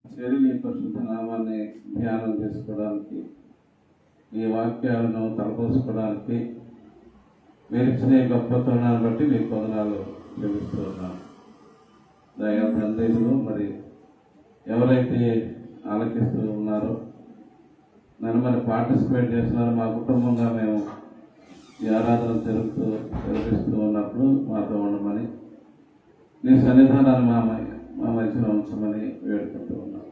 చేరి నీ పరిశుద్ధ నామాన్ని ధ్యానం చేసుకోవడానికి, ఈ వాక్యాలను తలపోసుకోవడానికి మీరు ఇచ్చిన గొప్పతనాన్ని బట్టి మీ పొందనాలు చెల్లిస్తూ ఉన్నాను. దయా తండ్రులు మరి ఎవరైతే ఆలకిస్తూ ఉన్నారో, నన్ను మరి పార్టిసిపేట్ చేస్తున్నారో, మా కుటుంబంగా మేము ఈ ఆరాధన జరిపిస్తూ ఉన్నప్పుడు మాతో ఉండమని, నీ సన్నిధానాన్ని మా మధ్యలో ఉంచమని వేడుకుంటూ ఉన్నాను.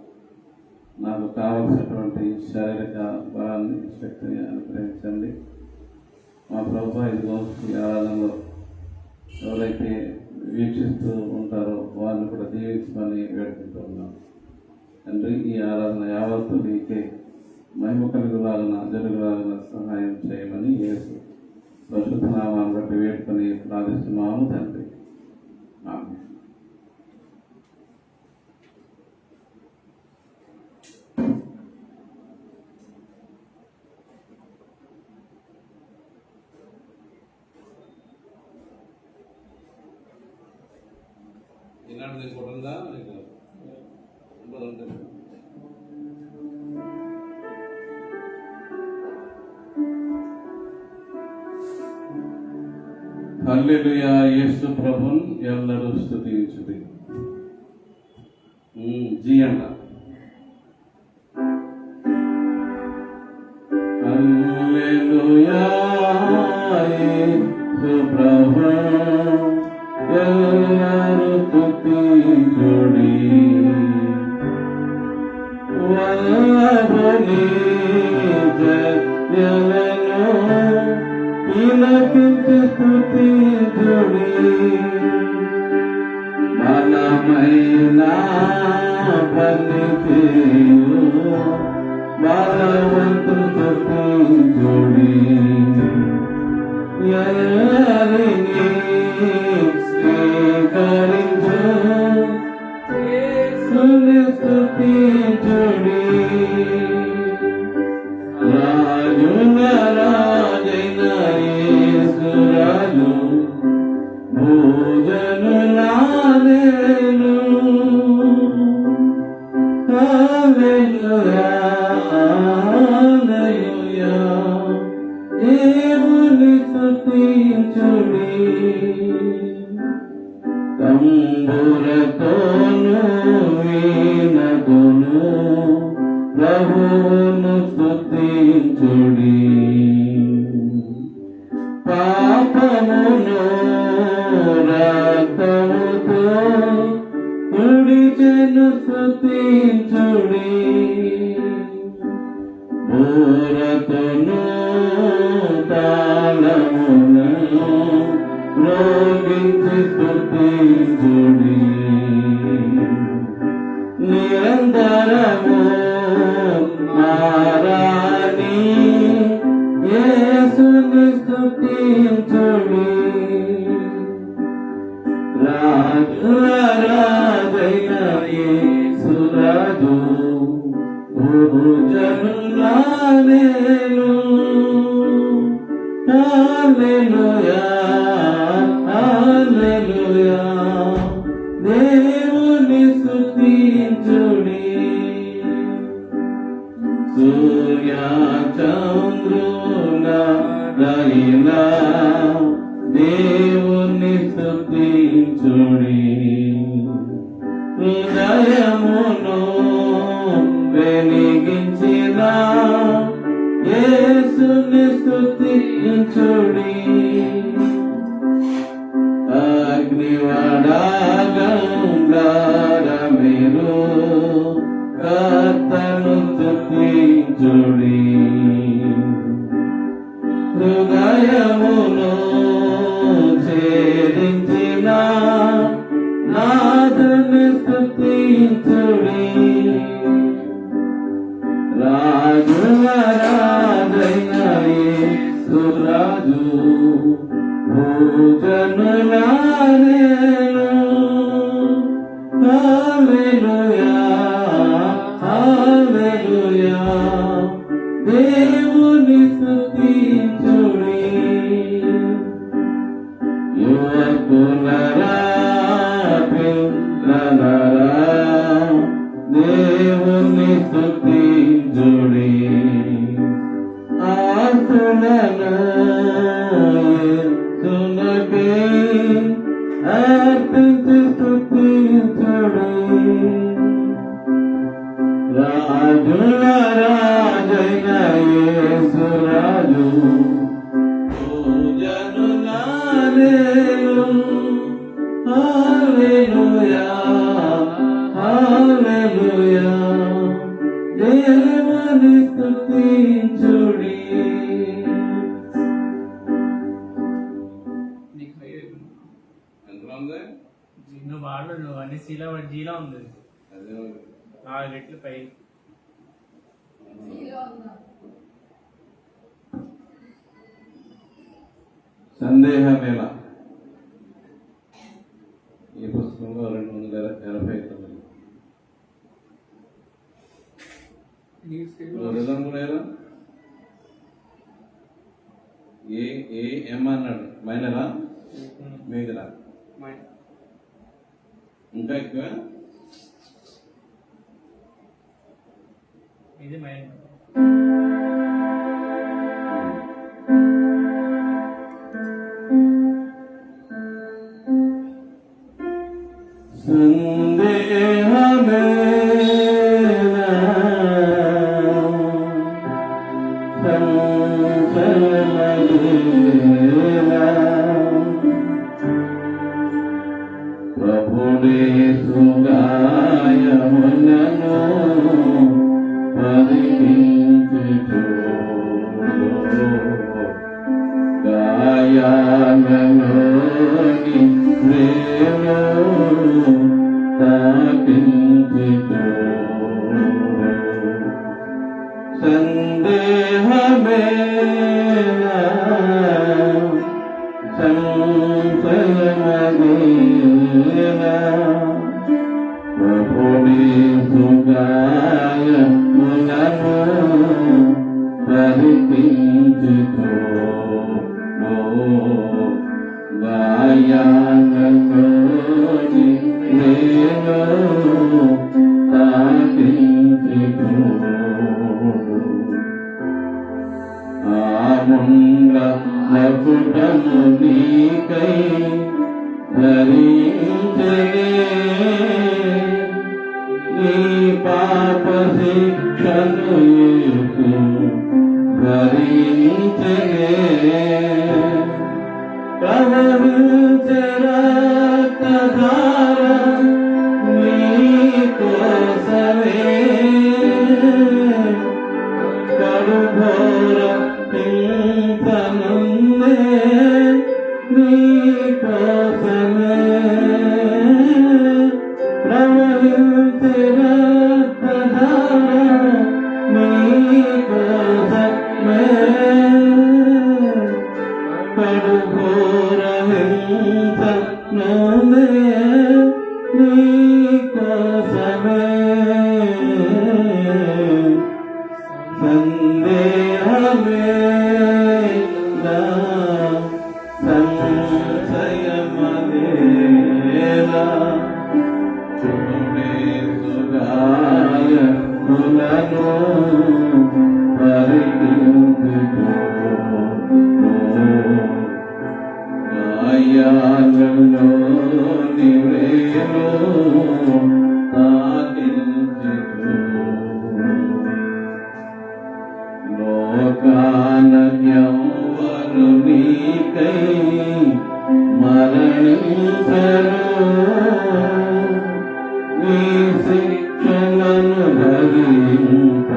నాకు కావలసినటువంటి శారీరక బలాన్ని, శక్తిని అనుగ్రహించండి. మా ప్రభువా, ఇదిగో ఈ ఆరాధనలో ఎవరైతే వీక్షిస్తూ ఉంటారో వారిని కూడా దీవించమని వేడుకుంటూ ఉన్నాను. తండ్రి, ఈ ఆరాధన యావత్తు నీకే మహిమ జరుగులాగా సహాయం చేయమని యేసు పరిశుద్ధ నామాన్ని బట్టి వేడుకొని ప్రార్థిస్తున్నాము తండ్రి. ఆమేన్. ఈనాడు తీసుకుంటుందా హల్లెలూయా. యేసు ప్రభున్ ఎల్లరూ స్తుతించుడి. జీ అంట. హల్లెలూయా యేసు ప్రభున్ ఎల్లరూ స్తుతించుడి. వల్లభుని జయలను తిలకించి స్తుతించుడి. బలమైన పనిచేయు బలవంతుడు స్తుతించుడి. ఎల్లరినీ స్వీకరించు యేసుని స్తుతించుడి. రాజుల రాజైన యేసు రాజు భోజనులానేను. హల్లెలూయా హల్లెలూయా. దేవుని స్తుతించుడి. తంబురతోను వీణతోను ప్రభువును స్తుతించుడి. పాపమును రక్తముతో తుడిచెను స్తుతించుడి. బూరతోను తాళమును మ్రోగించి స్తుతించుడి. నిరంతరము మారాని యేసుని స్తుతించుడి. రాజుల రాజైన యేసు రాజు భోజనులానేను. హల్లెలూయా హల్లెలూయా. దేవుని స్తుతించుడి. సూర్య చంద్రుల దయలా దేవుని స్తుతించుడి. హృదయమును వెలిగించిన యేసుని స్తుతించుడి. అగ్నివడాగంగారమేరు కర్తను స్తుతించుడి. హృదయమును ఛేదించిన నాథుని స్తుతించుడి. రాజుల రాజైన యేసు రాజు భోజనులానేను. హల్లెలూయా హల్లెలూయా. దేవుని స్తుతించుడి ఆస్తులను యేసునకే అర్పించి స్తుతించుడి రాజుల రాజైన యేసు రాజు పూజనులాలేను హల్లెలూయా హల్లెలూయా దేవుని స్తుతించుడి నువ్వు వాడు నువ్వు అన్ని శీల జీలా ఉంది 4 రెట్లు పై సందేహమేలా ఈ పుస్తకంలో 289 లేరా ఏమన్నాడు మైనరా మీదిరా ఇంకా ఎక్కువ ఇది మైండ్ ప్రభుడే సుగాయములను పరికించుచు గాయాలలోని ప్రేమ తాకించుచు సందేహమేలా సంశయమేలా ప్రభుని సుగాయములను పరికించుచు గాయాలలోని ప్రేమ తాకించుచు ఆముండ లకుటము నీకై ధరించలే నీ పాప శిక్షను యేసు భరించలే ప్రవహించే రక్తధార నీ కోసమే కడుఘోర హింసనుందే నీ కోసమే ప్రవహించే రక్తధార నీ కోసమే కడుఘోర హింసనుందే నీ కోసమే సందేహమేలా సంశయమేలా ప్రభుడే సుగాయములను పరికించుచు గాయాలలోని ప్రేమ తాకించుచు లోకాన యవ్వను నీకై మరణించరు నీ శిక్షలను భరింప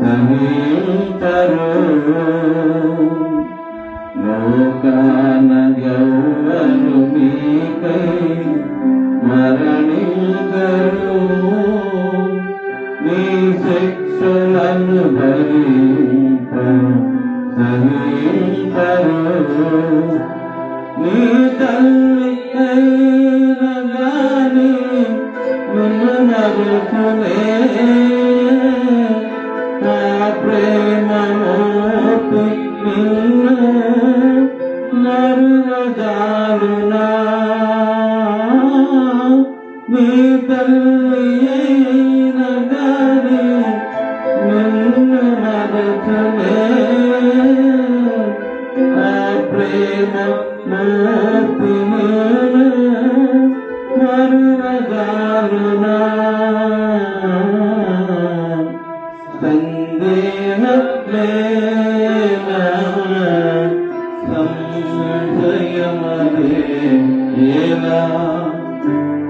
సహించరు లోకాన యవ్వను నీకై మరణించరు నీ శిక్షలను భరింప సహించరు నీ తల్లి అయిన గాని నిన్ను నరుకునే నా ప్రేమ మోపి నిన్ను నరుగజాలునా నీ తల్లి అయిన సందేహమేలా సంశయమదే ఎలా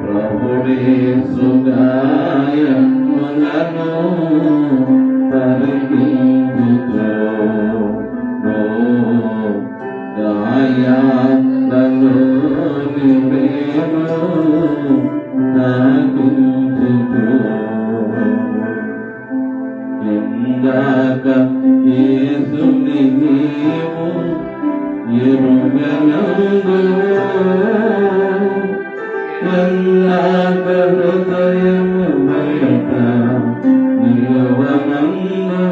ప్రభుడేసు గాయములను పరికించుతో గాయాలలోని ప్రేమ నాకించుతో ఎందాక యేసుని నీవు ఎరుగనందు ఎందాక హృదయము బయట నిలవనందు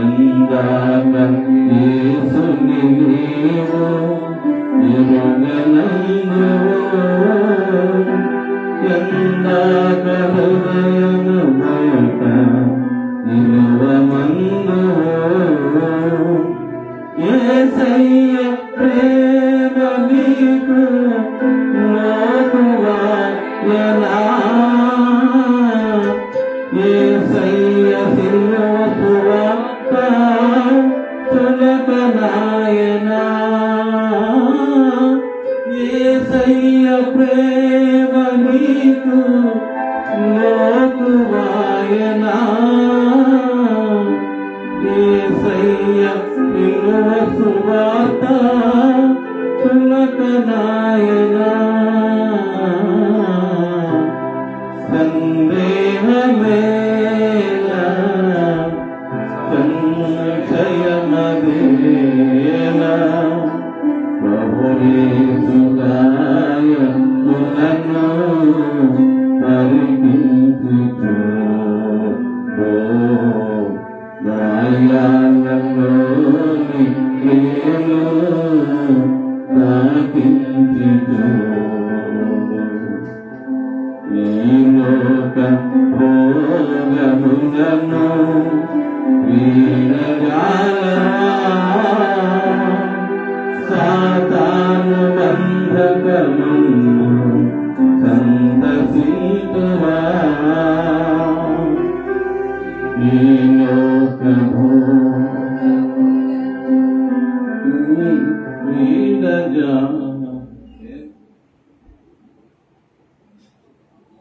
ఎందాక యేసుని నీవు ఎరుగనందు ఎందాక హృదయము బయట నిలవమందు యేసయ్య ప్రేమ నీకు లోకువాయనా యేసయ్య శిలువ సువార్త చులకనాయనా యేసయ్య ప్రేమ నీకు లోకువాయనా యేసయ్య శిలువ సువార్త చులకనాయనా సందేహమేలా సంశయమదేలా ప్రభుయేసు గాయములను పరికించుచు గాయాలలోని ప్రేమ నాకించుచు ఈ లోక భోగములను వీడజాలవా సాతాను బంధకమును సంతసింతువా ఈ లోకము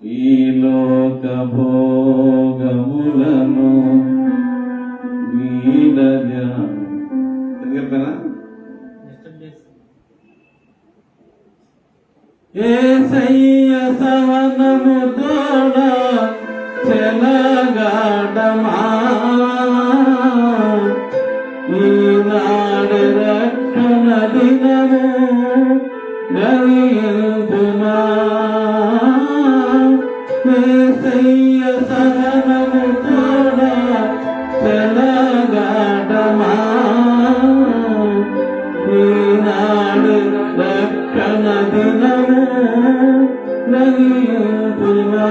ఈ లోక భోగములను వీడజా చెప్పానా యేసయ్య సవనము తోడ చెలగాడమా ఈనాడు రక్షణ దినము గరియుమా యేసయ్య సవనము తోడ చెలగాడమా ఈనాడు రక్షణ దినము నగియుమా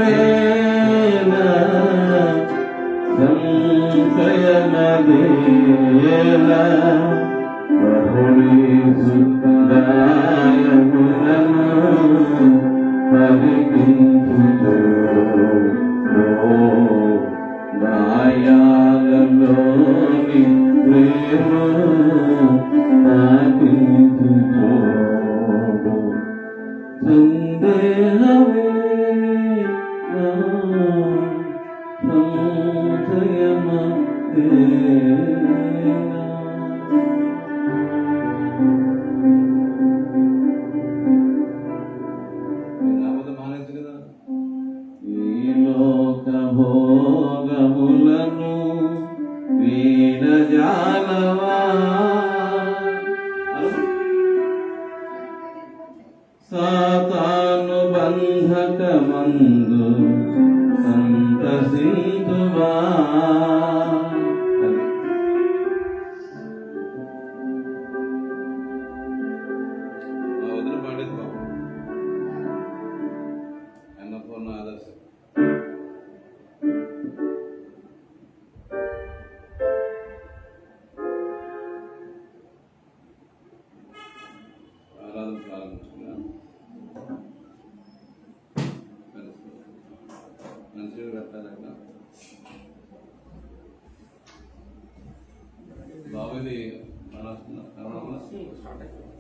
సందేహమేలా సంశయమదేలా ప్రభుయేసు గాయములను పరికించుచు గాయాలలోని ప్రేమ నాకించుచు సందేహమేలా సంశయమదేలా ఈ లోక భోగములను వీడజాలవా సాతాను బంధకమందు సంతసింతువా అన్నపూర్ణ ఆదర్శ ఆరాధన ప్రారంభించుకున్నాం. పెట్టారట బాబు. ఇది స్టార్ట్ అయిపోయింది.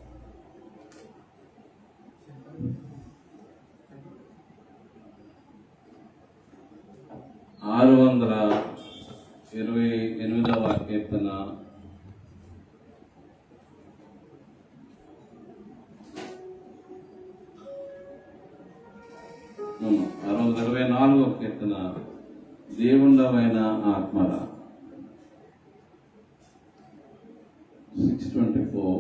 628వ కీర్తన. అవును, 624వ కీర్తన. దేవుండవైన ఆత్మరా. 624.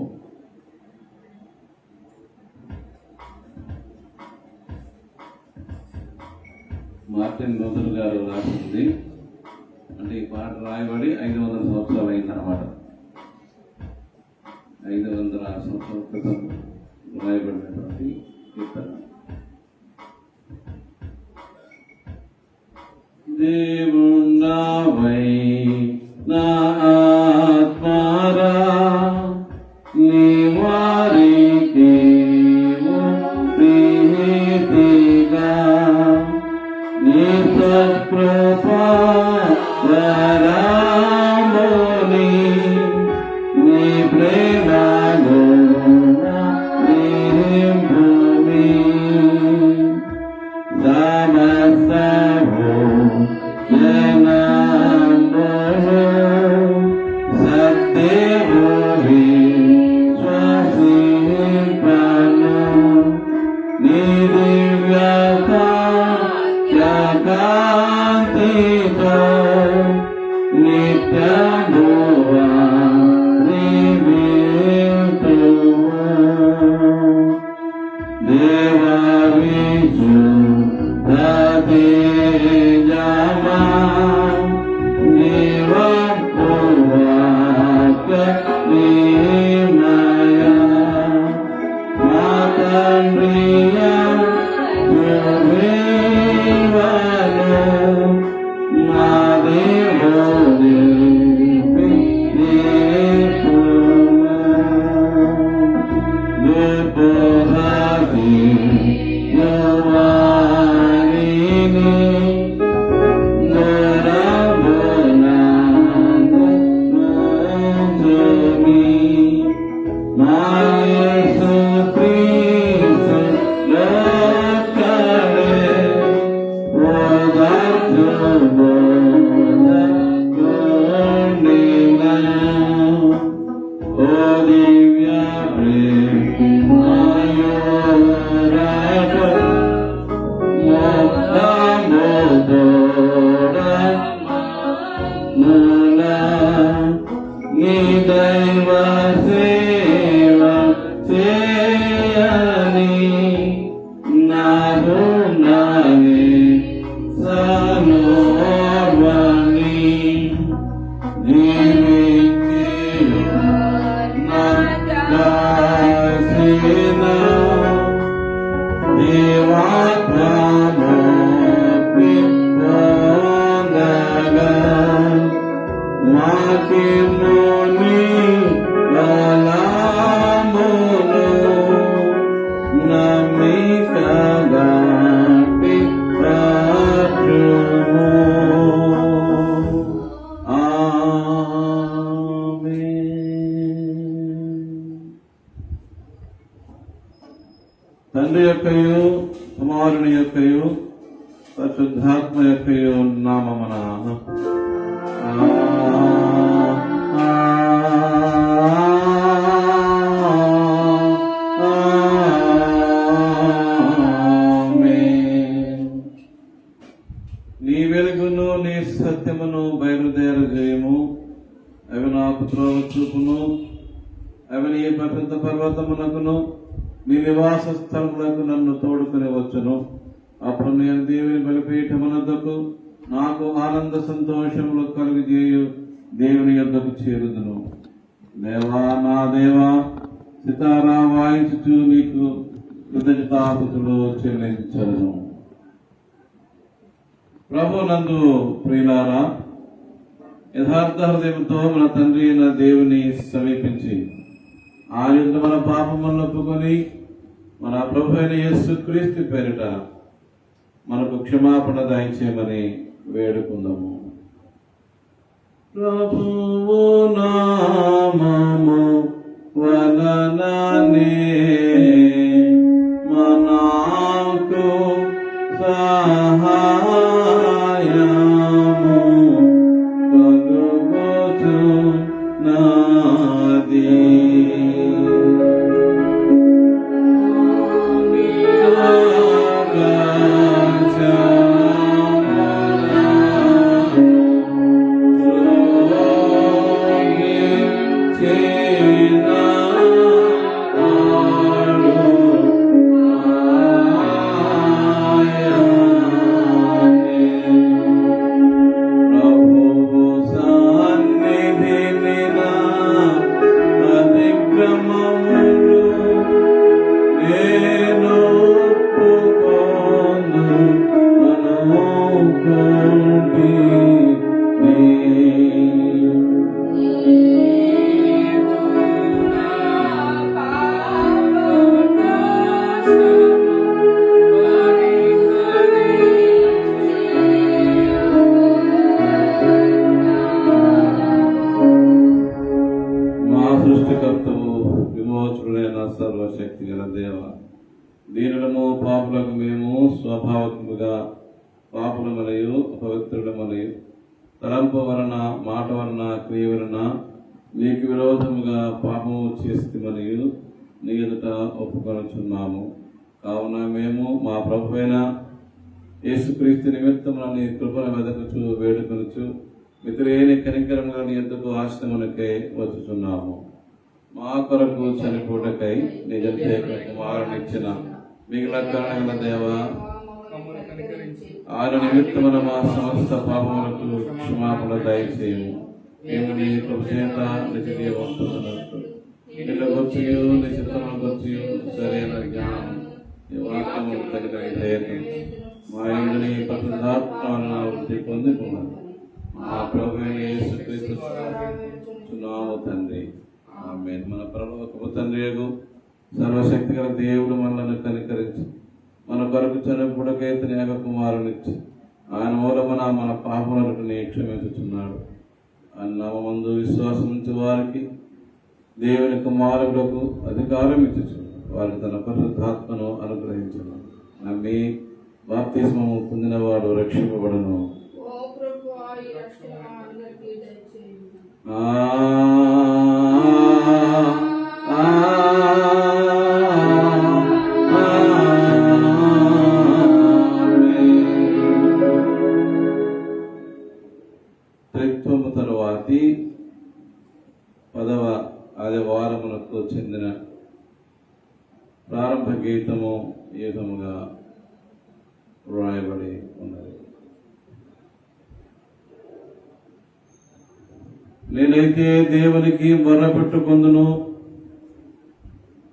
మార్టిన్ లూథర్ గారు రాసింది. అంటే ఈ పాట రాయబడి 500 సంవత్సరాలు అయిందన్నమాట. 500 సంవత్సరాల క్రితం రాయబడినటువంటి కీర్తన. దేవుండవై నా ఆత్మరా, నీ వారికి ప్రీతిగా నీ సత్కృపా వరముని నీ ప్రేమలో నింపుమి. సమస్తము జనములు సత్యముని శ్వసింపను. నీ దివ్యకాంతితో నిత్యము దేవా విశుద్ధతేజమా నిమయ మా తండ్రియ మా దేవోదే దైవ సేవ చేయని నాను నానే సనోవని జీవించి నదాసిన దేవాత్మమోక్తి పొందగా మాకి ముని బలమును నమ్మికగా పిత్రుము. తండ్రి యొక్కయు కుమారుని యొక్కయు పరిశుద్ధాత్మ యొక్కయు నామమున నీ వెలుగును నీ సత్యమును బయలుదేరజేయము. అవి నాకు త్రోవ చూపును. అవి నీ పరిశుద్ధ పర్వతమునకును నీ నివాస స్థలములకు నన్ను తోడుకుని వచ్చును. అప్పుడు నేను దేవుని బలిపీఠమునొద్దకు నాకు ఆనంద సంతోషములు కలుగజేయు దేవుని యొద్దకు చేరుదును. దేవా నా దేవా, సితారా వాయించుచు నీకు కృతజ్ఞతాస్తుతులు చెల్లించను. ప్రభు నందు ప్రియులారా, యథార్థ హృదయంతో మన తండ్రి అయిన దేవుని సమీపించి ఆయన మన పాపములను ఒప్పుకొని మన ప్రభు అయిన యేసు క్రీస్తు పేరిట మనకు క్షమాపణ దయచేయమని వేడుకుందాము. ప్రభువు నామము వలననే మనకు సహాయము కలుగుచున్నది. సర్వశక్తి గల దేవ, దీనులము పాపులకు మేము స్వభావముగా పాపులమనయు అపవిత్రులమనయు తలంపు వలన మాట వలన క్రియ వలన నీకు విరోధముగా పాపము చేస్తుమనియు నీ ఎదుట ఒప్పుకొనుచున్నాము. కావున మేము మా ప్రభువైన యేసుక్రీస్తు నిమిత్తమున నీ కృపను వెదకుచు వేడుకొనుచు మితిలేని కనికరముగా నీ ఎద్దుకు ఆశ్రమునకై వచ్చుచున్నాము. మా కొరకు చనిపోటకై నిజంతే కుమారునిచ్చిన మిగిలిన కరుణగల దేవ, ఆయన నిమిత్తమున మా సమస్త పాపములకు క్షమాపణ దయచేయము. మేము నీ కృపచేత నిజ వస్తున్నట్టు నిన్ను గొచ్చియు నీ చిత్తమును గొచ్చియు సరైన జ్ఞానం నీ వాక్యము తగిన విధేయత మా ఇంటిని పరిశుద్ధాత్మను వృద్ధి పొందుకున్నాను. మా ప్రభువైన యేసుక్రీస్తు నామమున తండ్రి, ఆమేన్. మన పరలోకపు తండ్రి యేగు సర్వశక్తి గల దేవుడు మనలను కనికరించి మన కొరకు చనిపోటకై తన ఏక కుమారునిచ్చి ఆయన మూలమున మన పాపములను క్షమించుచున్నాడు. ఆయన నామమందు విశ్వాసం ఉంచి వారికి దేవుని కుమారులకు అధికారం ఇచ్చుచు వారికి తన పరిశుద్ధాత్మను అనుగ్రహించును. నమ్మి బాప్తిస్మము పొందినవాడు రక్షింపబడును. త్రిత్వము తరువాతి 10వ ఆదివారమునకు చెందిన ప్రారంభ గీతము ఈ విధముగా వ్రాయబడి ఉన్నది. నేనైతే దేవునికి మొర్రపెట్టుకొందును,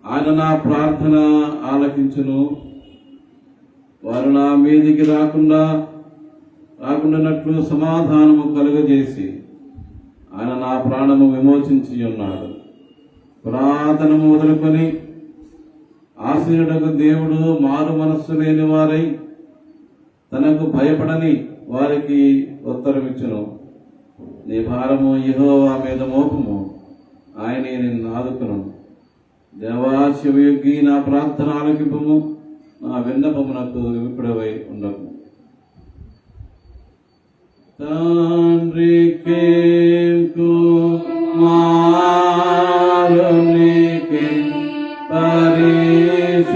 ఆయన నా ప్రార్థన ఆలకించును. వారు నా మీదికి రాకుండానట్లు సమాధానము కలుగజేసి ఆయన నా ప్రాణము విమోచించి ఉన్నాడు. పురాతనము మొదలుకొని ఆశీనుడకు దేవుడు మారు మనస్సు లేని వారై తనకు భయపడని వారికి ఉత్తరమిచ్చును. నీ భారము యెహోవా మీద మోపము, ఆయనే నిన్ను ఆదుకును. దేవా శివయోగి నా ప్రార్థన ఆలకింపుము, నా విన్నపమునకు విప్పుడవై ఉండకు. తండ్రికి కుమారునికి పరిశుద్ధ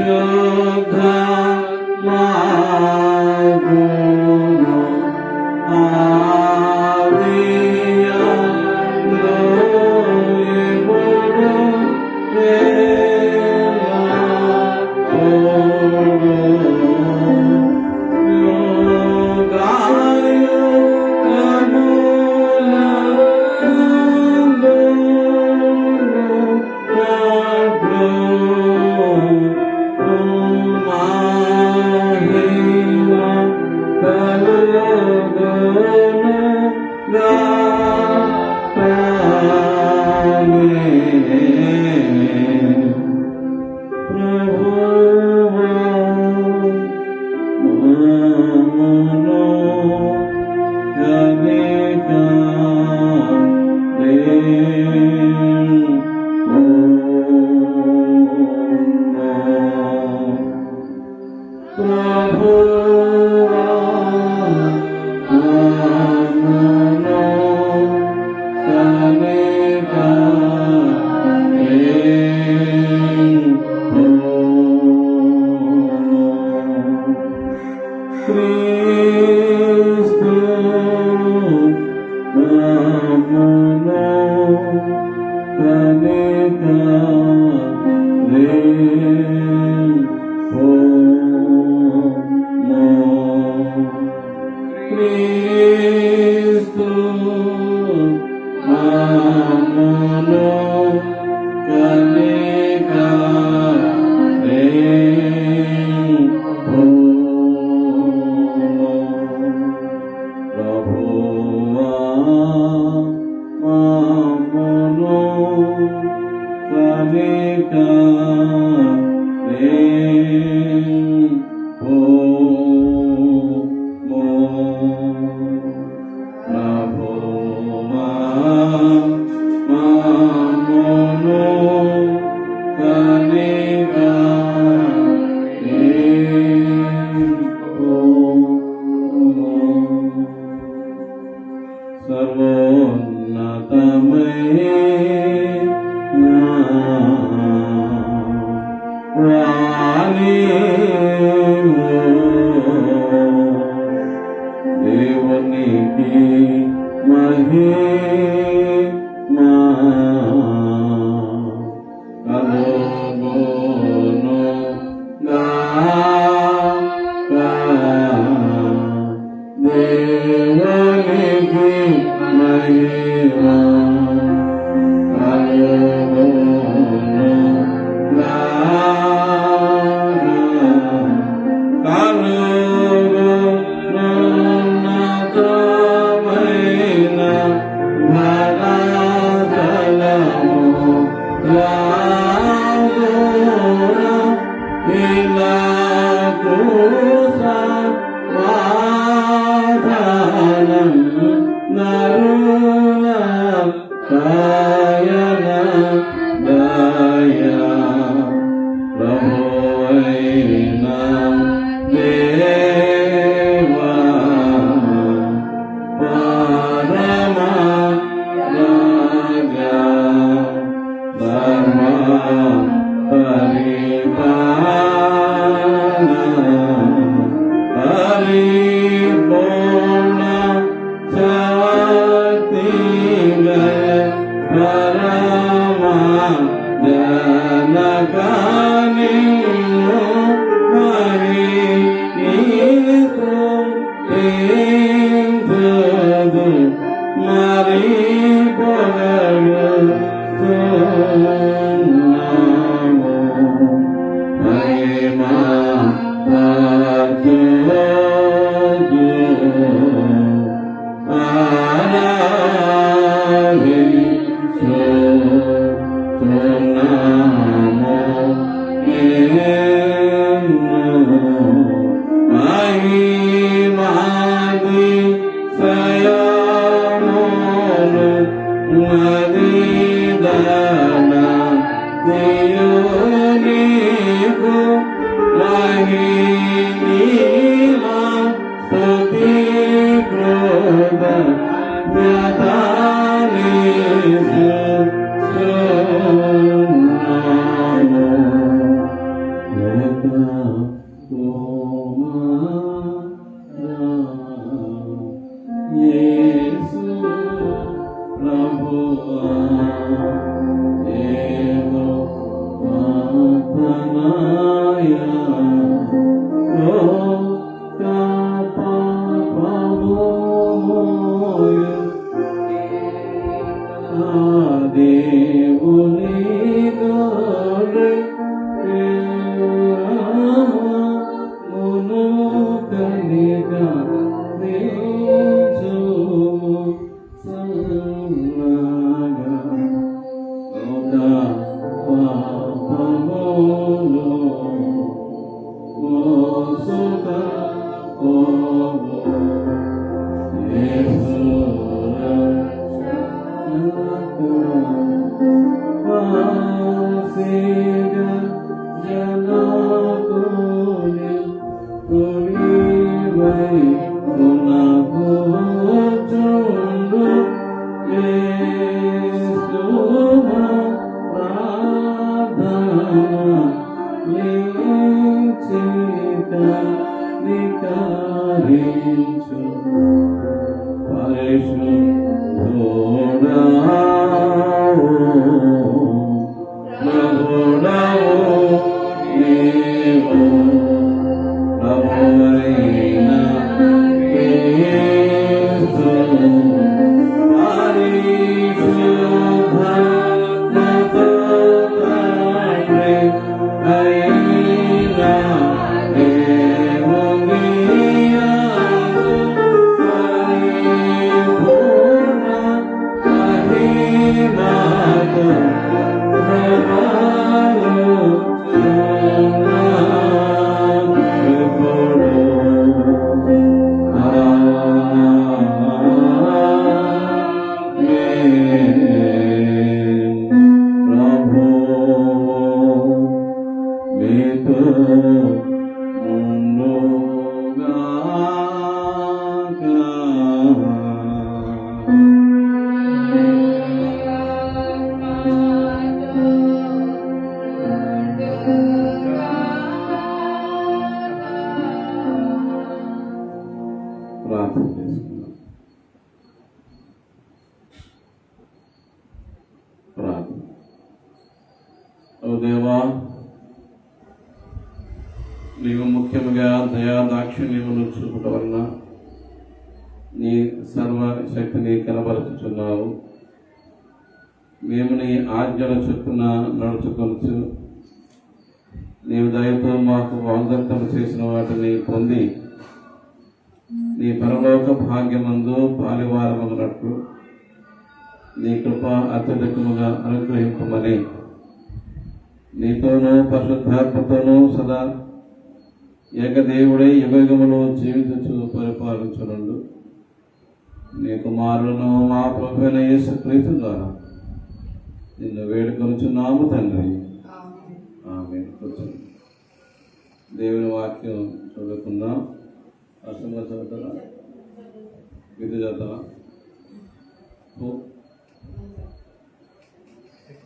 సమాధానం నరుల కాయన దయా ప్రభువైన దేవా పరమ రాజా ధర్మ పరిపాలన పరిపూర్ణ శక్తిగల పరమ జనకానిను మరి నీకు ఇంద్రుడు మరి పొగడు మహిమా దేవా, నీవు ముఖ్యంగా దయా దాక్షిణ్యమును చూపుట వలన నీ సర్వశక్తిని కనబరుచుచున్నావు. మేము నీ ఆజ్ఞల చొప్పున నడుచుకొనచ్చు. నీవు దయతో మాకు వాగ్దత్తం చేసిన వాటిని పొంది నీ పరలోక భాగ్యమందు పాలివారమగునట్లు నీ కృప అత్యధికముగా అనుగ్రహింపమని నీతోనూ పరిశుద్ధాత్మతోనూ సదా ఏకదేవుడై యుగములో జీవించు పరిపాలించునుండు నీ కుమారులను మా ప్రభువైన యేసుక్రీస్తు ద్వారా నిన్ను వేడుకొనుచున్నాము తండ్రి. ఆమేన్. కూర్చోండి. దేవుని వాక్యం చదువుకుందాం. అసలు చదువుతారా, విధి చదువుతారా?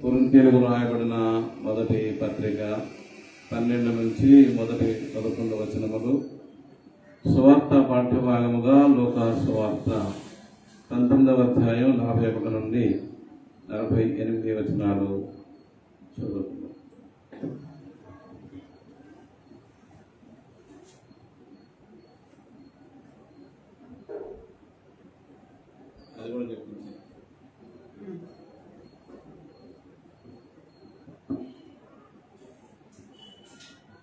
కొరింథీయులకు రాయబడిన మొదటి పత్రిక 12 నుంచి మొదటి 11 వచనములు. సువార్త పాఠ్యభాగముగా లూకా సువార్త 19వ అధ్యాయం 41 నుండి 48 వచనాలు చదువుకుందాం. అది కూడా చెప్పింది.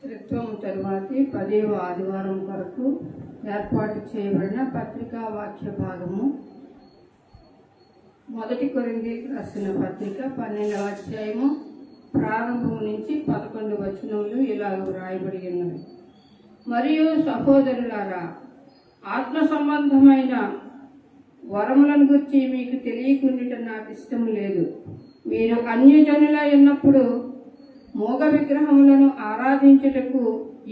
త్రిత్వము తరువాతి 10వ ఆదివారం వరకు ఏర్పాటు చేయబడిన పత్రికా వాక్య భాగము. మొదటి కొరింథీయులకు రాసిన పత్రిక 12వ అధ్యాయము ప్రారంభం నుంచి 11 వచనములు ఇలాగ వ్రాయబడి ఉన్నవి. మరియు సహోదరులారా, ఆత్మ సంబంధమైన వరములను గురించి మీకు తెలియకుండుట నాకు ఇష్టం లేదు. మీరు అన్యజనులై ఉన్నప్పుడు మూగ విగ్రహములను ఆరాధించుటకు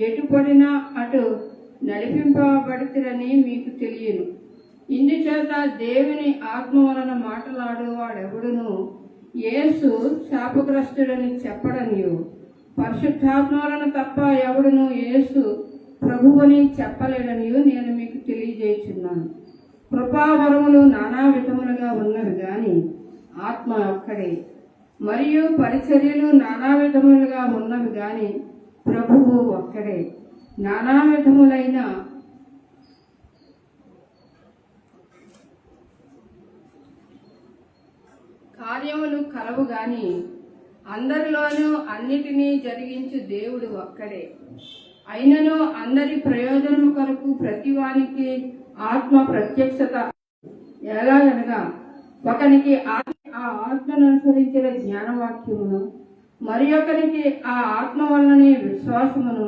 ఎటుపడినా అటు నడిపింపబడితిరని మీకు తెలియను. ఇందుచేత దేవుని ఆత్మ వలన మాట్లాడు వాడెవడును యేసు శాపగ్రస్తుడని చెప్పడనియు, పరిశుద్ధాత్మ వలన తప్ప ఎవడును యేసు ప్రభువుని చెప్పలేడనియు నేను మీకు తెలియజేయుచున్నాను. కృపావరములు నానా విధములుగా ఉన్నవి గాని ఆత్మ ఒక్కడే. మరియు పరిచర్యలు నానా విధములుగా ఉన్నవి గాని ప్రభువు ఒక్కడే. నానా విధములైన కార్యములు కలవు గాని అందరిలోనూ అన్నిటినీ జరిగించు దేవుడు ఒక్కడే. అయినను అందరి ప్రయోజనము కొరకు ప్రతివానికి ఆత్మ ప్రత్యక్షత ఎలాగనగా, ఒకనికి ఆ ఆత్మను అనుసరించిన జ్ఞానవాక్యమును, మరి ఒకరికి ఆ ఆత్మ వలననే విశ్వాసమును,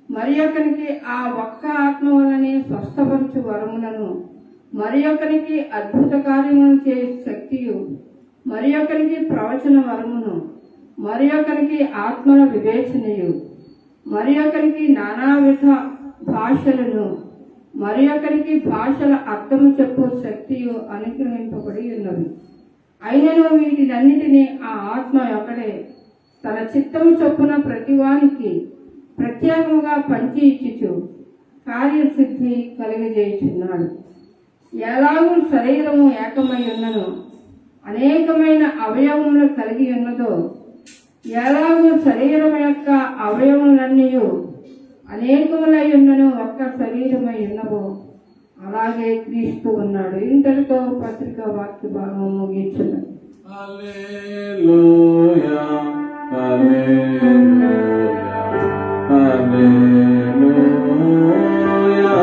మరి ఒకరికి ఆ ఒక్క ఆత్మ వలననే స్వస్థపరచు వరములను, మరి ఒకరికి అద్భుత కార్యములను చేసే శక్తియు, మరి ఒకరికి ప్రవచన వరమును, మరి ఒకరికి ఆత్మల వివేచనయు, మరి ఒకరికి నానావిధ భాషలను, మరి ఒకరికి భాషల అర్థము చెప్పు శక్తియు అనుగ్రహింపబడి ఉన్నవి. అయినను వీటినన్నిటినీ ఆ ఆత్మ ఒకడే తన చిత్తము చొప్పున ప్రతివానికి ప్రత్యేకంగా పంచి ఇచ్చుచు కార్యసిద్ధి కలిగజేయుచున్నాడు. ఎలాగూ శరీరము ఏకమై ఉన్నను అనేకమైన అవయవములు కలిగి ఉన్నదో, ఎలాగూ శరీరం యొక్క అవయవములన్నీ అనేకములై ఉన్నను ఒక్క శరీరమై ఉన్నవో, అలాగే క్రీస్తు ఉన్నాడు. ఇంతటితో పత్రిక వాక్య భాగం ముగించున్నది. హల్లెలూయా, హల్లెలూయా, హల్లెలూయా.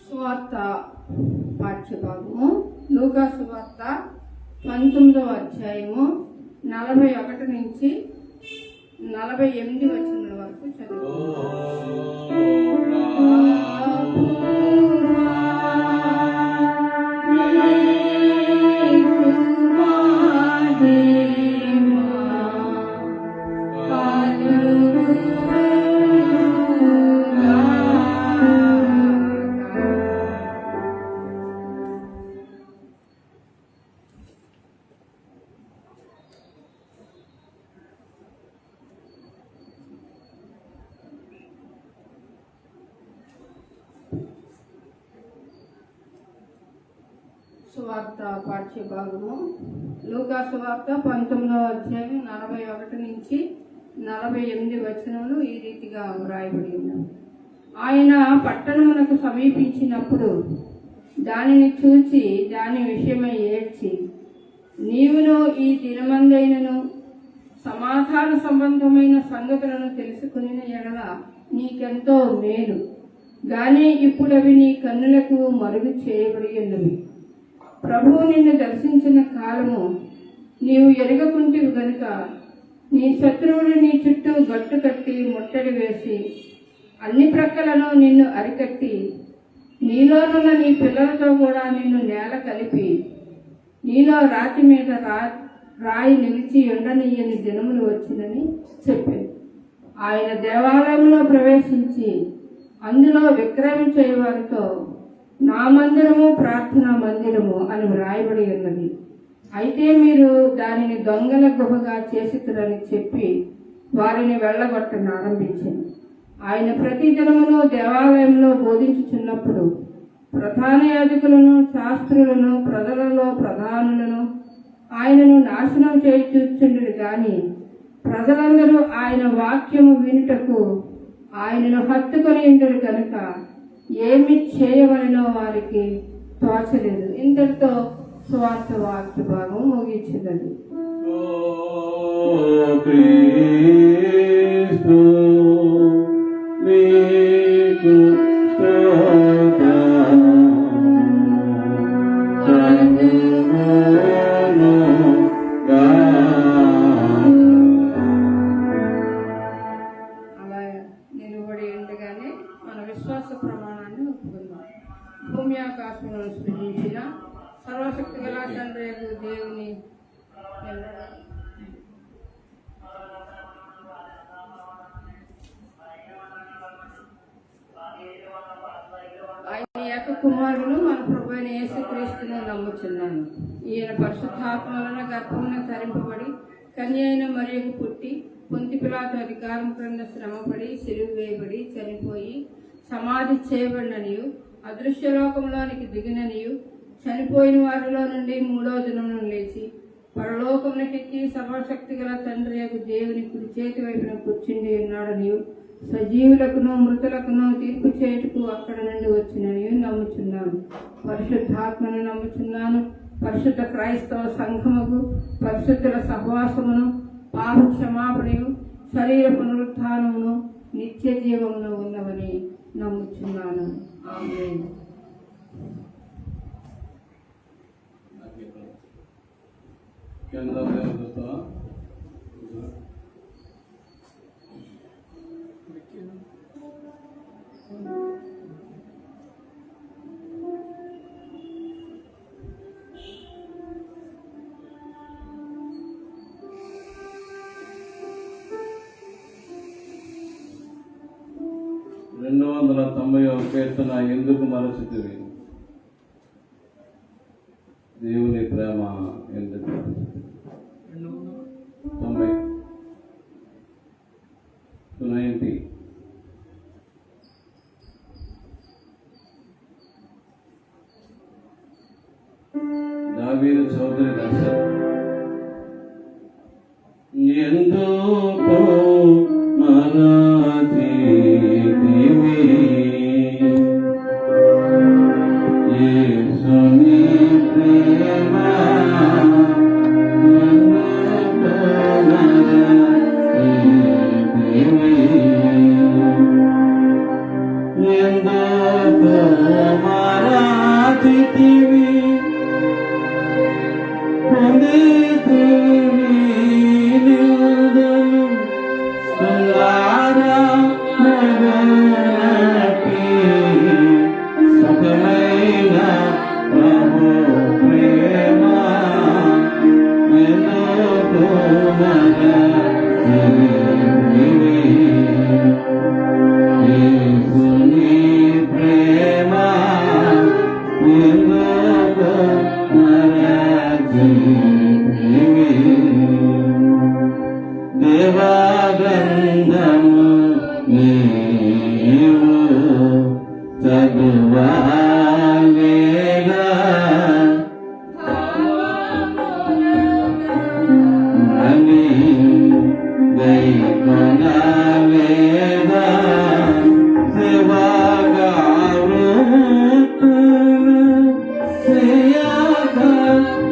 సువార్త పాఠ్యభాగము లూకా సువార్త 19వ అధ్యాయము 41 నుంచి 48 వచనాల వరకు సువార్త పాఠ్యభాగము లూకా సువార్త 19వ అధ్యాయం 41 నుంచి 48 వచనములు ఈ రీతిగా వ్రాయబడి ఉన్నాయి. ఆయన పట్టణమునకు సమీపించినప్పుడు దానిని చూచి దాని విషయమై ఏడ్చి, నీవును ఈ దినమందైనను సమాధాన సంబంధమైన సంగతులను తెలుసుకుని ఎడల నీకెంతో మేలు, గాని ఇప్పుడు అవి నీ కన్నులకు మరుగు చేయబడి ఉన్నవి. ప్రభువు నిన్ను దర్శించిన కాలము నీవు ఎరగకుంటివి గనుక నీ శత్రువులు నీ చుట్టూ గట్టు కట్టి ముట్టడి వేసి అన్ని ప్రక్కలను నిన్ను అరికట్టి నీలోనున్న నీ పిల్లలతో కూడా నిన్ను నేల కలిపి నీలో రాతి మీద రాయి నిలిచి ఉండనీయని దినములు వచ్చినని చెప్పింది. ఆయన దేవాలయంలో ప్రవేశించి అందులో విక్రయం చేయవారితో నా మందిరము ప్రార్థనా మందిరము అని వ్రాయబడి ఉన్నది. అయితే మీరు దానిని దొంగల గుహగా చేసితురని చెప్పి వారిని వెళ్ళగొట్టనారంభించింది. ఆయన ప్రతి దినమును దేవాలయంలో బోధించుచున్నప్పుడు ప్రధాన యాజకులను శాస్త్రులను ప్రజలలో ప్రధానులను ఆయనను నాశనం చేయుచుండరు గాని ప్రజలందరూ ఆయన వాక్యము వినుటకు ఆయనను హత్తుకొని ఉండరు కనుక ఏమి చేయవలనో వారికి తోచలేదు. ఇంతటితో స్వార్థ వాక్య భాగం ముగించినది. అలా నిలబడి ఉండగానే మన విశ్వాస ప్రమాణాన్ని ఒప్పుకుందాం. భూమి ఆకాశంలో సృజించిన సర్వశక్తి గల తండ్రి దేవుని ఆయన యొక్క కుమారుడు మన ప్రభు అయిన యేసుక్రీస్తుని నమ్ముచున్నాను. ఈయన పరిశుద్ధాత్మ వలన గర్భమున ధరింపబడి కన్య అయిన మరియకు పుట్టి పొంతి పిలాతు అధికారం క్రింద శ్రమపడి సిలువ వేయబడి చనిపోయి సమాధి చేయబడిననియు అదృశ్యలోకంలోనికి దిగిననియు చనిపోయిన వారిలో నుండి 3వ దినమున లేచి పరలోకమునకెక్కి సర్వశక్తి గల తండ్రి యొక్క దేవుని కుడి చేతి వైపున కూర్చుండి ఉన్నాడనియు సజీవులకును మృతులకును తీర్పు చేయుటకు అక్కడ నుండి వచ్చినని నమ్ముచున్నాను. పరిశుద్ధాత్మను నమ్ముచున్నాను. పరిశుద్ధ క్రైస్తవ సంఘముకు పరిశుద్ధుల సహవాసమును పాప క్షమాపణయు శరీర పునరుత్థానమును నిత్య జీవమును ఉన్నవని నమ్ముచున్నాను. ఆమేన్. కీర్తన ఎందుకు మరచితివి, దేవుని ప్రేమ ఎందుకు మరచితివి. 90 దావీదు చౌదరి దర్శనం. ఎందుకు మరచితివి యేసుని ప్రేమ, ఎందుకు మరచితివి పొందితివి నిలుదలు సులారా మగనటి సుఖమైన ప్రభు ప్రేమ ఎందుకు మరచితివి యేసుని ప్రేమ ఎందుకు మరచితివి. దేవగంధము నీవు చదువాలేగా అని దైవనాలేగా సేవగారు సేయక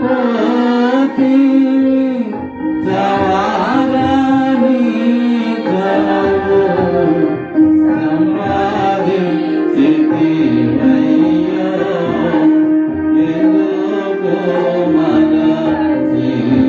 పోతి సవారాని కవు సమాధి స్థితివయ్యో ఎందుకు మరచితివి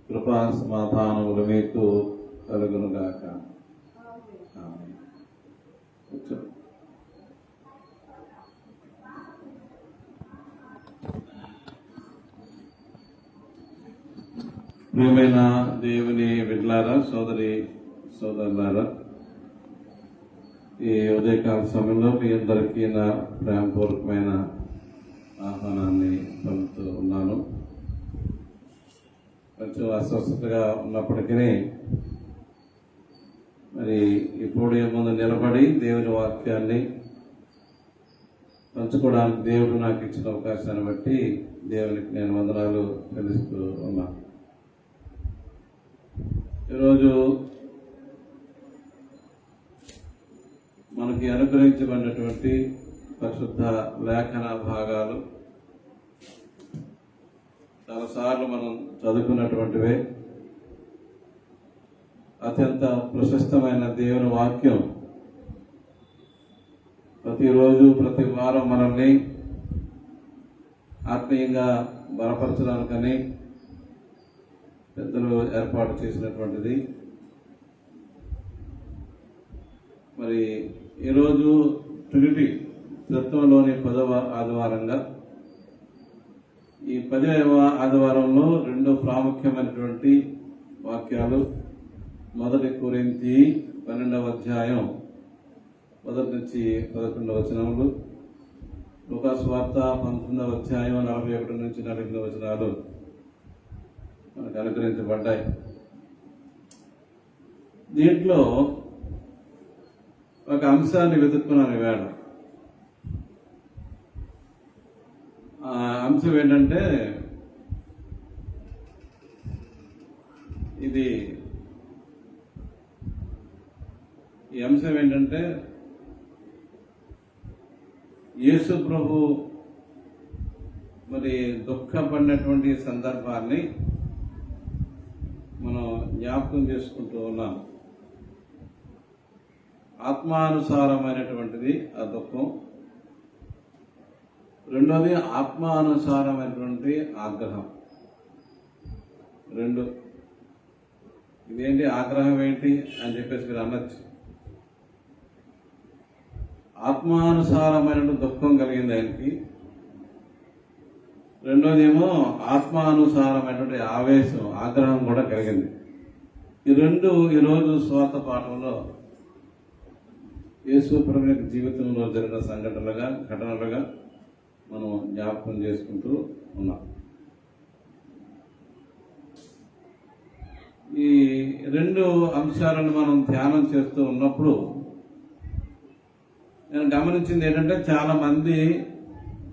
కృపా సమాధానములు మీకు కలుగునుగాక. ఆమేన్. కూర్చో. ప్రియమైన దేవుని బిడ్డలారా, సోదరులారా, ఈ ఉదయకాల సమయంలో మీ అందరికీ నా ప్రేమపూర్వకమైన ఆహ్వానాన్ని పలుకుతూ ఉన్నాను. కొంచెం అస్వస్థతగా ఉన్నప్పటికీ మరి ఈ పోడియం ముందు నిలబడి దేవుని వాక్యాన్ని పంచుకోవడానికి దేవుడు నాకు ఇచ్చిన అవకాశాన్ని బట్టి దేవునికి నేను వందనాలు చెల్లిస్తూ ఉన్నాను. ఈరోజు మనకి అనుగ్రహించబడినటువంటి పరిశుద్ధ లేఖన భాగాలు చాలాసార్లు మనం చదువుకున్నటువంటివే. అత్యంత ప్రశస్తమైన దేవుని వాక్యం ప్రతిరోజు ప్రతి వారం మనల్ని ఆత్మీయంగా బలపరచడానికని పెద్దలు ఏర్పాటు చేసినటువంటిది. మరి ఈరోజు ట్రినిటీ తత్వంలోని 10వ ఆదివారంగా, ఈ 10వ ఆదివారంలో 2 ప్రాముఖ్యమైనటువంటి వాక్యాలు. 1 కొరింథీ 12వ అధ్యాయం 1 నుంచి 11 వచనములు, లూకా సువార్త 19వ అధ్యాయం 41 నుంచి 48 వచనాలు మనకు అనుగ్రహించబడ్డాయి. దీంట్లో ఒక అంశాన్ని వెతుక్కున్నాను ఈవేళ. ఆ అంశం ఏంటంటే, ఈ అంశం ఏంటంటే యేసు ప్రభు మరి దుఃఖపడినటువంటి సందర్భాన్ని మనం జ్ఞాపకం చేసుకుంటూ ఉన్నాం. ఆత్మానుసారమైనటువంటిది ఆ దుఃఖం. రెండోది ఆత్మానుసారమైనటువంటి ఆగ్రహం. 2. ఇదేంటి ఆగ్రహం ఏంటి అని చెప్పేసి మీరు అనొచ్చు. ఆత్మానుసారమైన దుఃఖం కలిగింది ఆయనకి. రెండోది ఏమో ఆత్మానుసారమైనటువంటి ఆవేశం, ఆగ్రహం కూడా కలిగింది. ఈ 2 ఈరోజు స్వార్థ పాఠంలో యేసు ప్రభు యొక్క జీవితంలో జరిగిన ఘటనలుగా మనం జ్ఞాపకం చేసుకుంటూ ఉన్నాం. ఈ 2 అంశాలను మనం ధ్యానం చేస్తూ ఉన్నప్పుడు నేను గమనించింది ఏంటంటే, చాలా మంది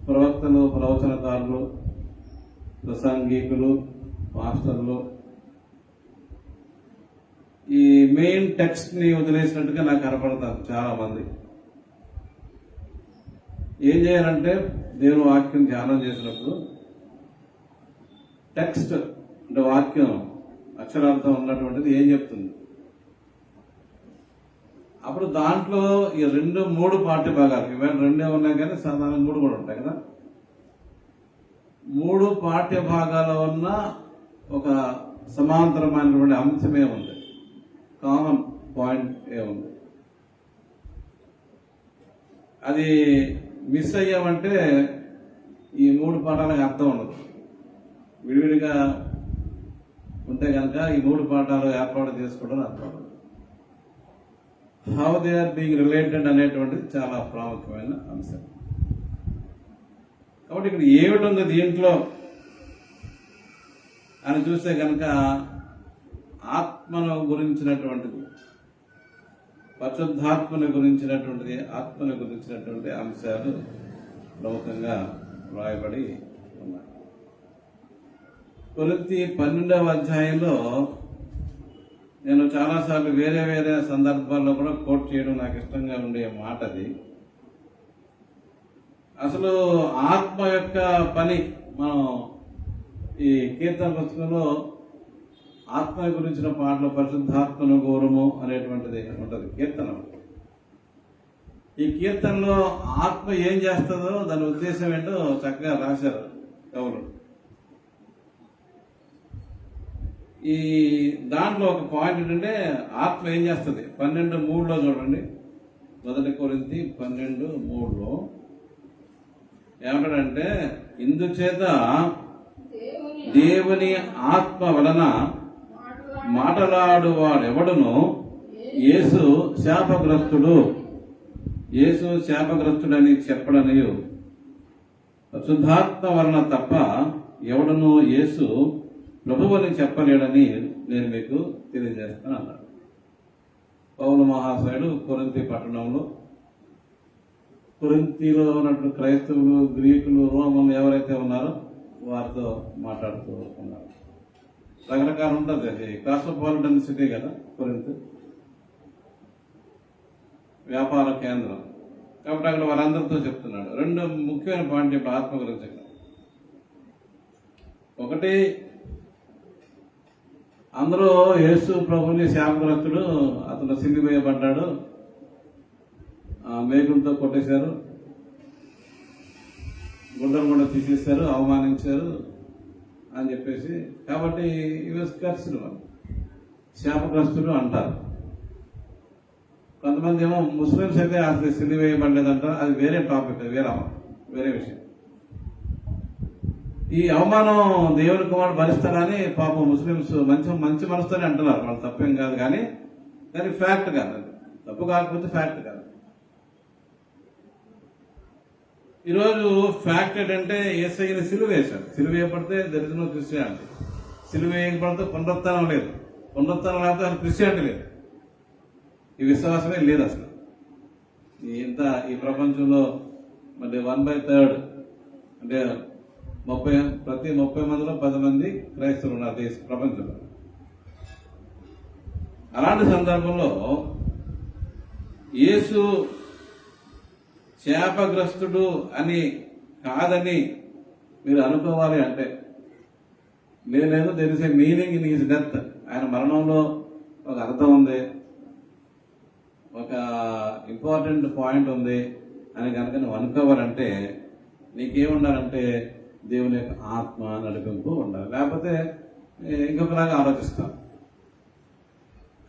ప్రవక్తలు, ప్రవచనకారులు, ప్రసంగికులు, మాస్టర్లు ఈ మెయిన్ టెక్స్ట్ ని వదిలేసినట్టుగా నాకు కనపడతారు. చాలా మంది ఏం చేయాలంటే, దేవుని వాక్యం ధ్యానం చేసినప్పుడు టెక్స్ట్ అంటే వాక్యం అక్షరాలతో ఉన్నటువంటిది ఏం చెప్తుంది, అప్పుడు దాంట్లో ఈ 2-3 పాఠ్య భాగాలు, ఇవాళ 2 ఉన్నాయి కానీ సాధారణ 3 కూడా ఉంటాయి కదా. 3 పాఠ్య భాగాల ఉన్న ఒక సమాంతరమైనటువంటి అంశమే ఉంది, కామన్ పాయింట్ ఏముంది. అది మిస్ అయ్యామంటే ఈ 3 పాఠాలకు అర్థం ఉండదు. విడివిడిగా ఉంటే కనుక ఈ 3 పాఠాలు ఏర్పాటు చేసుకోవడం అర్థం ఉండదు. How they are being related అనేటువంటిది చాలా ప్రాముఖ్యమైన అంశం. కాబట్టి ఇక్కడ ఏమిటి ఉంది దీంట్లో అని చూస్తే కనుక ఆత్మను గురించినటువంటిది, పరిశుద్ధాత్మను గురించినటువంటిది, ఆత్మను గురించినటువంటి అంశాలు ప్రముఖంగా వ్రాయబడి ఉన్నాయి. కొరింథీ 12వ అధ్యాయంలో నేను చాలాసార్లు వేరే వేరే సందర్భాల్లో కూడా కోట్ చేయడం నాకు ఇష్టంగా ఉండే మాట అది. అసలు ఆత్మ యొక్క పని మనం ఈ కీర్తన పుస్తకంలో ఆత్మ గురించిన పాటలు పరిశుద్ధాత్మను గౌరవము అనేటువంటిది ఉంటుంది కీర్తన. ఈ కీర్తనలో ఆత్మ ఏం చేస్తుందో దాని ఉద్దేశం ఏంటో చక్కగా రాశారు కవులు. ఈ దాంట్లో ఒక పాయింట్ ఏంటంటే ఆత్మ ఏం చేస్తుంది 12:3 చూడండి. 1 కొరింథీ 12:3 ఏమంటాడంటే, ఇందుచేత దేవుని ఆత్మ వలన మాటలాడువాడెవడును యేసు శాపగ్రస్తుడని చెప్పడనియు పరిశుద్ధాత్మ వలన తప్ప ఎవడను యేసు ప్రభువుని చెప్పలేడని నేను మీకు తెలియజేస్తాను అన్నాడు పౌలు మహాశయుడు. కొరింథీ పట్టణంలో కొరింథీలో ఉన్నటువంటి క్రైస్తవులు, గ్రీకులు, రోమన్లు ఎవరైతే ఉన్నారో వారితో మాట్లాడుతూ ఉన్నారు. రకరకాల ఉంటుంది. అది కాస్మోపాలిటన్ సిటీ కదా కొరింథీ, వ్యాపార కేంద్రం. కాబట్టి అక్కడ వారందరితో చెప్తున్నాడు. 2 ముఖ్యమైన పాయింట్ ఇప్పుడు ఆత్మ గురించి. ఒకటి, అందరూ యేసు ప్రభుని శాపగ్రస్తుడు, అతను సిలివేయబడ్డాడు, మేకులతో కొట్టేశారు, గుడ్డలు కూడా తీసేశారు, అవమానించారు అని చెప్పేసి, కాబట్టి కర్సుడు శాపగ్రస్తుడు అంటారు. కొంతమంది ఏమో ముస్లిమ్స్ అయితే అసలు సిలివేయబడలేదంటారు. అది వేరే టాపిక్, వేరే విషయం. ఈ అవమానం దేవుని కుమారుడు భరిస్తాడని పాపం ముస్లిమ్స్ మంచి మనసుతోనే అంటున్నారు. వాళ్ళు తప్పేం కాదు, కానీ ఫ్యాక్ట్ కాదు. అది తప్పు కాకపోతే ఫ్యాక్ట్ కాదు. ఈరోజు ఫ్యాక్ట్ ఏంటంటే యేసయ్యని సిలువ వేశారు. సిలువ వేయబడితే దర్ ఇస్ నో క్రిస్టియానిటీ. సిలువ వేయబడితే పునరుత్థానం లేదు. పునరుత్థానం లేకపోతే అసలు క్రిస్టియానిటీ లేదు. ఈ విశ్వాసమే లేదు అసలు. ఈ ప్రపంచంలో మరి 1/3 అంటే ప్రతి 30 మందిలో 10 మంది క్రైస్తవులు ఉన్నారు ప్రపంచంలో. అలాంటి సందర్భంలో యేసు శాపగ్రస్తుడు అని కాదని మీరు అనుకోవాలి అంటే లేదు, there is a meaning in his death. ఆయన మరణంలో ఒక అర్థం ఉంది, ఒక ఇంపార్టెంట్ పాయింట్ ఉంది అని కనుక నువ్వు అనుకోవాలంటే నీకేముండాలంటే దేవుని యొక్క ఆత్మ నడిపింపు ఉండాలి. లేకపోతే ఇంకొకలాగా ఆలోచిస్తాం.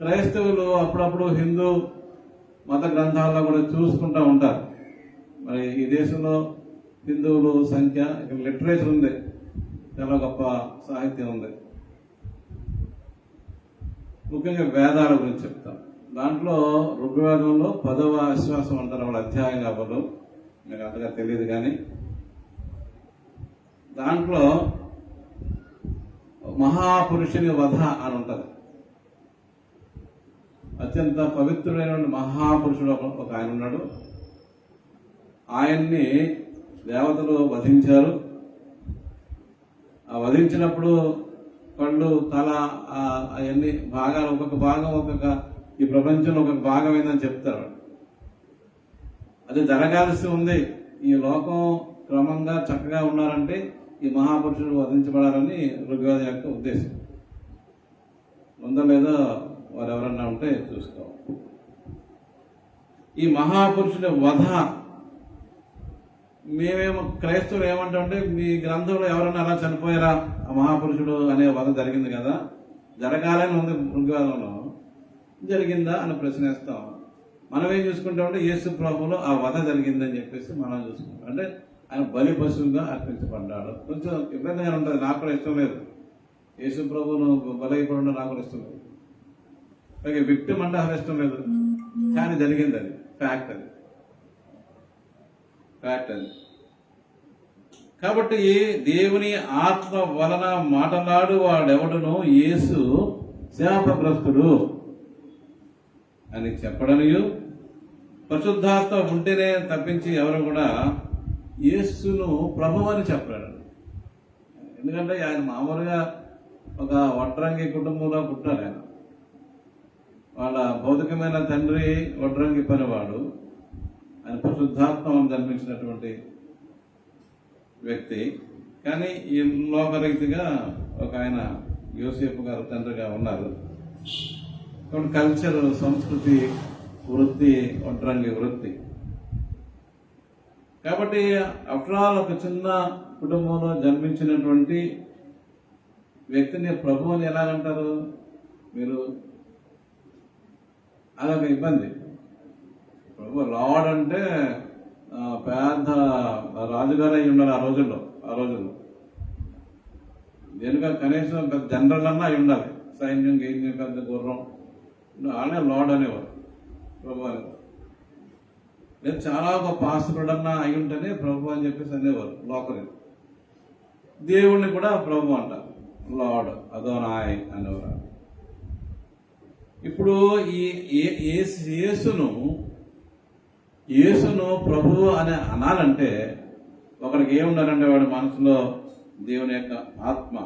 క్రైస్తవులు అప్పుడప్పుడు హిందూ మత గ్రంథాల్లో కూడా చూసుకుంటూ ఉంటారు. మరి ఈ దేశంలో హిందువులు సంఖ్య, ఇక్కడ లిటరేచర్ ఉంది, చాలా గొప్ప సాహిత్యం ఉంది. ముఖ్యంగా వేదాల గురించి చెప్తాం. దాంట్లో ఋగ్వేదంలో 10వ ఆశ్వాసం అంటారు. వాళ్ళ అధ్యాయం కావదు, మీకు అంతగా తెలియదు, కానీ దాంట్లో మహాపురుషుని వధ అని ఉంటుంది. అత్యంత పవిత్రుడైన మహాపురుషుడు ఒక ఆయన ఉన్నాడు. ఆయన్ని దేవతలు వధించారు. ఆ వధించినప్పుడు కళ్ళు, తల, అవన్నీ భాగాలు, ఒక్కొక్క భాగం ఈ ప్రపంచంలో ఒక భాగం ఏందని చెప్తారు. అది జరగాల్సి ఉంది. ఈ లోకం క్రమంగా చక్కగా ఉన్నారంటే ఈ మహాపురుషుడు వధించబడాలని ఋగ్వేదం యొక్క ఉద్దేశం. ఉందో లేదో వారు ఎవరన్నా ఉంటే చూసుకో. ఈ మహాపురుషుడి వధ మేమేమో క్రైస్తవులు ఏమంటామంటే, మీ గ్రంథంలో ఎవరన్నా అలా చనిపోయారా, ఆ మహాపురుషుడు అనే వధ జరిగింది కదా, జరగాలని ఉంది ఋగ్వేదంలో, జరిగిందా అని ప్రశ్నిస్తాం. మనం ఏం చూసుకుంటామంటే యేసు ప్రభువులో ఆ వధ జరిగిందని చెప్పేసి మనం చూసుకుంటాం. అంటే ఆయన బలి పశువుగా అర్పించబడ్డాడు. కొంచెం ఇబ్బందిగా ఉంటుంది. నాకు కూడా ఇష్టం లేదు యేసు ప్రభువును బలైపడడం, నాకు కూడా ఇష్టం లేదు. అలాగే విక్టిమ్ అంటే అసలు ఇష్టం లేదు, కానీ జరిగింది. అది ఫ్యాక్ట్. అది కాబట్టి దేవుని ఆత్మ వలన మాటలాడు వాడెవడును యేసు శాపగ్రస్తుడు అని చెప్పడనియు, పరిశుద్ధాత్మ ఉంటేనే తప్పించి ఎవరు కూడా యేసును ప్రభువు అని చెప్పాడు. ఎందుకంటే ఆయన మామూలుగా ఒక వడ్రంగి కుటుంబంలో పుట్టాడు. ఆయన వాళ్ళ భౌతికమైన తండ్రి వడ్రంగి పనివాడు. ఆయన పరిశుద్ధాత్మను జన్మించినటువంటి వ్యక్తి. కానీ ఈ లోకరీతిగా ఒక ఆయన యోసేపు గారు తండ్రిగా ఉన్నారు. కాబట్టి కల్చర్, సంస్కృతి, వృత్తి వడ్రంగి వృత్తి. కాబట్టి ఆఫ్టర్ ఆల్ ఒక చిన్న కుటుంబంలో జన్మించినటువంటి వ్యక్తిని ప్రభు అని ఎలాగంటారు మీరు? అదొక ఇబ్బంది. ప్రభు లార్డ్ అంటే పెద్ద రాజుగారు అయి ఉండాలి ఆ రోజుల్లో. దేనిక కనీసం పెద్ద జనరల్ అన్నా అయి ఉండాలి. సైన్యం గైన్యం పెద్ద గుర్రం ఆడే లార్డ్ అనేవారు, ప్రభు అనేవారు. లేదు చాలా గొప్ప ఆస్తుడన్నా అయి ఉంటేనే ప్రభు అని చెప్పేసి అనేవారు లోకలి. దేవుణ్ణి కూడా ప్రభు అంటారు, లార్డ్, అదోనాయ్ అనేవారు. ఇప్పుడు ఈ యేసును ప్రభు అని అనాలంటే ఒకరికి ఏముండాలంటే వాడి మనసులో దేవుని యొక్క ఆత్మ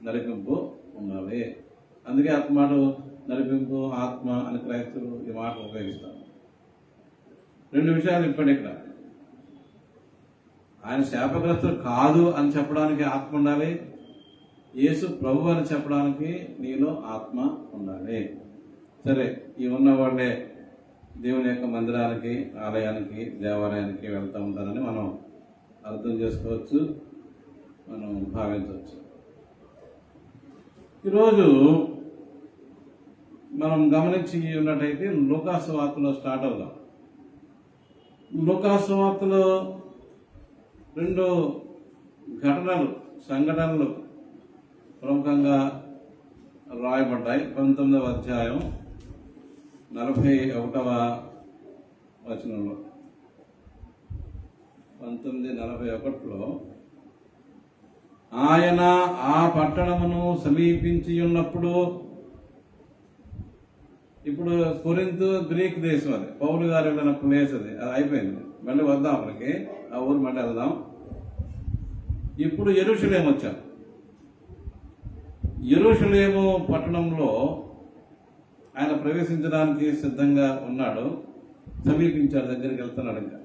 నడిపింపు ఉండాలి. అందుకే ఆత్మ నడిపింపు, ఆత్మ అని క్రైస్తవులు ఈ మాట ఉపయోగిస్తారు. రెండు విషయాలు ఇప్పుడు ఇక్కడ. ఆయన శాపగ్రస్తుడు కాదు అని చెప్పడానికి ఆత్మ ఉండాలి, యేసు ప్రభు అని చెప్పడానికి నీలో ఆత్మ ఉండాలి. సరే, ఈ ఉన్న వాళ్ళే దేవుని యొక్క మందిరానికి, ఆలయానికి, దేవాలయానికి వెళ్తూ ఉంటారని మనం అర్థం చేసుకోవచ్చు, మనం భావించవచ్చు. ఈరోజు మనం గమనించి ఉన్నట్టయితే లూకాసు వార్తలో స్టార్ట్ అవుదాం. లూకాసు వార్తలో 2 సంఘటనలు ప్రముఖంగా రాయబడ్డాయి. 19వ అధ్యాయం 41వ వచనంలో, 19:41లో ఆయన ఆ పట్టణమును సమీపించి ఉన్నప్పుడు, ఇప్పుడు కొరింథు గ్రీక్ దేశం, అది పౌలు గారు వెళ్ళిన ప్లేస్, అది అయిపోయింది. మళ్ళీ వద్దాం అక్కడికి, ఆ ఊరు మళ్ళీ వెళ్దాం. ఇప్పుడు యెరూషలేము వచ్చాం. యెరూషలేము పట్టణంలో ఆయన ప్రవేశించడానికి సిద్ధంగా ఉన్నాడు. సమీపించాడు, దగ్గరికి వెళ్తున్నాడు. ఇంకా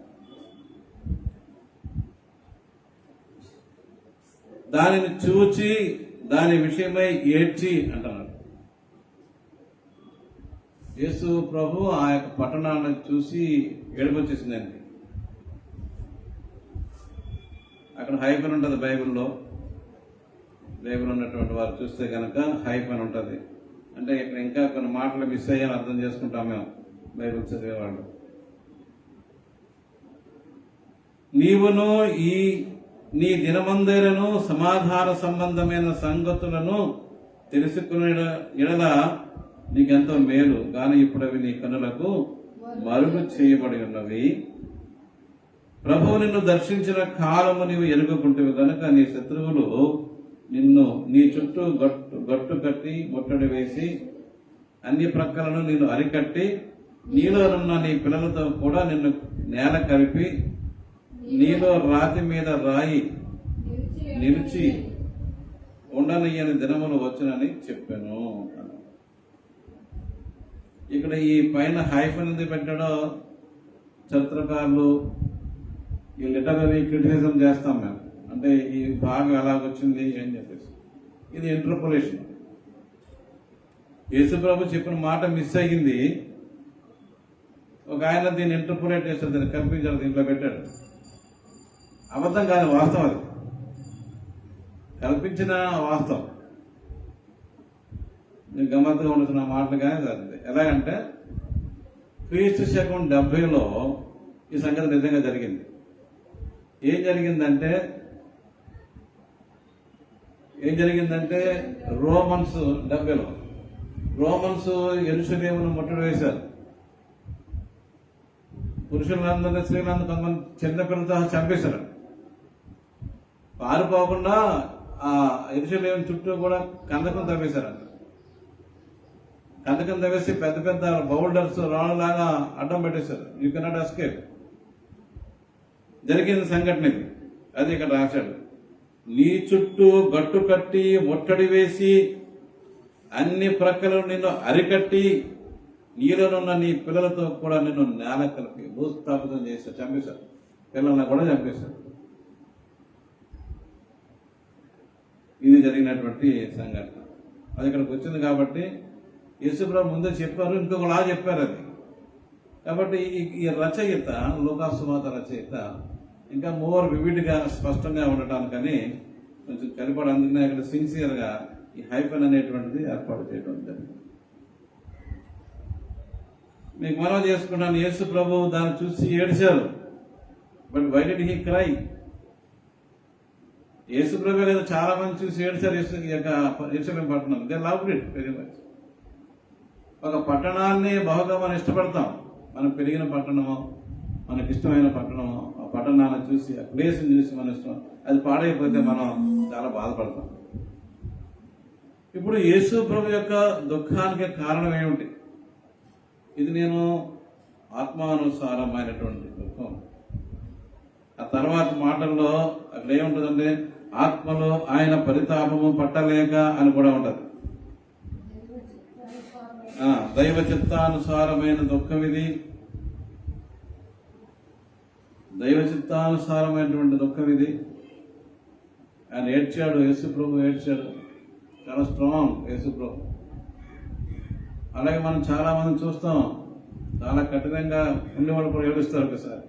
దానిని చూచి దాని విషయమై ఏడ్చి అంటున్నాడు. యేసు ప్రభు ఆ యొక్క పట్టణాన్ని చూసి ఏడుపొచ్చేసింది ఆయనకి. అక్కడ హైఫన్ ఉంటుంది బైబిల్లో. బైబిల్ ఉన్నటువంటి వారు చూస్తే కనుక హైఫన్ ఉంటుంది. అంటే ఇక్కడ ఇంకా కొన్ని మాటలు మిస్ అయ్యాని అర్థం చేసుకుంటాం మేము బైబిల్ చదివేవాళ్ళు. నీవును నీ దినమందైనను సమాధాన సంబంధమైన సంగతులను తెలుసుకునే ఎడల నీకెంతో మేలు, కానీ ఇప్పుడు అవి నీ కన్నులకు మరుగు చేయబడి ఉన్నవి. ప్రభువు నిన్ను దర్శించిన కాలము నీవు ఎరుగకుంటేవి కనుక నీ శత్రువులు నిన్ను నీ చుట్టూ గట్టు కట్టి ముట్టడి వేసి అన్ని ప్రక్కలను నిన్ను అరికట్టి నీలోనున్న నీ పిల్లలతో కూడా నిన్ను నేల కలిపి నీలో రాతి మీద రాయి నిలిచి ఉండనయ్యని దినములు వచ్చునని చెప్పాను. ఇక్కడ ఈ పైన హైఫన్ ఎందుకు పెట్టాడో చరిత్రకారులు ఈ లిటరరీ క్రిటిసిజం చేస్తాం మేము. అంటే ఈ భాగం ఎలాగొచ్చింది అని చెప్పేసి ఇది ఇంటర్పోలేషన్. యేసుప్రభు చెప్పిన మాట మిస్ అయ్యింది. ఒక ఆయన దీన్ని ఇంటర్పోలేట్ చేస్తాడు, దీన్ని కల్పించాడు, దీంట్లో పెట్టాడు. అబద్ధం కాదు, వాస్తవం. అది కల్పించిన వాస్తవం. నేను గమ్మత్తుగా ఉండుతున్న మాటలు కానీ జరిగింది. ఎలాగంటే క్రీస్తు శకం 70లో ఈ సంగతి నిజంగా జరిగింది. ఏం జరిగిందంటే రోమన్స్ 70లో రోమన్స్ యెరూషలేమును ముట్టడి వేశారు. పురుషులందరినీ, స్త్రీలందరూ, కొంతమంది చిన్నపిల్లలతో చంపేశారు. పారిపోకుండా ఆ యెరూషలేము చుట్టూ కూడా కందకం తవ్వేశారు. కందకం తవ్వేసి పెద్ద పెద్ద బౌల్డర్స్ రాళ్ళలాగా అడ్డం పెట్టేశారు. You cannot escape. జరిగిన సంఘటన ఇది. అది ఇక్కడ రాశాడు. నీ చుట్టూ గట్టు కట్టి ముట్టడి వేసి అన్ని ప్రక్కలను నిన్ను అరికట్టి నీలోనున్న నీ పిల్లలతో కూడా నిన్ను నేల కలిపి భూస్థాపితం చేశారు, చంపేశారు. పిల్లల్ని కూడా చంపేశారు. ఇది జరిగినటువంటి సంఘటన. అది ఇక్కడికి వచ్చింది కాబట్టి యేసుప్రభు ముందే చెప్పారు, ఇంకొకలా చెప్పారు. అది కాబట్టి ఈ రచయిత, లూకాసు వార్త రచయిత ఇంకా మోర్ వివిడ్గా స్పష్టంగా ఉండటానికని కొంచెం కలిపడం. అందుకనే ఇక్కడ సిన్సియర్గా ఈ హైఫన్ అనేటువంటిది ఏర్పాటు చేయడం జరిగింది. మీకు మనం చేసుకున్నాను, యేసు ప్రభు దాన్ని చూసి ఏడ్చారు. But why did he cry? Yesu ప్రభు లేదా చాలా మంది చూసి ఏడ్చారు యెరూషలేము పట్టణం. They loved it very much. ఒక పట్టణాన్ని బహుగా మనం ఇష్టపడతాం. మనం పెరిగిన పట్టణమో, మనకి ఇష్టమైన పట్టణమో, ఆ పట్టణాన్ని చూసి, ఆ ప్లేస్ని చూసి మన ఇష్టం, అది పాడైపోతే మనం చాలా బాధపడతాం. ఇప్పుడు యేసు ప్రభు యొక్క దుఃఖానికి కారణం ఏమిటి? ఇది నేను ఆత్మానుసారమైనటువంటి దుఃఖం. ఆ తర్వాత మాటల్లో అక్కడ ఏముంటుందంటే, ఆత్మలో ఆయన పరితాపము పట్టలేక అని కూడా ఉంటది. దైవ చిత్తానుసారమైన దుఃఖం ఇది. దైవ చిత్తానుసారమైనటువంటి దుఃఖం ఇది. ఆయన ఏడ్చాడు, యేసు ప్రభు ఏడ్చాడు. చాలా స్ట్రాంగ్ యేసు ప్రభు. అలాగే మనం చాలా మంది చూస్తాం, చాలా కఠినంగా ఉండేవాళ్ళు కూడా ఏడుస్తారు ఒకసారి.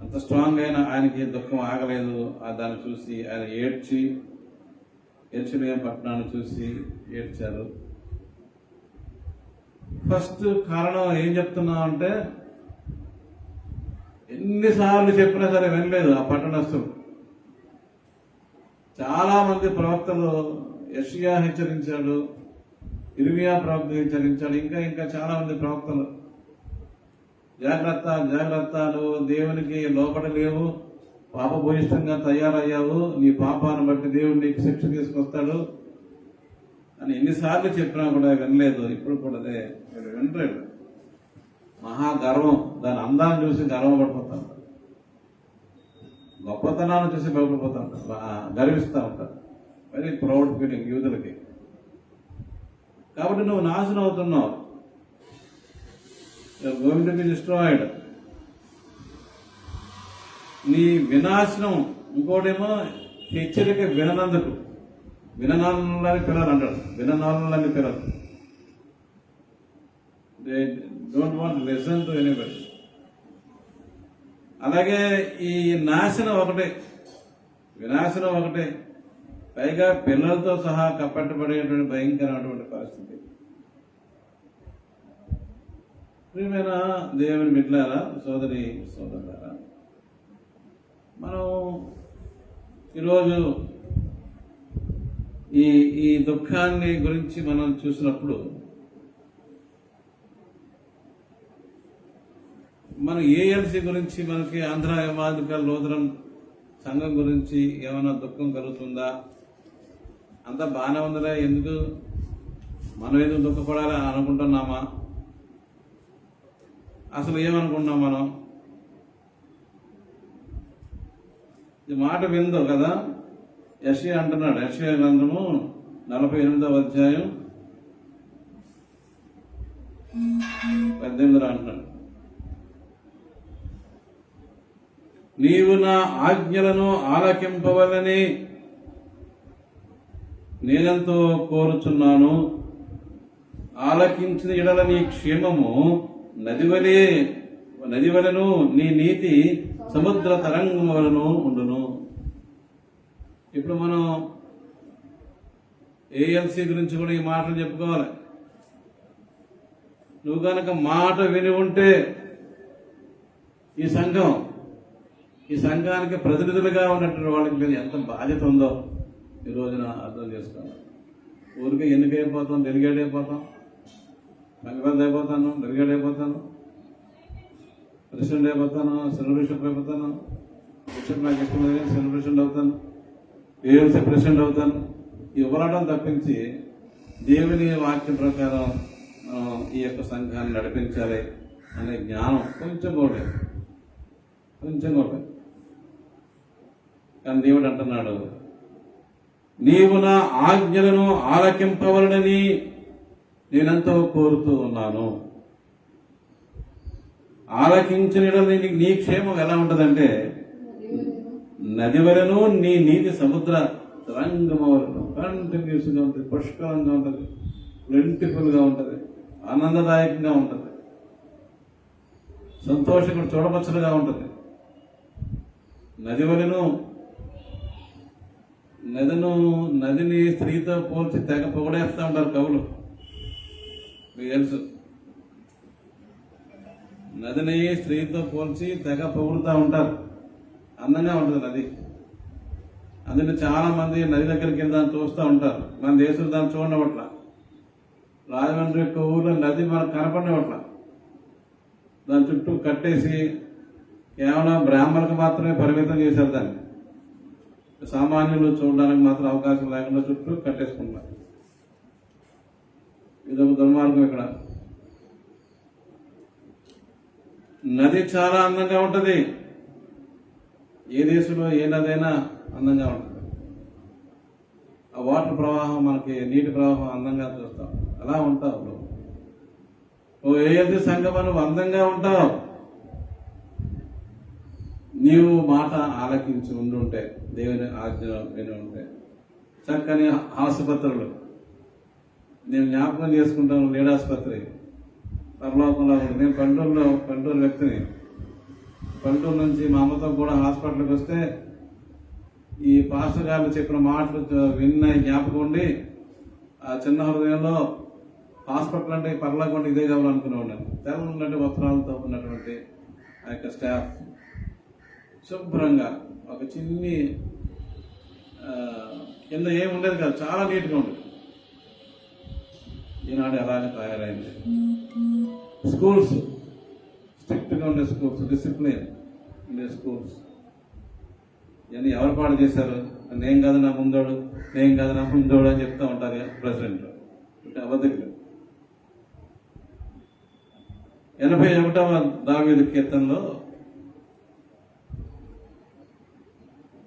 అంత స్ట్రాంగ్ అయినా ఆయనకి దుఃఖం ఆగలేదు. దాన్ని చూసి ఆయన యెరూషలేము పట్టణాన్ని చూసి ఏడ్చారు. ఫస్ట్ కారణం ఏం చెప్తున్నాం అంటే, ఎన్నిసార్లు చెప్పినా సరే వినలేదు ఆ పట్టణస్థులు. చాలా మంది ప్రవక్తలు, యెషయా హెచ్చరించాడు, ఇర్మియా ప్రవక్త హెచ్చరించాడు, ఇంకా చాలా మంది ప్రవక్తలు, జాగ్రత్త జాగ్రత్త, నువ్వు దేవునికి లోపడలేవు, పాపభూయిష్టంగా తయారయ్యావు, నీ పాపాన్ని బట్టి దేవుడు నీకు శిక్ష తీసుకొస్తాడు అని ఎన్నిసార్లు చెప్పినా కూడా వినలేదు. ఇప్పుడు కూడా అదే వినలేదు. మహాగర్వం, దాని అందాన్ని చూసి గర్వపడిపోతా ఉంటారు, గొప్పతనాన్ని చూసి భయపడిపోతా ఉంటారు, గర్విస్తూ ఉంటారు. వెరీ ప్రౌడ్ ఫీలింగ్ యూదులకి. కాబట్టి నువ్వు నాశనం అవుతున్నావు, గోయింగ్ టు బి డిస్ట్రాయిడ్. నీ వినాశనం. ఇంకోటేమో హెచ్చరిక విననందుకు. విననాలని పిల్లలు అంటాడు, విననాలని పిల్లలు. They don't want listen to anybody. అలాగే ఈ నాశనం ఒకటే, వినాశనం ఒకటే, పైగా పిల్లలతో సహా కప్పట్టబడేటువంటి భయంకరమైనటువంటి పరిస్థితి. ప్రియమైన దేవుని బిడ్డలారా, సోదరి సోదరులారా, మనం ఈరోజు ఈ దుఃఖాన్ని గురించి మనం చూసినప్పుడు మనం ఏఎల్సీ గురించి, మనకి ఆంధ్ర ఎవాంజలికల్ లూథరన్ సంఘం గురించి ఏమైనా దుఃఖం కలుగుతుందా? అంతా బాగానే ఉందిరా, ఎందుకు మనం ఎందుకు దుఃఖపడాలి అనుకుంటున్నామా? అసలు ఏమనుకున్నాం మనం? ఈ మాట విందో కదా, యెషయా అంటున్నాడు, యెషయా గ్రంథము 48వ అధ్యాయం 18 అంటున్నాడు, నీవు నా ఆజ్ఞలను ఆలకింపవలని నేనెంతో కోరుచున్నాను. ఆలకించిన ఎడల నీ క్షేమము నది వలెను, నీ నీతి సముద్ర తరంగం వలన ఉండును. ఇప్పుడు మనం ఏఎల్సీ గురించి కూడా ఈ మాటలు చెప్పుకోవాలి. నువ్వు కనుక మాట విని ఉంటే ఈ సంఘానికి ప్రతినిధులుగా ఉన్నటువంటి వాళ్ళకి మీద ఎంత బాధ్యత ఉందో ఈ రోజున అర్థం చేసుకోవాలి. ఊరికి ఎన్నికైపోతాం, డెలిగేట్ అయిపోతాం, సంఘపతి అయిపోతాను, డెలిగేట్ అయిపోతాను, ప్రెసిడెంట్ అయిపోతాను, సెనరల్ బిషప్ అయిపోతాను, బిషప్ నాకు ఇష్టమైన సెనరల్ ప్రెసిడెంట్ అవుతాను, ఏఎల్సీ ప్రెసిడెంట్ అవుతాను. ఇవ్వడం తప్పించి దేవుని వాక్యం ప్రకారం ఈ యొక్క సంఘాన్ని నడిపించాలి అనే జ్ఞానం కొంచెం కూడా. కానీ దేవుడు అంటున్నాడు, నీవు నా ఆజ్ఞలను ఆలకింపవలనని నేనెంతో కోరుతూ ఉన్నాను. ఆలకించిన నీ క్షేమం ఎలా ఉంటుందంటే, నది వలెను, నీ నీతి సముద్ర తరంగం వలన. కంటిన్యూస్గా ఉంటుంది, పుష్కలంగా ఉంటుంది, ప్లెంటిఫుల్గా ఉంటుంది, ఆనందదాయకంగా ఉంటుంది, సంతోషకుడు చూడపచ్చలుగా ఉంటుంది. నది వలెను నదిని స్త్రీతో పోల్చి తెగ పొగడేస్తూ ఉంటారు కవులు. మీకు తెలుసు, నదిని స్త్రీతో పోల్చి తెగ పొగుడుతూ ఉంటారు. అందంగా ఉంటుంది నది. అందుకని చాలా మంది నది దగ్గరికి వెళ్దాన్ని చూస్తూ ఉంటారు. మన దేశంలో దాన్ని చూడవట్ల. రాజమండ్రి యొక్క ఊర్లో నది మనకు కనపడవట్ల. దాని చుట్టూ కట్టేసి కేవలం బ్రాహ్మణులకు మాత్రమే పరిమితం చేశారు. దాన్ని సామాన్యులు చూడడానికి మాత్రం అవకాశం లేకుండా చుట్టూ కట్టేసుకుంటారు. ఇదొక దుర్మార్గం. ఇక్కడ నది చాలా అందంగా ఉంటుంది. ఏ దేశంలో ఏ నదైనా అందంగా ఉంటుంది. ఆ వాటర్ ప్రవాహం, మనకి నీటి ప్రవాహం అందంగా చూస్తాం. అలా ఉంటావు. ఓ ఏఎల్సి సంఘం నువ్వు అందంగా ఉంటావు. నీవు మాట ఆలకించి ఉండుంటే, దేవుని ఆజ్ఞ విని ఉంటే, చక్కని ఆసుపత్రులు నేను జ్ఞాపకం చేసుకుంటాను. లీడాసుపత్రి పరలోకంలో ఉంది. నేను పంటూరు వ్యక్తిని. పంటూరు నుంచి మా అమ్మతో కూడా హాస్పిటల్కి వస్తే ఈ పాస్టర్ గారు చెప్పిన మాటలు విన్న జ్ఞాపకం ఉండి ఆ చిన్న హృదయంలో హాస్పిటల్ అంటే పరలోకం ఇదే కావాలనుకునేవాడిని. తెల్లటి వస్త్రాలతో ఉన్నటువంటి ఆ యొక్క స్టాఫ్ శుభ్రంగా ఒక చిన్ని కింద ఏమి ఉండేది కాదు, చాలా నీట్గా ఉండేది. ఈనాడు అలాగే తయారైంది. స్కూల్స్ స్ట్రిక్ట్గా ఉండే స్కూల్స్, డిసిప్లిన్ ఉండే స్కూల్స్ ఇవన్నీ ఎవరు పాడు చేశారు? నేను కాదు నా ముందోడు, నేను కాదు నా ముందోడు అని చెప్తూ ఉంటారు ప్రెసిడెంట్. అబద్ధికులు. 81వ దావీదు కీర్తనలో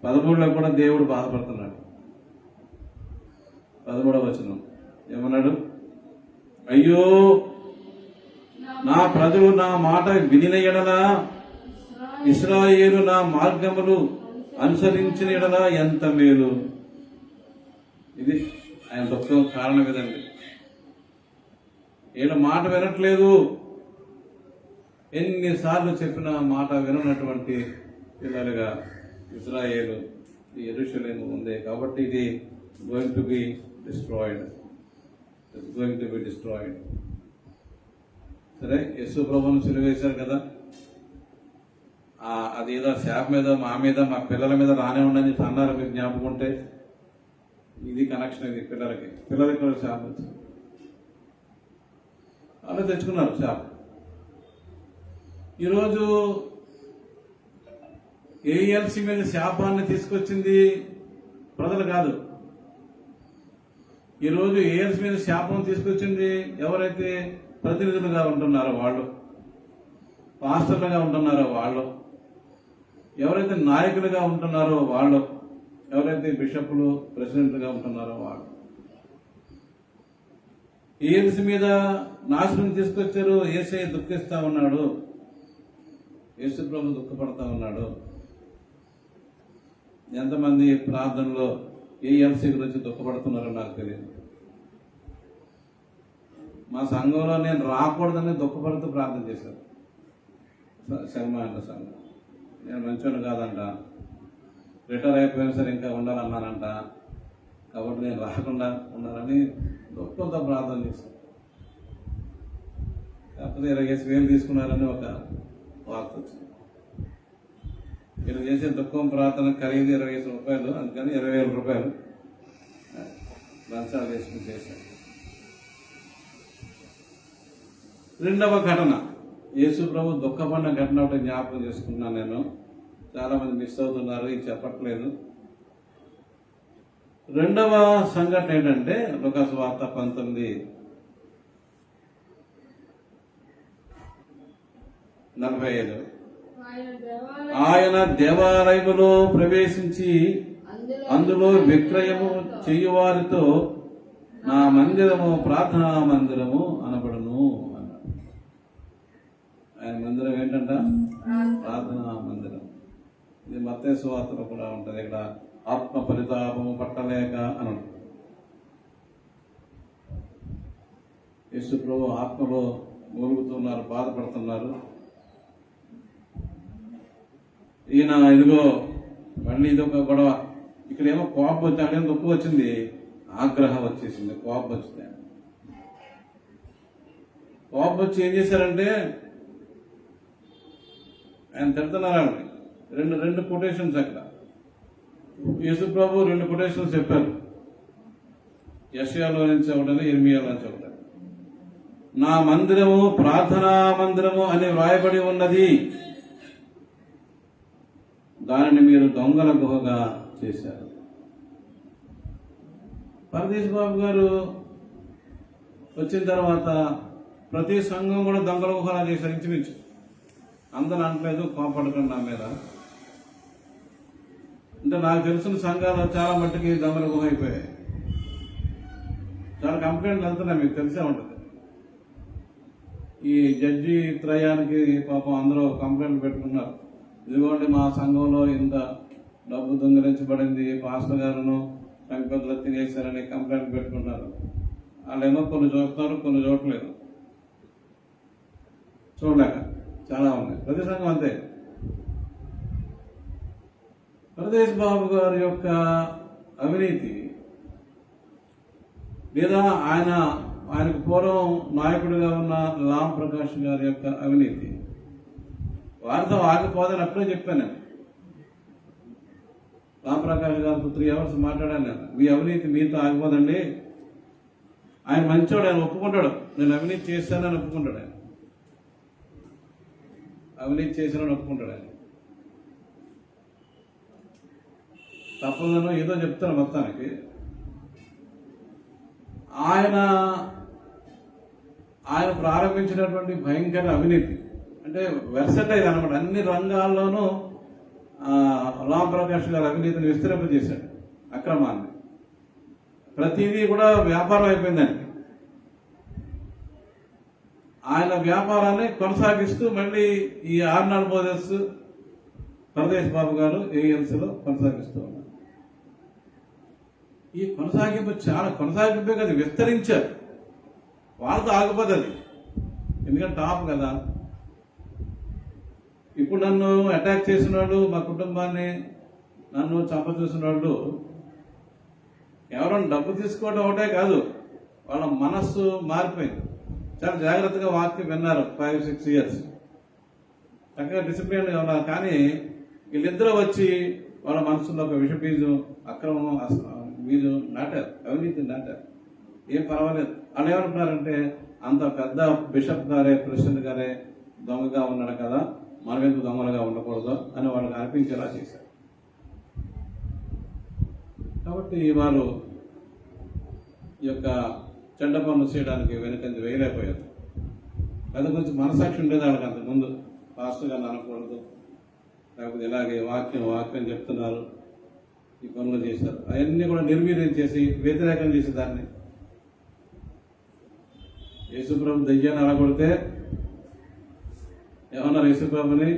13లో కూడా దేవుడు బాధపడుతున్నాడు. 13వ వచనం ఏమన్నాడు? అయ్యో, నా ప్రజలు నా మాట వినిన ఎడల, ఇశ్రాయేలు నా మార్గములు అనుసరించిన ఎడల ఎంత మేలు. ఇది ఆయన దుఃఖం కారణం ఇదండి. వీళ్ళ మాట వినట్లేదు. ఎన్నిసార్లు చెప్పిన మాట విననటువంటి పిల్లలుగా ఇశ్రాయేలు ఈ యెరూషలేము ఉంది. కాబట్టి ఇది going to be destroyed. It's going to be destroyed. సరే, యేసు ప్రభువును సిలువేశారు కదా, అదేదో శాప మీద మా మీద మా పిల్లల మీద రానే ఉండని అన్నారు. మీరు జ్ఞాపకం ఉంటే ఇది కనెక్షన్. ఇది పిల్లలకి కూడా శాపం వచ్చింది. అలా తెచ్చుకున్నారు శాపం. ఈరోజు ఏఎల్సి మీద శాపాన్ని తీసుకొచ్చింది ప్రజలు కాదు. ఈరోజు ఏఎల్సి మీద శాపం తీసుకొచ్చింది ఎవరైతే ప్రతినిధులుగా ఉంటున్నారో వాళ్ళు, పాస్టర్లుగా ఉంటున్నారో వాళ్ళు, ఎవరైతే నాయకులుగా ఉంటున్నారో వాళ్ళు, ఎవరైతే బిషప్లు ప్రెసిడెంట్లుగా ఉంటున్నారో వాళ్ళు. ఏఎల్సి మీద నాశనం తీసుకొచ్చారు. యేసయ్య దుఃఖిస్తా ఉన్నాడు. యేసు ప్రభు దుఃఖపడతా ఉన్నాడు. ఎంతమంది ప్రార్థనలో ఏఎల్సి గురించి దుఃఖపడుతున్నారో నాకు తెలియదు. మా సంఘంలో నేను రాకూడదని దుఃఖపడుతూ ప్రార్థన చేశాను. శర్మ అన్న సంఘం. నేను మంచోడు కాదంట, రిటైర్ అయిపోయినా సరే ఇంకా ఉండాలన్నానంట, కాబట్టి నేను రాకుండా ఉన్నానని దుఃఖంతో ప్రార్థన చేశాను. కాకపోతే 25,000 తీసుకున్నారని ఒక వార్త వచ్చింది. వీళ్ళు చేసే దుఃఖం ప్రార్థన ఖరీదు 25 రూపాయలు. అందుకని 20,000 రూపాయలు లంచాలు వేసుకుని చేశాను. రెండవ ఘటన, యేసు ప్రభు దుఃఖపడిన ఘటన ఒకటి జ్ఞాపకం చేసుకున్నాను నేను. చాలా మంది మిస్ అవుతున్నారు, ఇది చెప్పట్లేదు. రెండవ సంఘటన ఏంటంటే లూకా సువార్త 19:45. ఆయన దేవాలయములో ప్రవేశించి అందులో విక్రయము చేయువారితో నా మందిరము ప్రార్థనా మందిరము అనబడును అన్నాడు. ఆయన మందిరం ఏంటంట? ప్రార్థనా మందిరం. ఇది మత్తయి సువార్తలో కూడా ఉంటుంది. ఇక్కడ ఆత్మ పరితాపము పట్టలేక అని. యేసు ప్రభు ఆత్మలో మూలుగుతున్నారు, బాధపడుతున్నారు. ఈయన ఇదిగో మళ్ళీ ఇదొక గొడవ. ఇక్కడేమో కోపం వచ్చి అక్కడేమో దుఃఖం వచ్చింది, ఆగ్రహం వచ్చేసింది. కోపం వచ్చింది. కోపం వచ్చి ఏం చేశారంటే ఆయన తిడుతున్నారండి. రెండు కొటేషన్స్ అక్కడ యేసు ప్రభు 2 కొటేషన్స్ చెప్పారు. యెషయాలో నుంచి ఒకటని, ఇర్మియాలో నుంచి ఒకటి. నా మందిరము ప్రార్థనా మందిరము అని వ్రాయబడి ఉన్నది, దానిని మీరు దొంగల గుహగా చేశారు. పరదేశ్ బాబు గారు వచ్చిన తర్వాత ప్రతి సంఘం కూడా దొంగల గుహలా చేశారు. ఇంచుమించు అందరూ అనట్లేదు, కోపడకండి నా మీద. అంటే నాకు తెలిసిన సంఘాలు చాలా మట్టుకి దొంగల గుహ అయిపోయాయి. చాలా కంప్లైంట్లు వెళ్తున్నాయి, మీకు తెలిసే ఉంటుంది. ఈ జడ్జి త్రయానికి పాపం అందరూ కంప్లైంట్ పెట్టుకున్నారు. ఇదిగోండి మా సంఘంలో ఇంత డబ్బు దొంగిలించబడింది, పాస్టర్ గారును సంపదలు తినేశారని కంప్లైంట్ పెట్టుకున్నారు. వాళ్ళేమో కొన్ని చూస్తున్నారు, కొన్ని చూడలేదు. చూడలేక చాలా ఉన్నాయి. ప్రతి సంఘం అంతే. పరదేశ్ బాబు గారి యొక్క అవినీతి, లేదా ఆయనకు పూర్వం నాయకుడిగా ఉన్న రామ్ ప్రకాష్ గారి యొక్క అవినీతి వారితో ఆగిపోదని అప్పుడే చెప్పాను నేను. రామ్ ప్రకాష్ గారితో 3 hours మాట్లాడాను నేను. మీ అవినీతి మీతో ఆగిపోదండి. ఆయన మంచోడు, ఆయన ఒప్పుకుంటాడు. నేను అవినీతి చేశానని ఒప్పుకుంటాడు. ఆయన అవినీతి చేశానని ఒప్పుకుంటాడు. ఆయన తప్పదనో ఏదో చెప్తాను మొత్తానికి. ఆయన ప్రారంభించినటువంటి భయంకర అవినీతి అంటే వెర్సటైజ్ అనమాట. అన్ని రంగాల్లోనూ రామ్ ప్రకాష్ గారు అవినీతిని విస్తరింపజేశాడు, అక్రమాన్ని. ప్రతిదీ కూడా వ్యాపారం అయిపోయిందండి. ఆయన వ్యాపారాన్ని కొనసాగిస్తూ మళ్ళీ ఈ ఆర్నాల్డ్ మోదర్స్, పరదేశ్ బాబు గారు ఏఎల్సీలో కొనసాగిస్తూ ఉన్నారు. ఈ కొనసాగింపే కదా, విస్తరించారు. వాళ్ళతో ఆగిపోతుంది, ఎందుకంటే టాప్ కదా. ఇప్పుడు నన్ను అటాక్ చేసిన వాళ్ళు, మా కుటుంబాన్ని నన్ను చంపచూసిన వాళ్ళు ఎవరైనా డబ్బు తీసుకోవడం ఒకటే కాదు, వాళ్ళ మనస్సు మారిపోయింది. చాలా జాగ్రత్తగా వాక్యం విన్నారు 5-6 years, చక్కగా డిసిప్లిన్గా ఉన్నారు. కానీ వీళ్ళిద్దరూ వచ్చి వాళ్ళ మనసులో ఒక విష బీజం, అక్రమం బీజం నాటారు, అవినీతి నాటారు. ఏం పర్వాలేదు. వాళ్ళు ఏమంటున్నారంటే అంత పెద్ద బిషప్ గారే, ప్రెసిడెంట్ గారే దొంగగా ఉన్నాడు కదా, మనం ఎందుకు దొంగలుగా ఉండకూడదు అని వాళ్ళకి అనిపించేలా చేశారు. కాబట్టి వారు ఈ యొక్క చెడ్డ పనులు చేయడానికి వెనుకంది వేయలేకపోయారు. అది కొంచెం మనసాక్షి ఉండేది వాళ్ళకి. అంతకుముందు పాస్టర్ గారిని అనకూడదు, లేకపోతే ఇలాగే వాక్యం చెప్తున్నారు, ఈ పనులు చేశారు. అవన్నీ కూడా నిర్వీర్యం చేసి వ్యతిరేకం చేసి దాన్ని యేసుప్రభు దయ్యాన్ని అనగొడితే ఏమన్నారు యేసుప్రభుని,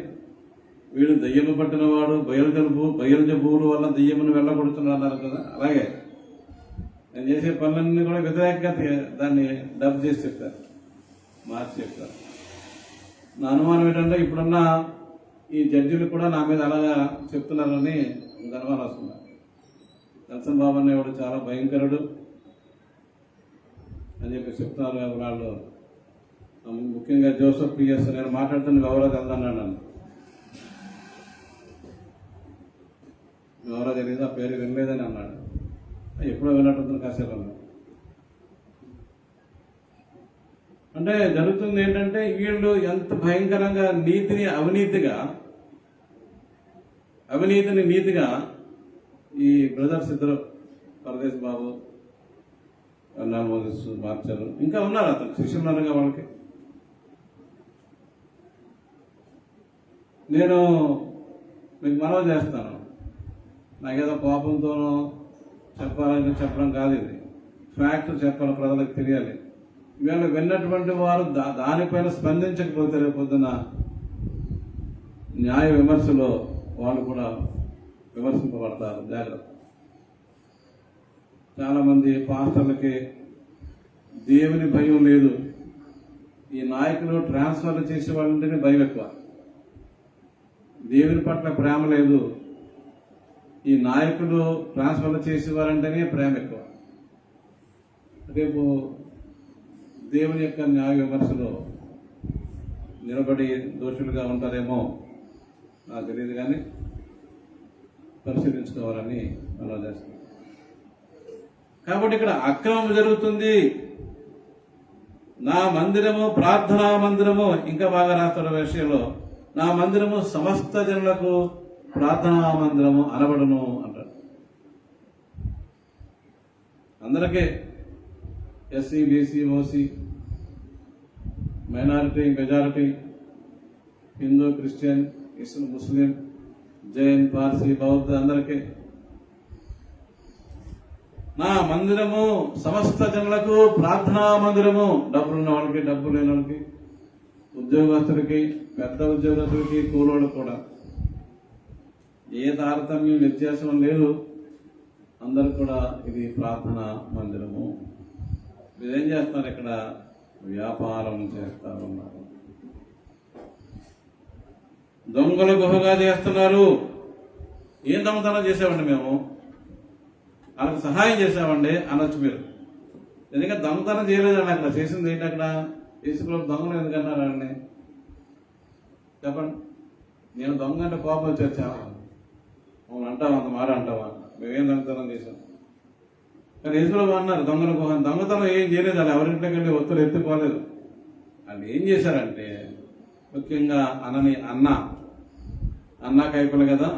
వీడు దయ్యము పట్టిన వాడు, బయలుజబూరు వల్ల దయ్యమును వెళ్ళగొడుతున్నాడు అన్నారు కదా. అలాగే నేను చేసే పనులన్నీ కూడా వ్యతిరేకంగా దాన్ని డబ్ చేసి చెప్తారు, మార్చి చెప్తారు. నా అనుమానం ఏంటంటే ఇప్పుడున్న ఈ జడ్జిలు కూడా నా మీద అలాగా చెప్తున్నారని అనుమానం వస్తున్నారు. దర్శన్ బాబు అనేవాడు చాలా భయంకరుడు అని చెప్పి చెప్తున్నారు వాళ్ళు. ముఖ్యంగా జోసెఫ్ పిఎస్ నేను మాట్లాడుతున్న గౌరవ వెళ్తాను నన్ను గౌరవ తెలియదు, ఆ పేరు వినలేదని అన్నాడు. ఎప్పుడో విన్నట్టుంది కాసేపు అన్నాడు. అంటే జరుగుతుంది ఏంటంటే వీళ్ళు ఎంత భయంకరంగా అవినీతిని నీతిగా ఈ బ్రదర్స్ ఇద్దరు, పరదేశ్ బాబు, మోదీస్ మార్చారు. ఇంకా ఉన్నారు అతను శిష్యున్నారుగా వాళ్ళకి. నేను మీకు మనవి చేస్తాను, నాకేదో కోపంతోనో చెప్పాలని చెప్పడం కాదు, ఇది ఫ్యాక్ట్ చెప్పాలి, ప్రజలకు తెలియాలి. ఇవాళ విన్నటువంటి వారు దానిపైన స్పందించకపోతే రేపొద్దున న్యాయ విమర్శలో వాళ్ళు కూడా విమర్శింపబడతారు. జాగ్రత్త. చాలామంది పాస్టర్లకి దేవుని భయం లేదు. ఈ నాయకులు ట్రాన్స్ఫర్లు చేసే వాళ్ళంటేనే భయం ఎక్కువ. దేవుని పట్ల ప్రేమ లేదు. ఈ నాయకులు ట్రాన్స్ఫర్ చేసేవారంటేనే ప్రేమ ఎక్కువ. రేపు దేవుని యొక్క న్యాయ విమర్శలో నిలబడి దోషులుగా ఉంటారేమో నాకు తెలియదు, కానీ పరిశీలించుకోవాలని మనం చేస్తాం. కాబట్టి ఇక్కడ అక్రమం జరుగుతుంది. నా మందిరము ప్రార్థనా మందిరము, ఇంకా బాగా రాస్తున్న విషయంలో, నా మందిరము సమస్త జనులకు ప్రార్థనా మందిరము అనబడును అంటారు. అందరికీ, SC, BC, OC, minority, majority, Hindu, Christian, Muslim, Jain, Parsi, బౌద్ధ, అందరికీ నా మందిరము సమస్త జనులకు ప్రార్థనా మందిరము. డబ్బులు ఉన్న వాళ్ళకి, డబ్బు లేని వాళ్ళకి, ఉద్యోగస్తులకి, పెద్ద ఉద్యోగస్తులకి, కూలోళ్ళకి కూడా ఏ తారతమ్యం, వ్యత్యాసం లేదు. అందరు కూడా ఇది ప్రార్థనా మందిరము. మీరేం చేస్తున్నారు? ఇక్కడ వ్యాపారం చేస్తా ఉన్నారు, దొంగల గుహగా చేస్తున్నారు. ఏం దొంగతనం చేసామండి మేము? వాళ్ళకి సహాయం చేసామండి అనొచ్చు మీరు. ఎందుకంటే దొంగతనం చేయలేదండి. అక్కడ చేసింది ఏంటి? అక్కడ యేసుప్రభు దొంగలు ఎందుకన్నారు అండి? చెప్పండి. నేను దొంగ అంటే కోపం వచ్చావా? మమ్మల్ని అంటావా? అంత మాట అంటావా? మేమేం దొంగతనం చేసాం? కానీ యేసుప్రభు అన్నారు దొంగల కోపం. దొంగతనం ఏం చేయలేదు. వాళ్ళు ఎవరింట్లోకి వెళ్ళి ఒత్తులు ఎత్తుకోలేదు. వాళ్ళు ఏం చేశారంటే, ముఖ్యంగా అన్న కైపులు కదా,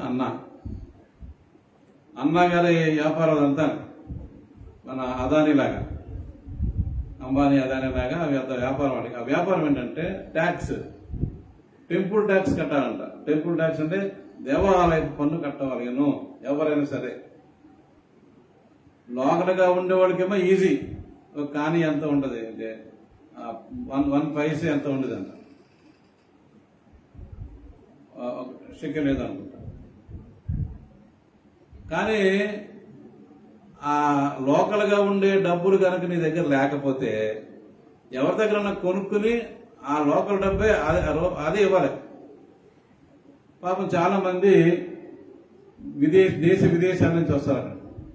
అన్న గారి వ్యాపారం అంతా మన అదానిలాగా, అంబానీ అదానిలాగా వ్యాపారం. ఆ వ్యాపారం ఏంటంటే ట్యాక్స్, టెంపుల్ ట్యాక్స్ కట్టాలంట. టెంపుల్ ట్యాక్స్ అంటే దేవాలయ పన్ను కట్టవాలి. ఎవరైనా సరే లోకల్గా ఉండేవాడికేమో ఈజీ, కానీ ఎంత ఉండదు, 1 పైసే ఎంత ఉండదంట, శక్తి లేదనుకుంటా. కానీ ఆ లోకల్గా ఉండే డబ్బులు కనుక నీ దగ్గర లేకపోతే ఎవరి దగ్గర కొనుక్కుని ఆ లోకల్ డబ్బే అదే ఇవ్వాలి. పాపం చాలా మంది దేశ విదేశాల నుంచి వస్తారు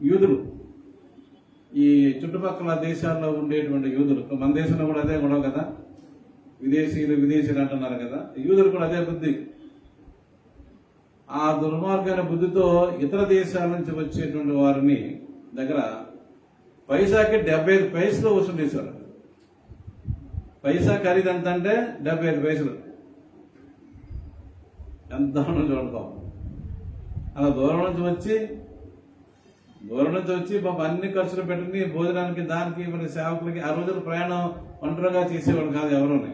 యూదులు. ఈ చుట్టుపక్కల దేశాల్లో ఉండేటువంటి యూదులు, మన దేశంలో కూడా అదే గొడవ కదా, విదేశీయులు అంటున్నారు కదా, యూదులు కూడా అదే బుద్ధి. ఆ దుర్మార్గమైన బుద్ధితో ఇతర దేశాల నుంచి వచ్చేటువంటి వారిని దగ్గర పైసాకి 75 పైసలు వసూలు చేశారు. పైసా ఖరీదు ఎంత అంటే 75 పైసలు. ఎంత చూడతాం. అలా దూరం నుంచి వచ్చి బాబు అన్ని ఖర్చులు పెట్టుకుని భోజనానికి, దానికి, మరి సేవకులకి. ఆ రోజులు ప్రయాణం ఒంటరిగా చేసేవాడు కాదు ఎవరుని,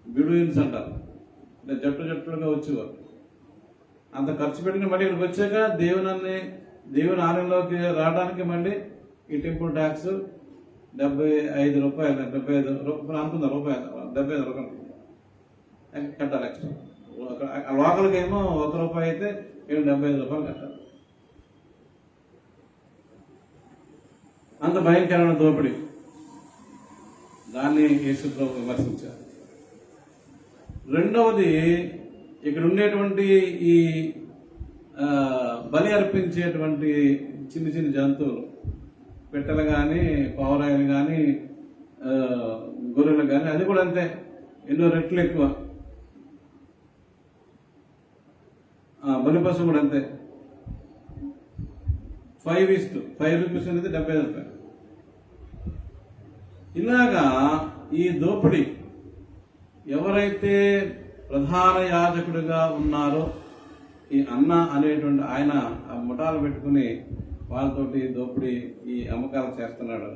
బిడుయిన్స్ అంటారు, అంటే జట్టుగా వచ్చేవారు. అంత ఖర్చు పెట్టుకుని మళ్ళీ ఇక్కడికి వచ్చాక దేవుని ఆలయంలోకి రావడానికి మళ్ళీ ఈ టెంపుల్ ట్యాక్స్ 75 రూపాయలు, 75 రూపాయలు అనుకుందా, 75 రూపాయలు కట్టాలి ఎక్స్ట్రా. లోకల్కి ఏమో 1 రూపాయి అయితే 75 రూపాయలు కట్టాలి. అంత భయంకరమైన దోపిడీ. దాన్ని యేసుప్రభు విమర్శించారు. రెండవది, ఇక్కడ ఉండేటువంటి ఈ బలి అర్పించేటువంటి చిన్న జంతువులు, పెట్టెలు కానీ, పావురాయలు కానీ, గొర్రెలు కానీ, అది కూడా అంతే, ఎన్నో రెట్లు ఎక్కువ. బలి పశువు కూడా అంతే, 5 రూపీస్ అనేది 75 రూపాయలు. ఇలాగా ఈ దోపిడీ ఎవరైతే ప్రధాన యాజకుడిగా ఉన్నారో, ఈ అన్న అనేటువంటి ఆయన ఆ ముఠాలు పెట్టుకుని వాళ్ళతోటి దోపిడీ, ఈ అమ్మకాలు చేస్తున్నాడు.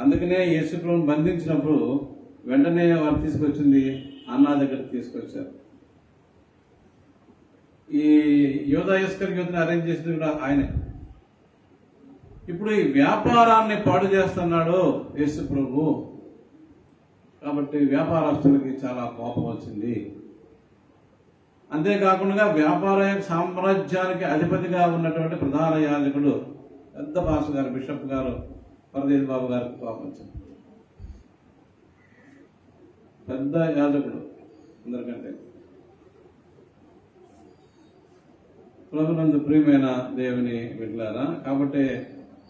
అందుకనే యేసుప్రభువుని బంధించినప్పుడు వెంటనే వారు తీసుకొచ్చింది అన్న దగ్గరికి తీసుకొచ్చారు. ఈ యోధా ఇస్కరియోతుని అరేంజ్ చేసింది కూడా ఆయనే. ఇప్పుడు ఈ వ్యాపారాన్ని పాడు చేస్తున్నాడు యేసుప్రభు. కాబట్టి వ్యాపారస్తులకి చాలా కోపం వచ్చింది. అంతేకాకుండా వ్యాపార సామ్రాజ్యానికి అధిపతిగా ఉన్నటువంటి ప్రధాన యాజకుడు, పెద్ద పాస్టర్ గారు, బిషప్ గారు, పరదేశ్ బాబు గారికి కోపం వచ్చింది. పెద్ద యాజకుడు అందరికంటే. ప్రభునందు ప్రియమైన దేవుని బిడ్డలారా, కాబట్టి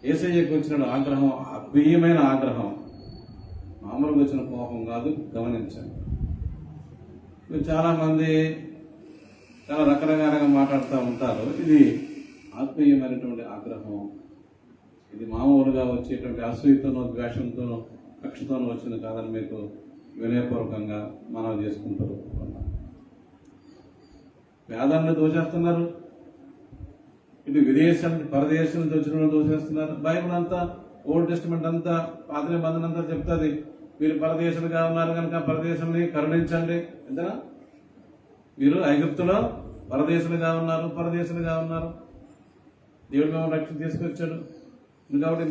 యేసయ్యకు వచ్చిన ఆగ్రహం అద్భుతమైన ఆగ్రహం, మామూలుగా వచ్చిన కోపం కాదు. గమనించండి. మీరు చాలామంది చాలా రకరకాలుగా మాట్లాడుతూ ఉంటారు. ఇది ఆత్మీయమైనటువంటి ఆగ్రహం. ఇది మామూలుగా వచ్చేటువంటి అసూయతోనో ద్వేషంతోనో కక్షతోనో వచ్చింది కాదని మీకు వినయపూర్వకంగా మనవి చేసుకుంటారు. వేదాన్ని దోచేస్తున్నారు, ఇటు విదేశానికి పరదేశం నుంచి వచ్చిన వాళ్ళు దోచేస్తున్నారు. బైబిల్ అంతా, ఓల్డ్ టెస్టిమెంట్ అంతా, పాత నిబంధన అంతా చెప్తుంది, మీరు పరదేశులుగా ఉన్నారు కనుక పరదేశాన్ని కరుణించండి. ఎంతనా మీరు ఐగుప్తులో పరదేశులుగా ఉన్నారు, దేవుడు మిమ్మల్ని రక్షణ తీసుకొచ్చాడు. కాబట్టి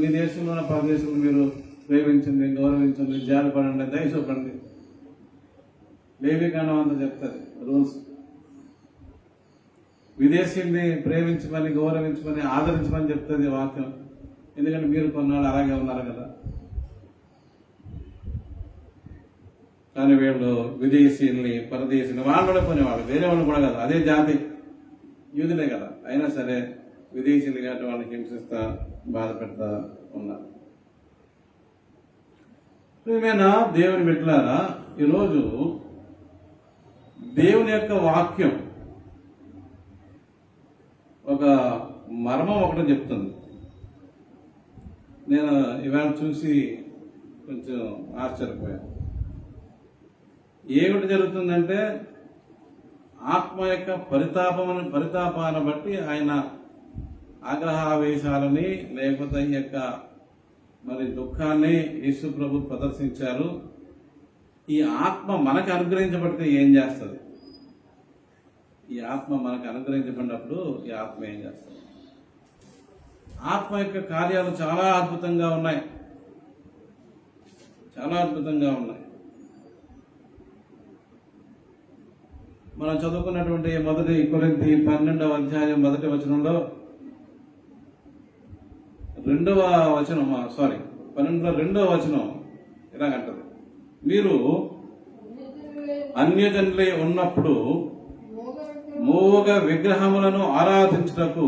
మీ దేశంలో ఉన్న పరదేశంలో మీరు ప్రేమించండి, గౌరవించండి, జాలిపడండి, దయచూపండి. లేవికాండం అంతా చెప్తుంది రూల్స్. విదేశీయుల్ని ప్రేమించమని, గౌరవించమని, ఆదరించమని చెప్తుంది వాక్యం. ఎందుకంటే మీరు కొన్నాళ్ళు అలాగే ఉన్నారు కదా. కానీ వీళ్ళు విదేశీయుల్ని, పరదేశీయుల్ని, వాళ్ళు కొనేవాళ్ళు, వేరే వాళ్ళు కూడా కదా, అదే జాతి యూదులే కదా, అయినా సరే విదేశీయులు కాబట్టి వాళ్ళని హింసిస్తా, బాధ పెడతా ఉన్నారు. ప్రియమైన దేవుని బిడ్డలారా, ఈరోజు దేవుని యొక్క వాక్యం ఒక మర్మం ఒకటి చెప్తుంది. నేను ఇవాళ చూసి కొంచెం ఆశ్చర్యపోయాను. ఏమిటి జరుగుతుందంటే, ఆత్మ యొక్క పరితాపాన్ని బట్టి ఆయన ఆగ్రహావేశాలని, లేకపోతే ఈ యొక్క మరి దుఃఖాన్ని యేసు ప్రభు ప్రదర్శించారు. ఈ ఆత్మ మనకు అనుగ్రహించబడితే ఏం చేస్తుంది? ఈ ఆత్మ మనకు అనుగ్రహించబడినప్పుడు ఈ ఆత్మ ఏం చేస్తుంది? ఆత్మ యొక్క కార్యాలు చాలా అద్భుతంగా ఉన్నాయి, చాలా అద్భుతంగా ఉన్నాయి. మనం చదువుకున్నటువంటి మొదటి కొరింథీ 12వ అధ్యాయం 1వ వచనంలో 12వ వచనం ఇలాగంటది, మీరు అన్యజనులై ఉన్నప్పుడు మూగ విగ్రహములను ఆరాధించుటకు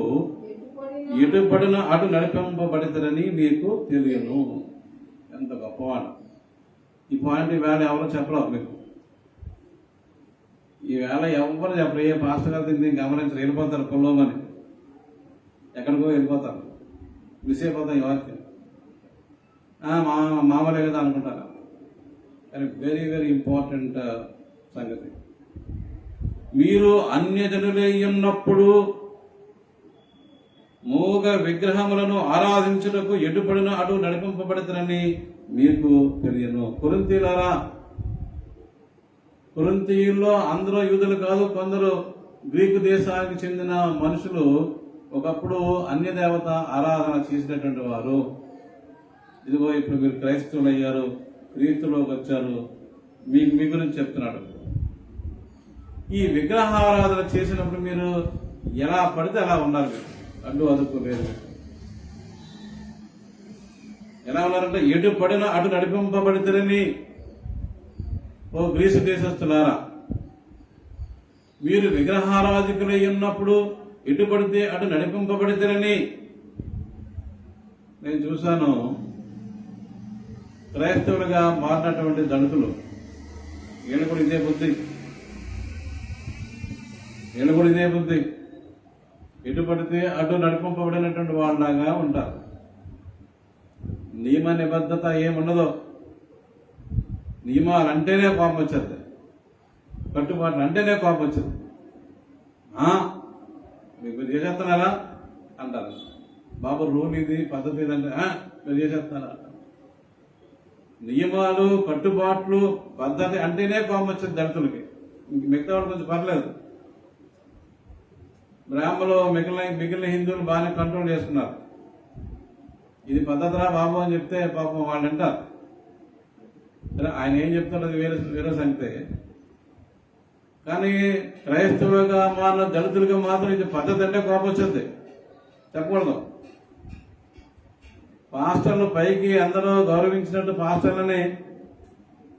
ఎటుపడిన అటు నడిపింపబడితరని మీకు తెలియను. ఎంత గొప్పవాడు! ఈ పాయింట్ ఈవేళ ఎవరో చెప్పలేదు మీకు. ఈవేళ ఎవరు చెప్పరు. ఏ పాస్టర్ గారు దీన్ని గమనించరు, వెళ్ళిపోతారు పొలంలోని, ఎక్కడికో వెళ్ళిపోతారు, మిస్ అయిపోతాం ఈ వాక్యం. మామూలే కదా అనుకుంటారు. కానీ వెరీ వెరీ ఇంపార్టెంట్ సంగతి. మీరు అన్యజనులై ఉన్నప్పుడు మూగ విగ్రహములను ఆరాధించుటకు ఎటుపడిన అటు నడిపింపబడతారని మీకు తెలియను. కొరింథీయుల్లో అందరూ యూదులు కాదు, కొందరు గ్రీకు దేశానికి చెందిన మనుషులు ఒకప్పుడు అన్యదేవత ఆరాధన చేసినటువంటి వారు. ఇదిగో ఇప్పుడు మీరు క్రైస్తవులు అయ్యారు, క్రీస్తులోకి వచ్చారు, మీ గురించి చెప్తున్నాడు. ఈ విగ్రహారాధన చేసినప్పుడు మీరు ఎలా పడితే అలా ఉన్నారు, మీరు అడ్డు అదుపులేదు. ఎలా ఉన్నారంటే, ఎటు పడిన అటు నడిపింపబడితేనని. ఓ గ్రీసు దేశస్తులారా, మీరు విగ్రహారాధికులై ఉన్నప్పుడు ఎటు పడితే అటు నడిపింపబడితేనని. నేను చూశాను, క్రైస్తవులుగా మారినటువంటి దళితులు, వీళ్ళు కూడా ఇదే బుద్ధి, ఎటు పడితే అటు నడిపింపబడినటువంటి వాళ్ళలాగా ఉంటారు. నియమ నిబద్ధత ఏముండదో, నియమాలంటేనే కోపం వచ్చేది, కట్టుబాట్లు అంటేనే కోపం వచ్చింది. మీరు చేసేస్తున్నారా అంటారు. బాబు రూల్ ఇది, పద్ధతి ఇదంటే మీరు చేసేస్తున్నారా. నియమాలు, కట్టుబాట్లు, పద్ధతి అంటేనే కోపం వచ్చింది దళితులకి. మిగతా వాళ్ళు కొంచెం పర్లేదు. బ్రాహ్మణులు మిగిలిన హిందువులు బాగానే కంట్రోల్ చేస్తున్నారు. ఇది పద్ధతిరా బాబు అని చెప్తే పాపం వాళ్ళు అంటారు. ఆయన ఏం చెప్తాడు అది వేరే సంగతే. కానీ క్రైస్తవులుగా మారిన దళితులుగా మాత్రం ఇది పద్ధతి అంటే కోపం వచ్చింది, చెప్పకూడదు. పాస్టర్లు పైకి అందరూ గౌరవించినట్టు, పాస్టర్లని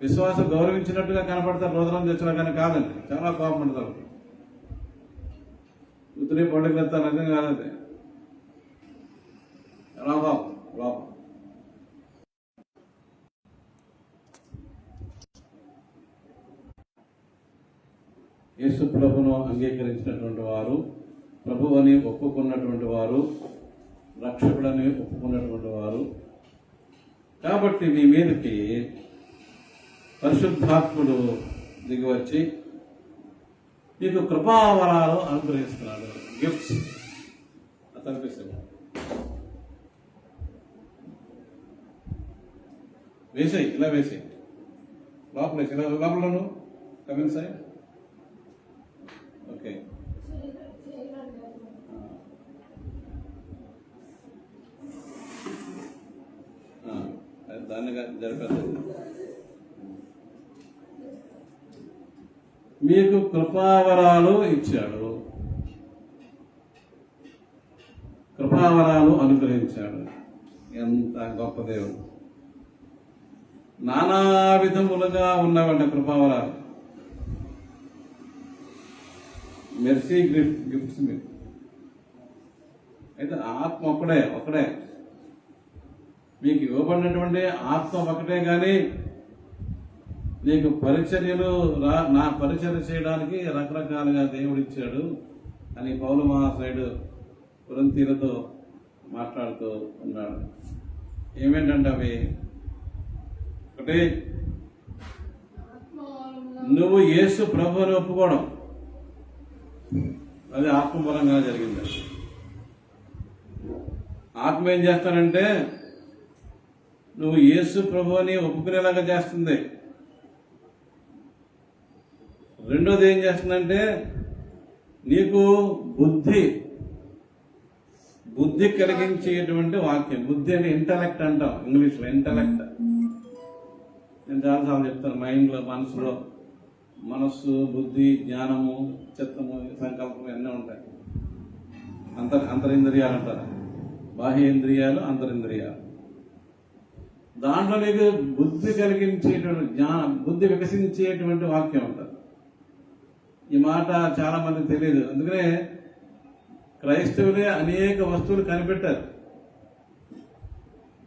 విశ్వాసం గౌరవించినట్టుగా కనపడతారు, రోదనం తెచ్చినా కానీ కాదండి, చాలా కోపం ఉంటుంది. ఉత్తరే పండుగ నిజం కాదు. లోపం లోపం. యేసు ప్రభును అంగీకరించినటువంటి వారు, ప్రభు అని ఒప్పుకున్నటువంటి వారు, రక్షకుడని ఒప్పుకున్నటువంటి వారు. కాబట్టి మీ మీదకి పరిశుద్ధాత్ముడు దిగివచ్చి మీకు కృపావరాలు అనుగ్రహిస్తున్నాడు. గిఫ్ట్స్ కనిపిస్తుంది. వేసాయి, ఇలా వేసాయి, లోపల వేసి ఇలా లోపలను కమిన్ సైడ్. ఓకే, దాన్ని జరిపారు. మీకు కృపావరాలు ఇచ్చాడు, కృపావరాలు అనుగ్రహించాడు. ఎంత గొప్ప దేవుడు! నానా విధములుగా ఉన్నవంట కృపావరాలు. మెర్సీ గిఫ్ట్స్ మీకు. అయితే ఆత్మ ఒకడే మీకు ఇవ్వబడినటువంటి ఆత్మ ఒకటే. కానీ నీకు పరిచర్యలు నా పరిచర్య చేయడానికి రకరకాలుగా దేవుడు ఇచ్చాడు అని పౌలు మహాశయుడు కొరింథీయులతో మాట్లాడుతూ ఉన్నాడు. ఏమేంటంటే అవి, ఒకటి, నువ్వు యేసు ప్రభువుని ఒప్పుకోవడం. అది ఆత్మపరంగా జరిగింది. ఆత్మ ఏం చేస్తానంటే నువ్వు యేసు ప్రభువుని ఒప్పుకునేలాగా చేస్తుంది. రెండోది ఏం చేస్తుందంటే నీకు బుద్ధి కలిగించేటువంటి వాక్యం. బుద్ధి అంటే ఇంటలెక్ట్ అంటాం ఇంగ్లీష్లో. ఇంటలెక్ట్ నేను చాలాసార్లు చెప్తాను. మైండ్లో, మనస్సు, బుద్ధి, జ్ఞానము, చిత్తము, సంకల్పం అన్నీ ఉంటాయి. అంతరింద్రియాలు అంటారు. బాహ్యేంద్రియాలు, అంతరింద్రియాలు. దాంట్లో నీకు బుద్ధి కలిగించేటువంటి బుద్ధి వికసించేటువంటి వాక్యం ఉంటుంది. ఈ మాట చాలా మందికి తెలియదు. అందుకనే క్రైస్తవులే అనేక వస్తువులు కనిపెట్టారు.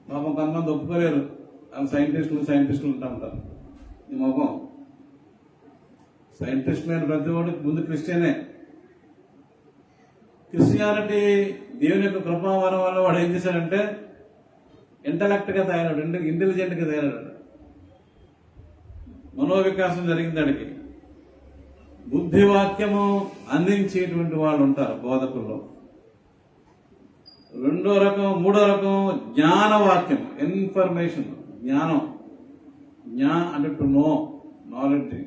పాపం కొంతమంది ఒప్పుకోలేరు. వాళ్ళు సైంటిస్టులు ఉంటా ఉంటారు. ఈ మొఖం సైంటిస్ట్ అయిన ప్రతి వాడికి ముందు క్రిస్టియనే. క్రిస్టియానిటీ దేవుని యొక్క కృపావరం వల్ల వాడు ఏం చేశాడంటే ఇంటలెక్ట్గా తయారాడు, ఇంటెలిజెంట్గా తయారాడు. మనోవికాసం జరిగింది. అడిగి బుద్ధివాక్యము అందించేటువంటి వాళ్ళు ఉంటారు బోధకుల్లో. మూడో రకం జ్ఞానవాక్యం, ఇన్ఫర్మేషన్, జ్ఞానం. అంటే టు నో, నాలెడ్జ్.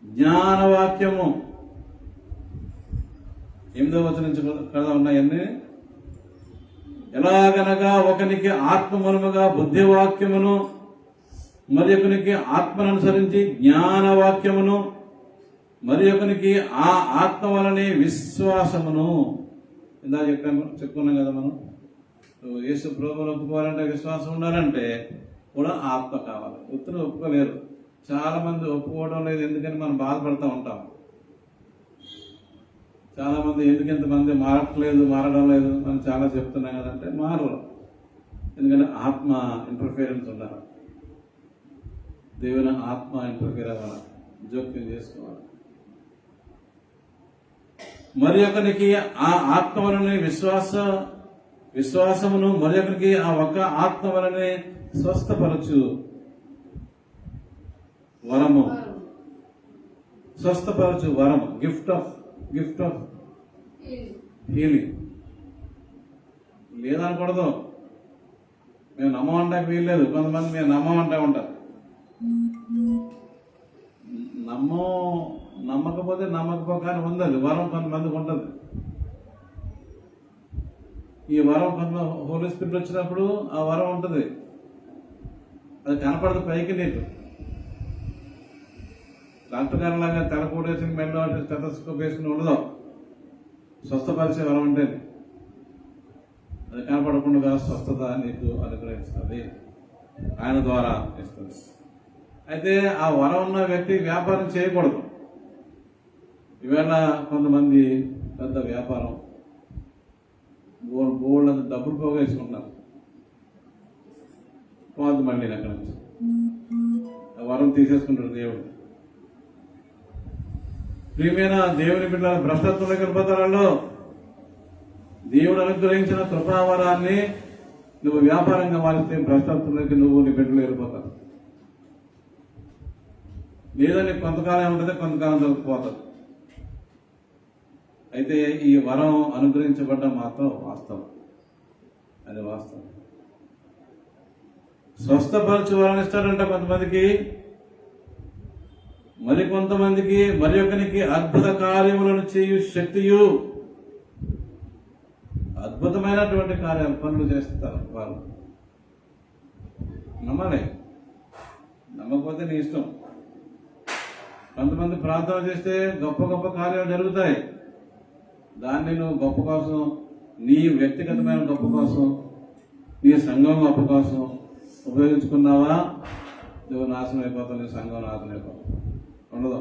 జ్ఞానవాక్యము 8వ వచనం నుంచి కదా ఉన్నాయన్నీ. ఎలాగనగా ఒకనికి ఆత్మమూలముగా బుద్ధివాక్యమును, మరి ఒకనికి ఆత్మను అనుసరించి జ్ఞానవాక్యమును, మరి ఒకనికి ఆ ఆత్మ వలనే విశ్వాసమును. ఇందా చెప్పుకున్నాం కదా మనం. యేసు ప్రభువును ఒప్పుకోవాలంటే విశ్వాసం ఉండాలంటే కూడా ఆత్మ కావాలి. ఉత్తరం ఒప్పుకోలేరు. చాలా మంది ఒప్పుకోవడం లేదు. ఎందుకని మనం బాధపడుతూ ఉంటాం. చాలా మంది ఎంతమంది మారడం లేదు మనం చాలా చెప్తున్నాం కదంటే మారరు. ఎందుకంటే ఆత్మ ఇంటర్ఫియరెన్స్ ఉండాలి. దేవుని ఆత్మ ఇంటర్ఫియర్ అవ్వాలి, జోక్యం చేసుకోవాలి. మరి ఒకరికి ఆ ఆత్మ వలనే విశ్వాసమును, మరి ఒకరికి ఆ ఒక్క ఆత్మ వలనే స్వస్థపరచు వరము. స్వస్థపరచు వరము, గిఫ్ట్ ఆఫ్ హీలింగ్. లేదనకూడదు. మేము నమ్మమంటానికి వీల్లేదు. కొంతమంది మేము నమ్మమంటా ఉంటారు. నమ్మకపోతే నమ్మకపోకానీ ఉంది. వరం కొంతమందికి ఉంటుంది. ఈ వరం కొంత హోలీ స్పిరిట్ వచ్చినప్పుడు ఆ వరం ఉంటుంది. అది కనపడదు పైకి. నీకు డాక్టర్ గారి లాగా తెలకూడేసి మెల్లో స్టెతస్కోప్ వేసుకుని ఉండదు. స్వస్థపరిచే వరం అంటే అది కనపడకుండా స్వస్థత నీకు అనుగ్రహిస్తుంది, ఆయన ద్వారా ఇస్తుంది. అయితే ఆ వరం ఉన్న వ్యక్తి వ్యాపారం చేయకూడదు. ఈవేళ కొంతమంది పెద్ద వ్యాపారం బోల్డ్ అంత డబ్బులు పోగేసుకుంటారు, పోదు మళ్ళీ అక్కడ నుంచి ఆ వరం తీసేసుకుంటారు దేవుడు. ప్రియమైన దేవుని బిడ్డల భ్రష్టత్వంలోకి వెళ్ళిపోతారు వాళ్ళు. దేవుడు అనుగ్రహించిన కృపావరాన్ని నువ్వు వ్యాపారంగా మారిస్తే భ్రష్టత్వంలోకి నువ్వు నీ బిడ్డలు వెళ్ళిపోతారు. లేదా నీకు కొంతకాలం ఉంటుంది, కొంతకాలం దొరికిపోతారు. అయితే ఈ వరం అనుగ్రహించబడ్డం మాత్రం వాస్తవం, అది వాస్తవం. స్వస్థపరచు వరం ఇస్తాడంట కొంతమందికి, మరి కొంతమందికి మరి ఒకరికి అద్భుత కార్యములను చేయు శక్తియు, అద్భుతమైనటువంటి కార్యాలు పనులు చేస్తారు వారు. నమ్మాలి, నమ్మకపోతే నీ ఇష్టం. కొంతమంది ప్రార్థన చేస్తే గొప్ప గొప్ప కార్యాలు జరుగుతాయి. దాన్ని నువ్వు గొప్ప కోసం, నీ వ్యక్తిగతమైన గొప్ప కోసం, నీ సంఘం గొప్ప కోసం ఉపయోగించుకున్నావా, నువ్వు నాశనం అయిపోతావు, నీ సంఘం నాశనం అయిపోతావు. ఉండదు.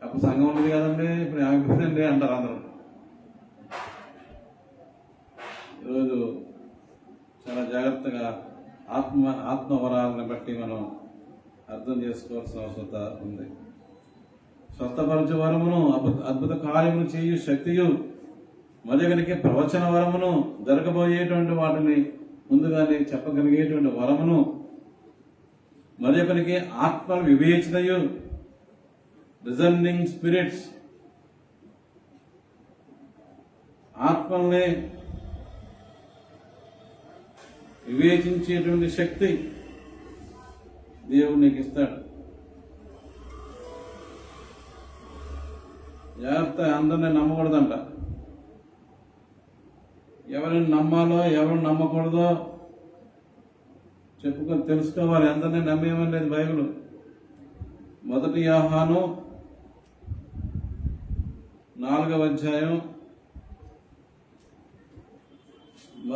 అప్పుడు సంఘం ఉండదు కదండి, ఇప్పుడు ఏమైపోతుందండి అంటారు అందరూ. ఈరోజు చాలా జాగ్రత్తగా ఆత్మవరాలను బట్టి మనం అర్థం చేసుకోవాల్సిన అవసరం ఉంది. స్వస్థపరచు వరమును, అద్భుత కార్యమును చేయు శక్తియు, మరొకరికి ప్రవచన వరమును, జరగబోయేటువంటి వాటిని ముందుగానే చెప్పగలిగేటువంటి వరమును, మరొకరికి ఆత్మల వివేచనయు, డిజర్నింగ్ స్పిరిట్స్, ఆత్మల్ని వివేచించేటువంటి శక్తి దేవుడు నీకు ఇస్తాడు. జాగ్రత్త, అందరినీ నమ్మకూడదంట. ఎవరిని నమ్మాలో ఎవరిని నమ్మకూడదో చెప్పుకొని తెలుసుకోవాలి. అందరినీ నమ్మేమని లేదు బైబిల్. 1 యోహాను 4వ అధ్యాయం,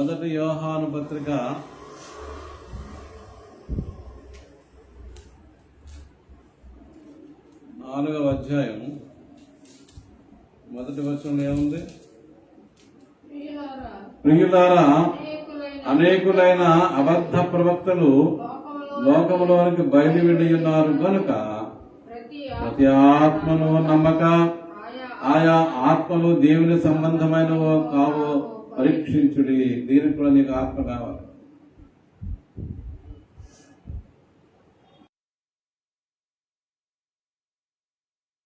1 యోహాను పత్రిక 4వ అధ్యాయం 1వ వచనంలో ఏముంది? ప్రియులారా, అనేకులైన అబద్ధ ప్రవక్తలు లోకములోనికి బయలు వెళ్ళి ఉన్నారు కనుక ప్రతి ఆత్మను నమ్మక ఆయా ఆత్మలు దేవుని సంబంధమైనవో కావో పరీక్షించుడి. దీనికి కూడా నీకు ఆత్మ కావాలి.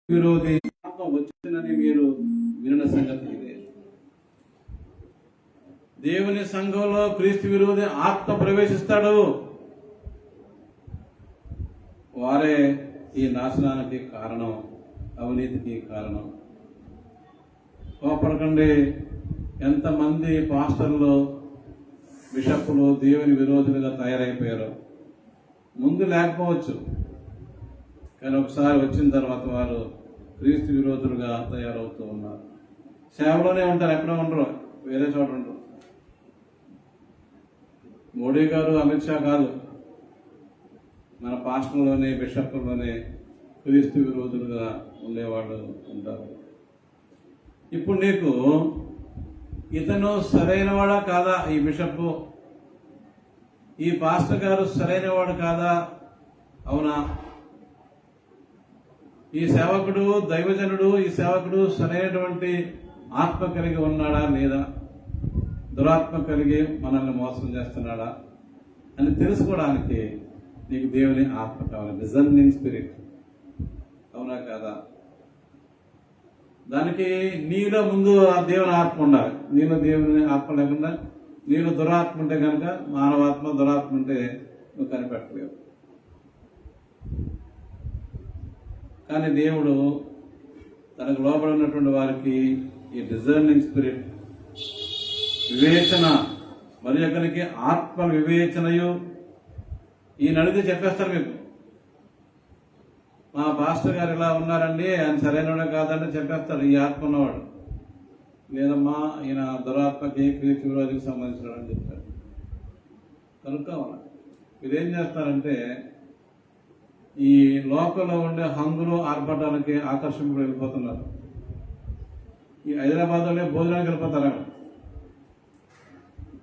విరోధి ఆత్మ వచ్చిందని మీరు విన్న సంగతి ఇదే. దేవుని సంఘంలో క్రీస్తు విరోధి ఆత్మ ప్రవేశిస్తాడు. వారే ఈ నాశనానికి కారణం, అవినీతికి కారణం. కోపడకండి. ఎంతమంది పాస్టర్లు, బిషప్పులు దేవుని విరోధులుగా తయారైపోయారు. ముందు లేకపోవచ్చు, కానీ ఒకసారి వచ్చిన తర్వాత వారు క్రీస్తు విరోధులుగా తయారవుతూ ఉన్నారు. సేవలోనే ఉంటారు, ఎక్కడ ఉండరు, వేరే చోట ఉండరు. మోడీ గారు, అమిత్ షా కాదు, మన పాస్టర్లోనే బిషప్లోనే క్రీస్తు విరోధులుగా ఉండేవాళ్ళు ఉంటారు. ఇప్పుడు నీకు ఇతను సరైనవాడా కాదా, ఈ బిషప్, ఈ పాస్టర్ గారు సరైనవాడు కాదా, అవునా, ఈ సేవకుడు దైవజనుడు, ఈ సేవకుడు సరైనటువంటి ఆత్మ కలిగి ఉన్నాడా లేదా, దురాత్మ కలిగి మనల్ని మోసం చేస్తున్నాడా అని తెలుసుకోవడానికి నీకు దేవుని ఆత్మ కావాలి, డిజర్నింగ్ స్పిరిట్. అవునా కాదా? దానికి నీలో ముందు ఆ దేవుని ఆత్మ ఉండాలి. నీలో దేవుని ఆత్మ లేకుండా నీలో దురాత్మ ఉంటే కనుక, మానవాత్మ దురాత్మ ఉంటే నువ్వు కనిపెట్టలేవు. కానీ దేవుడు తనకు లోపడి ఉన్నటువంటి వారికి ఈ డిజర్నింగ్ స్పిరిట్, వివేచన, మరి ఒకరికి ఆత్మ వివేచనయు, ఈయన అడిగితే చెప్పేస్తారు మీకు. మా పాస్టర్ గారు ఇలా ఉన్నారండి, ఆయన సరైనవాడు కాదంటే చెప్పేస్తారు ఈ ఆత్మ ఉన్నవాడు. లేదమ్మా, ఈయన దురాత్మకి క్రీస్తు విరోధికి సంబంధించినాడు అని చెప్తారు. కనుక్కోవాలి. మీరేం చేస్తారంటే ఈ లోకంలో ఉండే హంగులు ఆర్భటాలకి ఆకర్షింపులు వెళ్ళిపోతున్నారు. ఈ హైదరాబాద్లోనే భోజనానికి వెళ్ళిపోతారు.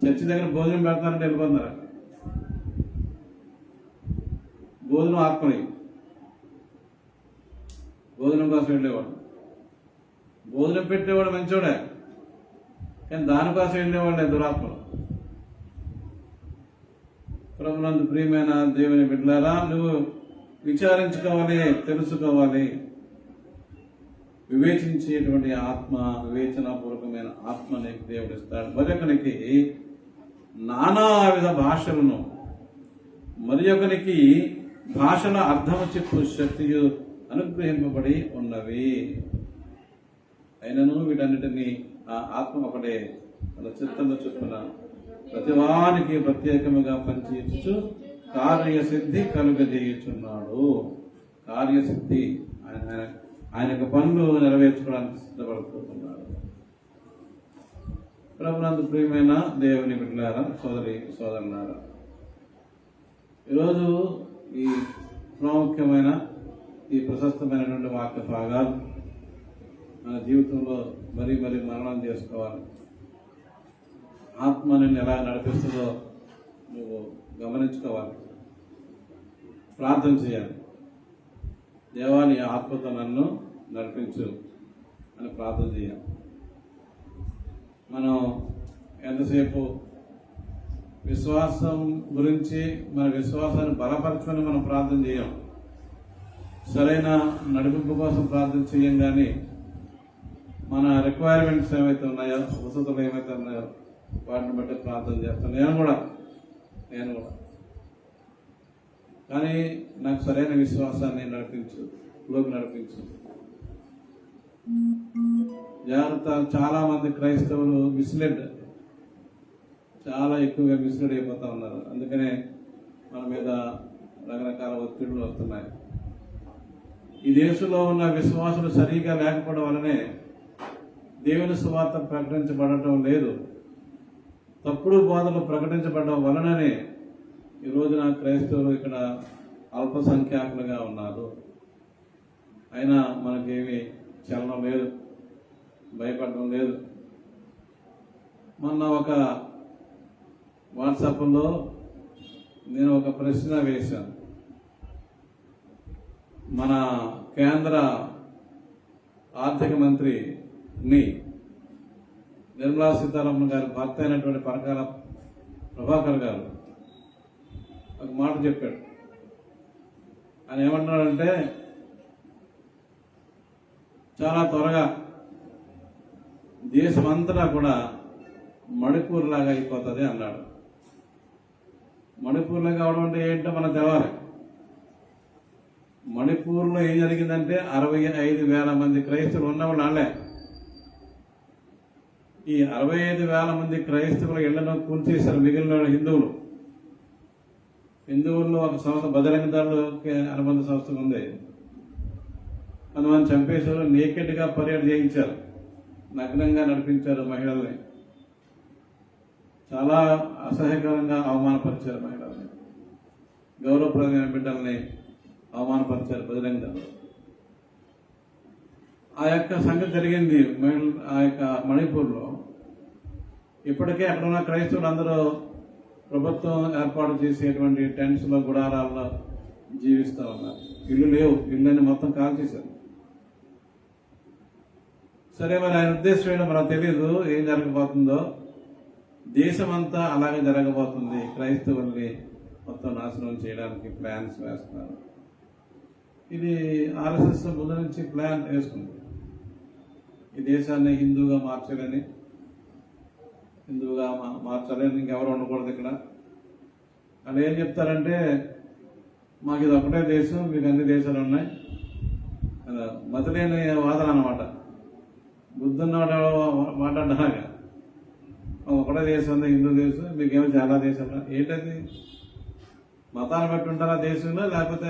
చర్చి దగ్గర భోజనం పెడతారంటే వెళ్ళిపోతున్నారు. భోజనం ఆత్మని భోజనం కోసం వెళ్ళేవాడు. భోజనం పెట్టేవాడు మంచోడే, కానీ దానికోసం వెళ్ళేవాళ్ళే దురాత్మలు. ప్రభునందు ప్రియమైన దేవుని బిడ్డలారా, నువ్వు విచారించుకోవాలి, తెలుసుకోవాలి. వివేచించేటువంటి ఆత్మ, వివేచనాపూర్వకమైన ఆత్మ నీకు దేవుడు ఇస్తాడు. మరొకనికి నానా విధ భాషలను, మరి ఒకనికి భాషల అర్థము చెప్పు శక్తియు అనుగ్రహింపబడి ఉన్నవి. అయినను వీటన్నిటినీ ఆ ఆత్మ ఒకటే తన చిత్తంలో చొప్పున ప్రతివానికి ప్రత్యేకముగా పనిచేయచ్చు కార్యసిద్ధి కలుగజేయుచున్నాడు. కార్యసిద్ధి ఆయన యొక్క పనులు నెరవేర్చుకోవడానికి సిద్ధపడుతున్నాడు. ప్రభునందు ప్రియమైన దేవుని బిడ్డలారా, సోదరి సోదరులారా, ఈరోజు ఈ ప్రాముఖ్యమైన ఈ ప్రశస్తమైనటువంటి వాక్య భాగాలు మన జీవితంలో మరీ మననం చేసుకోవాలి. ఆత్మ నిన్ను ఎలా నడిపిస్తుందో నువ్వు గమనించుకోవాలి. ప్రార్థన చేయాలి. దేవా, నీ ఆత్మతో నన్ను నడిపించు అని ప్రార్థన చేయాలి. మనం ఎంతసేపు విశ్వాసం గురించి, మన విశ్వాసాన్ని బలపరచమని మనం ప్రార్థన చేయం. సరైన నడిపింపు కోసం ప్రార్థన చేయం. కానీ మన రిక్వైర్మెంట్స్ ఏమైతే ఉన్నాయో, వసతులు ఏమైతే ఉన్నాయో వాటిని బట్టి ప్రార్థన చేస్తాను. నేను కూడా కానీ నాకు సరైన విశ్వాసాన్ని నడిపించు. జాగ్రత్త. చాలా మంది క్రైస్తవులు చాలా ఎక్కువగా మిస్లీడ్ అయిపోతా ఉన్నారు. అందుకనే మన మీద రకరకాల ఒత్తిళ్లు వస్తున్నాయి. ఈ దేశంలో ఉన్న విశ్వాసులు సరిగా లేకపోవడం వల్లనే దేవుని సువార్త ప్రకటించబడటం లేదు. తప్పుడు బోధనలు ప్రకటించబడడం వలననే ఈ రోజున క్రైస్తవులు ఇక్కడ అల్పసంఖ్యాకులుగా ఉన్నారు. అయినా మనకేమీ చలనం లేదు, భయపడడం లేదు. మొన్న ఒక వాట్సాప్లో నేను ఒక ప్రశ్న వేశాను. మన కేంద్ర ఆర్థిక మంత్రిని నిర్మలా సీతారామన్ గారి భర్త అయినటువంటి పరకాల ప్రభాకర్ గారు ఒక మాట చెప్పాడు. ఆయన ఏమంటున్నాడంటే, చాలా త్వరగా దేశమంతటా కూడా మణిపూర్ లాగా అయిపోతుంది అన్నాడు. మణిపూర్ లాగా అవడం అంటే ఏంటో మనం తెలవాలి. మణిపూర్లో ఏం జరిగిందంటే 65,000 మంది క్రైస్తవులు ఉన్నవాళ్ళు వాళ్ళే. ఈ 65,000 మంది క్రైస్తవుల ఇళ్లను కూల్చేశారు మిగిలిన హిందువుల్లో ఒక సంస్థ బజరంగ దళకి అనుబంధ సంస్థ ఉంది. కొంతమంది చంపేశారు, నేకెడ్గా పర్యటన చేయించారు, నగ్నంగా నడిపించారు మహిళల్ని, చాలా అసహ్యకరంగా అవమానపరిచారు మహిళల్ని, గౌరవప్రదమైన బిడ్డల్ని అవమానపరిచారు బజరంగ దళం. ఆ యొక్క సంగతి జరిగింది ఆ యొక్క మణిపూర్లో. ఇప్పటికే అక్కడ ఉన్న క్రైస్తవులు అందరూ ప్రభుత్వం ఏర్పాటు చేసేటువంటి టెంట్స్లో, గుడారాల్లో జీవిస్తూ ఉన్నారు. ఇల్లు లేవు, ఇళ్ళని మొత్తం కాల్చేశారు. సరే, మరి ఆయన ఉద్దేశం ఏంటో మనకు తెలియదు. ఏం జరగబోతుందో దేశమంతా అలాగే జరగబోతుంది. క్రైస్తవుల్ని మొత్తం నాశనం చేయడానికి ప్లాన్స్ వేస్తున్నారు. ఇది ఆర్ఎస్ఎస్ ముందు నుంచి ప్లాన్ వేసుకుంది. ఈ దేశాన్ని హిందూగా మార్చాలని ఇంకెవరు ఉండకూడదు ఇక్కడ. వాళ్ళు ఏం చెప్తారంటే, మాకు ఇది ఒకటే దేశం, మీకు అన్ని దేశాలు ఉన్నాయి. మతలేని వాదన అన్నమాట. బుద్ధున్నవాడు మాట్లాడాగా ఒకటే దేశం ఉంది, హిందూ దేశం, మీకేమో చాలా దేశాలు. ఏంటది? మతాన్ని బట్టి ఉంటారా దేశంలో, లేకపోతే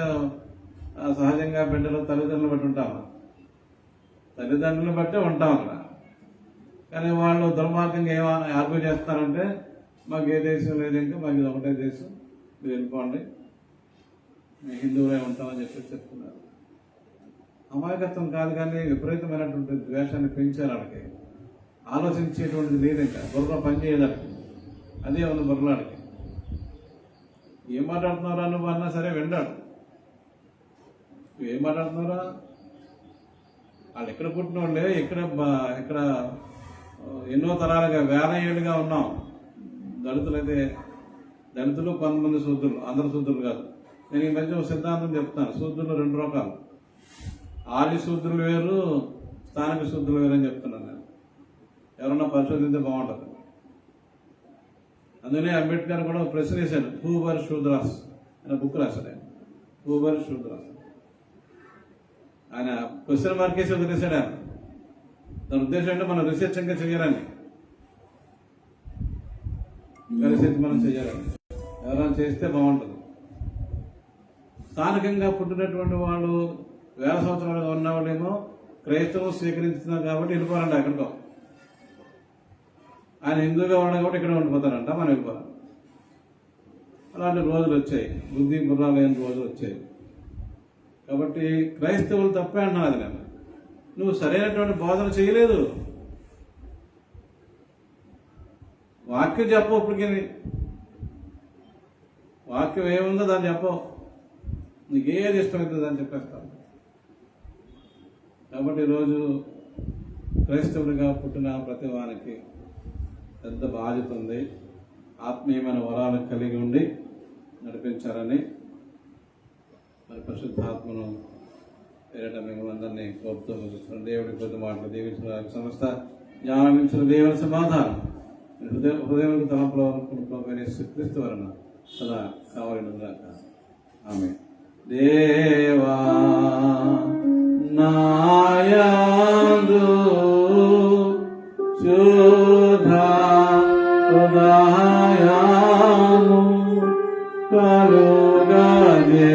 సహజంగా బిడ్డలు తల్లిదండ్రులు బట్టి ఉంటామా? తల్లిదండ్రులను బట్టే ఉంటాం అక్కడ. కానీ వాళ్ళు దుర్మార్గంగా ఏమో ఆర్గ్యూ చేస్తారంటే, మాకు ఏ దేశం లేదు, ఇంకా మాకు ఇది ఒకటే దేశం, మీరు వెళ్ళిపోండి. మేము హిందువులే ఉంటామని చెప్పి చెప్తున్నారు. అమాయకత్వం కాదు, కానీ విపరీతమైనటువంటి ద్వేషాన్ని పెంచారు. వాళ్ళకి ఆలోచించేటువంటిది లేదు, ఇంకా బుర్ర పనిచేయడానికి. అదే ఉంది బుర్రలాడికి. ఏం మాట్లాడుతున్నారా నువ్వు అన్నా సరే వింటాడు. నువ్వేం మాట్లాడుతున్నారా? వాళ్ళు ఎక్కడ పుట్టిన వాళ్ళే, ఇక్కడ ఎన్నో తరాలుగా వేల ఏళ్ళుగా ఉన్నాం. దళితులైతే దళితులు, కొంతమంది శూద్రులు, అందరు శూద్రులు కాదు. నేను ఈ మధ్య ఒక సిద్ధాంతం చెప్తాను. శూద్రులు 2 రకాలు. ఆది శూద్రులు వేరు, స్థానిక శూద్రులు వేరు అని చెప్తున్నాను నేను. ఎవరన్నా పరిశోధించే బాగుంటుంది. అందుకనే అంబేద్కర్ కూడా ఒక ప్రశ్న వేశాడు, హూ వర్ శూద్రాస్ అనే బుక్ రాశాడు ఆయన. హూ వర్ శూద్రాస్ ఆయన క్వశ్చన్ మార్క్ వేసి వదిలేశాడు ఆయన. దాని ఉద్దేశం అంటే మనం రీసెర్చ్ ఇంకా చేయాలని, రీసెర్చ్ మనం చేయాలని. ఎవరైనా చేస్తే బాగుంటుంది. స్థానికంగా పుట్టినటువంటి వాళ్ళు, వేల సంవత్సరాలుగా ఉన్న వాళ్ళేమో క్రైస్తవం స్వీకరించుతున్నారు కాబట్టి వెళ్ళిపోరండి ఎక్కడికో. ఆయన హిందూగా ఉన్నాడు కాబట్టి ఇక్కడ ఉండిపోతారంట, మనం వెళ్ళిపోతాం. అలాంటి రోజులు వచ్చాయి, బుద్ధి బుర్ర లేని రోజులు వచ్చాయి. కాబట్టి క్రైస్తవులు తప్పే అంటున్నాను. అది నేను, నువ్వు సరైనటువంటి బోధన చేయలేదు. వాక్యం చెప్పవు. ఇప్పటికీ వాక్యం ఏముందో దాన్ని చెప్పవు. నీకేది ఇష్టమవుతుంది అని చెప్పేస్తాను. కాబట్టి ఈరోజు క్రైస్తవుడిగా పుట్టిన ప్రతి వానికి పెద్ద బాధ్యత ఉంది. ఆత్మీయమైన వరాలు కలిగి ఉండి నడిపించాలని మరి పరిశుద్ధాత్మను పేరిట మిమ్మల్ని అందరినీ కోరుతూ దేవుడి కొద్ది మాటలు దీవించిన సంస్థ జ్ఞానించిన దేవుని సమాధానం హృదయం తలంపుల క్రీస్తు వలన సదా కావాలని ఆమె. దేవా నాయందు శుద్ధ హృదయము కలుగజే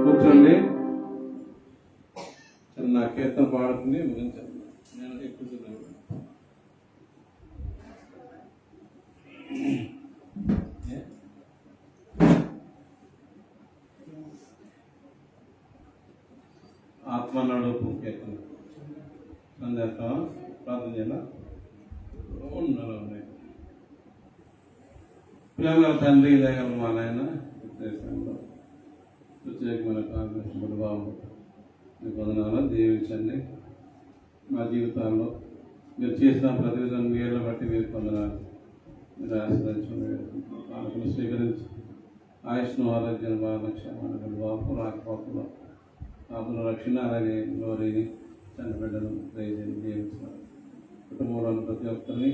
కూర్చోండి. నా కీర్తన పాడుతుంది ముగించాను. నేను ఎక్కువ ఆత్మ నడుపు కీర్తన సందేహం ప్రార్థన చేయాలా ఉన్నారు. పిల్లల తండ్రి దగ్గర మా నాయన దేశంలో ప్రత్యేకమైన కాంగ్రెస్ బాబు మీకు వందనాలు దీవించండి. మా జీవితాల్లో మీరు చేసిన ప్రతి మేలు బట్టి మీరు పొందనాలు. మీరు ఆశ్రయించండి, ఆలోచన స్వీకరించి ఆయుష్ను ఆరోగ్యం బాగా క్షేమాన్ని బాపు రాకపోకుండా ఆపుల రక్షణ అలాగే లోరీని చనిబిడ్డను దయచేసి జీవించాలి. కుటుంబంలో ప్రతి ఒక్కరిని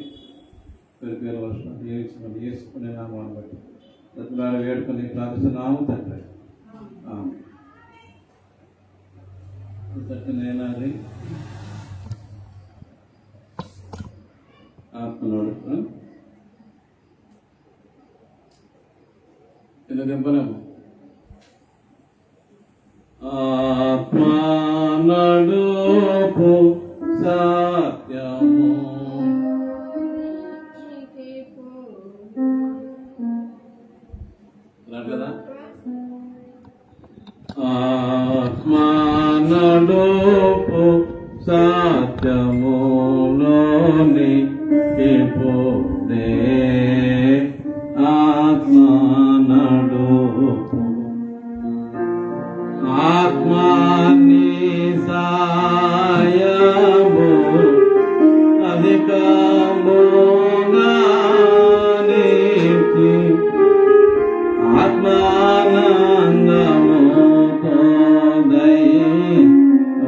పేరు వర్షం జీవించమని చేసుకునే నామాన్ని బట్టి ప్రతిలాడు వేడుకొని ప్రార్థిస్తున్నాము తండ్రి. నేనాది ఆత్మనోడు కింద దింపలేము. ఆత్మనడుపు సత్యము కదా. ఆత్మనడుపు సత్యములోని ఆత్మా నడుపు ఆత్మాని సాయము అధికముగా నీతి ఆత్మానందముతో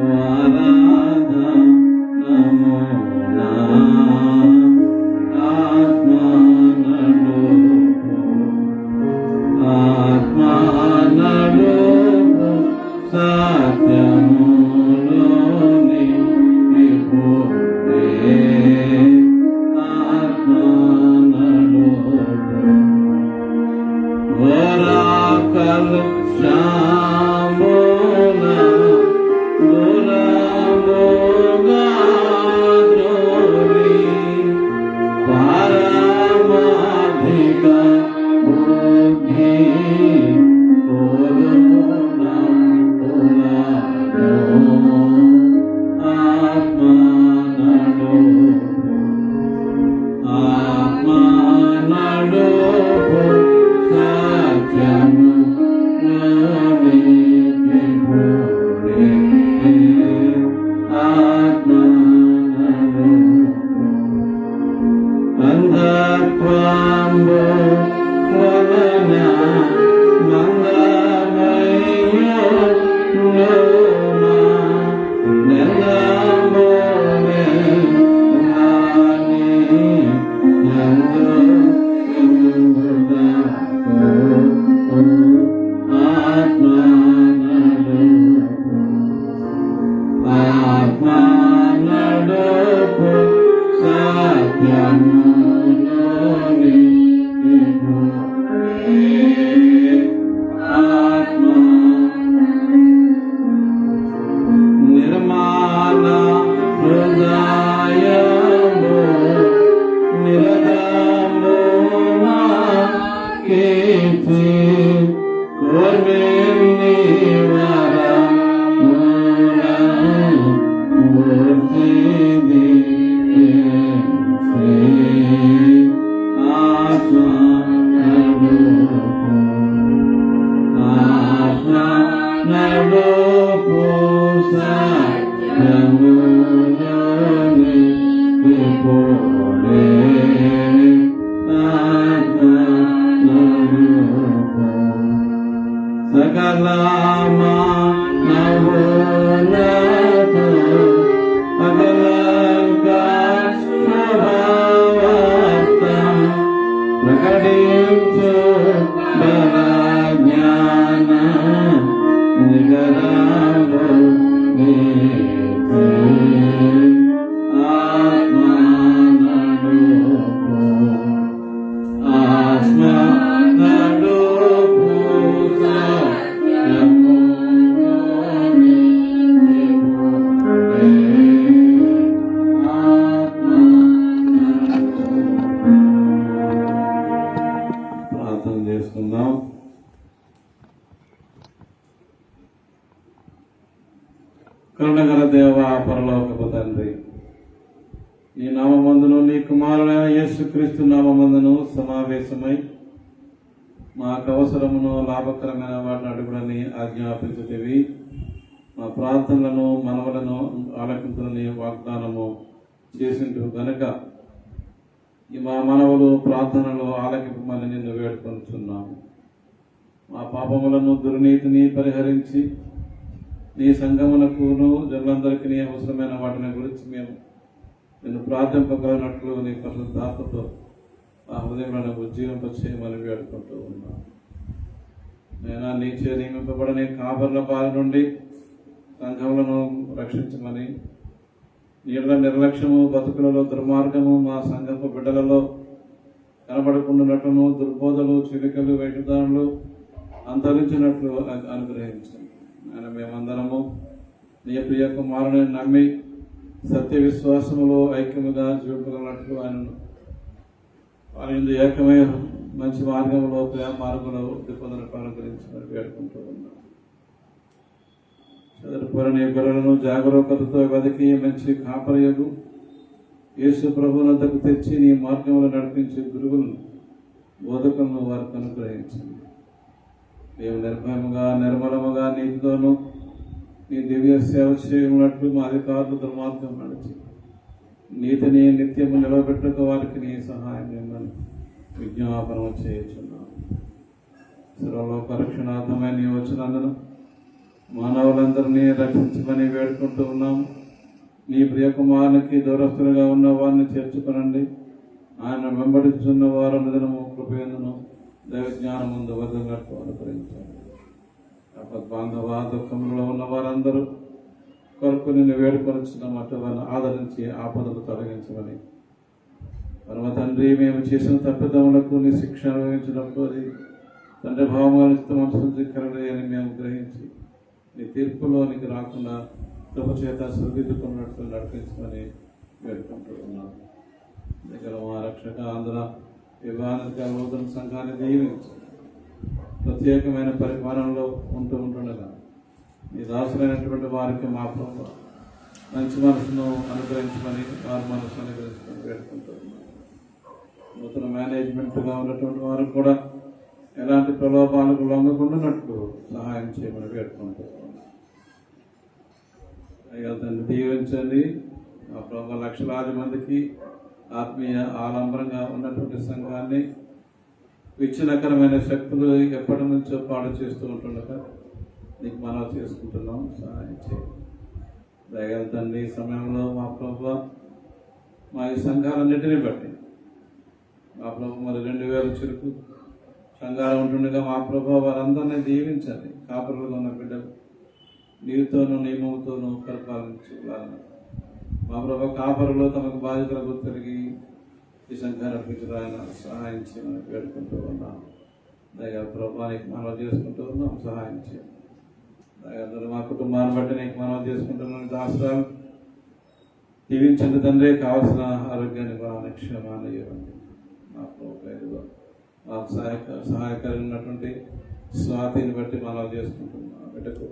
వరదనమునా ఆత్మా నడుపు సత్యములోని విభూతే ఆత్మా నడుపు వరాకల్ శామున దురముగా ద్రోణి పారమాధిక బుద్ధి ఆత్మా నడుపు సత్యము ఆత్మా అంధత్వంబు వలన మందమయ్యో నెలమోనే నాని నందు ఆత్మా నడుపు సత్యములోని ఆత్మా నిర్మాణ హృదయము నిరదమునా కీర్తి కోర్మిని నడుపు సత్యములోని విభూతే ఆత్మా నడుపు సకల మానవులకు అగలంక శుభవార్త ప్రకటించు బల జ్ఞాన నిగరాలు నీతి ఆత్మా నడుపు ఆత్మా నడుపు సత్యములోని విభూతే ఆత్మా నడుపు. ప్రార్థన చేసుకుందాం. కరుణగల దేవ పరలోకపు తండ్రి, నీ నామమందును నీ కుమారుడైన యేసుక్రీస్తు నామమందును సమావేశమై మాకు అవసరమును లాభకరమైన వాటిని అడుగుడని ఆజ్ఞాపించుటివి. మా ప్రార్థనలను మనవలను ఆలకించులని వాగ్దానము చేసింటు గనుక ఈ మా మనవులు ప్రార్థనలు ఆలకింపమని నిన్ను వేడుకొనుచున్నాము. మా పాపములను దుర్నీతిని పరిహరించి నీ సంఘమునకును జనులందరికీ అవసరమైన వాటిని గురించి మేము నిన్ను ప్రార్థింపగలిగినట్లు నీ పరిశుద్ధాత్మతో ఆ హృదయంలో ఉజ్జీవింపచేయమని వేడుకుంటూ ఉన్నాను. నేను నీచే నియమింపబడని కాపర్ల బారి నుండి సంఘములను రక్షించమని, నీళ్ళ నిర్లక్ష్యము బతుకులలో దుర్మార్గము మా సంఘపు బిడ్డలలో కనబడకుండానట్లును దుర్బోధలు చిలికలు వేషధారులు అంతరించినట్లు అనుగ్రహించండి. ఆయన మేమందరము నీ ప్రియ కుమారుని నమ్మి సత్య విశ్వాసములో ఐక్యముగా జీవింపగలనట్లు ఆయన ఏకమై మంచి మార్గంలో ప్రేమ మార్గంలో పొందినట్టు అనుగ్రహించమని వేడుకుంటూ ఉన్నాం. చదువుకోరని గొర్రెలను జాగరూకతతో వెతికి మంచి కాపరియగు యేసు ప్రభువునంతకు తెచ్చి నీ మార్గంలో నడిపించే గురువులను బోధకులను వారికి అనుగ్రహించింది. మేము నిర్భయముగా నిర్మలముగా నీతితోనూ నీ దివ్య సేవ చేయనట్లు మా అధికారులు దుర్మార్గం నడిచి నీతిని నిత్యము నిలబెట్టుకు వారికి నీ సహాయం ఇమ్మని విజ్ఞాపనం చేయుచున్నాం. సర్వలోక రక్షణార్థమైన నీ వచ్చినందున మానవులందరినీ రక్షించమని వేడుకుంటూ ఉన్నాము. నీ ప్రియకుమారునికి దూరస్తులుగా ఉన్న వారిని చేర్చుకునండి. ఆయన వెంబడించున్న వారు అనుదినము కృపయందును దైవజ్ఞానం ముందు వర్ధనట్టు అనుకరించండి. బాంధవ దుఃఖంలో ఉన్న వారందరూ కొరకు నిన్ను వేడుకొనిచ్చిన మట్టులను ఆదరించి ఆపదలు తొలగించమని పరమ తండ్రి, మేము చేసిన తప్పిదములకు నీ శిక్ష అనుభవించినప్పుడు అది తండ్రి భావమానిత మనసు ధిక్కరలే అని మేము గ్రహించి నీ తీర్పులోనికి రాకుండా కృప చేత సరిదిద్దుకున్నట్లు నడిపించమని వేడుకుంటూ ఉన్నాం. దగ్గర మా రక్షక ఆంధ్ర వివాహిక నూతన సంఘాన్ని దీవించి ప్రత్యేకమైన పరిపాలనలో ఉంటుండగా నీ దాసులైనటువంటి వారికి మా ప్రభు మంచి మనసును అనుగ్రహించమని వారి మనసు అనుగ్రహించమని వేడుకుంటున్నాం. నూతన మేనేజ్మెంట్గా ఉన్నటువంటి వారు కూడా ఎలాంటి ప్రలోభాలకు లొంగకుండానట్లు సహాయం చేయమని వేడుకుంటున్నాం. అయ్యా దాన్ని దీవించండి. మా ప్రభు లక్షలాది మందికి ఆత్మీయ ఆలంబరంగా ఉన్నటువంటి సంఘాన్ని విచ్ఛిన్నకరమైన శక్తులు ఎప్పటి నుంచో పాడు చేస్తూ ఉంటుండగా నీకు మనవి చేసుకుంటున్నాం, సహాయం చేయండి. దయగల తండ్రి, ఈ సమయంలో మా ప్రభు మా ఈ సంఘాలన్నింటినీ బట్టి మా ప్రభు మరి 2000 చురుకు సంఘాలు ఉంటుండగా మా ప్రభు వారందరినీ దీవించండి. కాపురులుగా ఉన్న బిడ్డలు నీతోనూ నియమంతోనూ పరిపాలించాలని మా ప్రభు కాపరులో తమకు బాధ్యతల గుర్తిరిగి ఈ సంఘాన్ని అర్పించడానికి సహాయం చేయమని వేడుకుంటూ ఉన్నాం. దయగల ప్రభానికి మనవి చేసుకుంటూ ఉన్నాం, సహాయం చేయండి. దయగల మా కుటుంబాన్ని బట్టి నీకు మనవి చేసుకుంటున్నాం. దాసరాలు దీవించండి తండ్రి. కావాల్సిన ఆరోగ్యాన్ని బాగా క్షేమాన్ని ఇవ్వండి. మా ప్రభుత్వ మాకు సహాయకరమైనటువంటి స్వాతిని బట్టి మనవి చేసుకుంటున్నాం. బిడ్డకు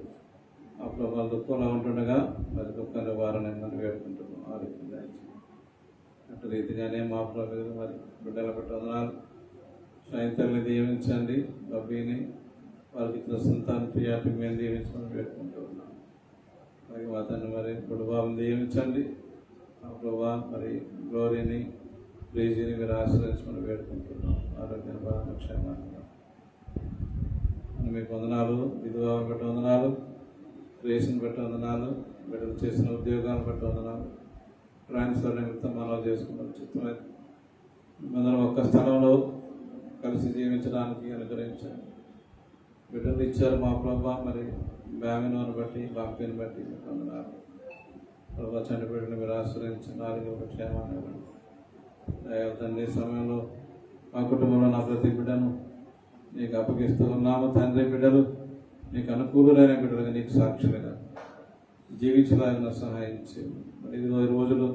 ఆ ప్రభావం దుఃఖంలో ఉంటుండగా మరి దుఃఖ నివారణ మనం వేడుకుంటున్నాం. ఆరోగ్యం దాయించి అటు రీతిగానే మా ప్రభు మరి బిడ్డల బట్టి వందనాలు. సాయంత్రాన్ని దీవించండి. బబ్బీని వారికి ఇచ్చిన సంతానం ప్రియాటి మేము దీవించమని వేడుకుంటూ ఉన్నాం. మరి అతన్ని మరి కుటుంబాలను దీవించండి. ఆ ప్రభా మరి గ్లోరీని ప్లీజీని మీరు ఆశ్రయించమని వేడుకుంటున్నాం. ఆరోగ్యం బాగా క్షేమంగా మీకు వందనాలు. విధువాలను బట్టి వందనాలు, రేషన్ బట్టి వందనాలు, బిడ్డలు చేసిన ఉద్యోగాలను బట్టి వందనాలు. ట్రాన్స్ఫర్ నిమిత్తం మనవి చేసుకున్నాం. చిత్తమైన అందరం ఒక్క స్థలంలో కలిసి జీవించడానికి అనుగ్రహించారు. బిడ్డలు ఇచ్చారు మా ప్రభా. మరి బ్యామినోని బట్టి బాంపీని బట్టి వందనాలు. ప్రభా చనిపోయిన మీరు ఆశ్రయించిన నాలుగు క్షేమాన్ని తండ్రి. సమయంలో మా కుటుంబంలో నా ప్రతి బిడ్డను నీకు అప్పగిస్తూ ఉన్నాము తండ్రి. బిడ్డలు నీకు అనుకూలమైన బిడ్డలుగా నీకు సాక్షులుగా జీవించలాగిన సహాయం చేయండి. మరి 20 రోజులు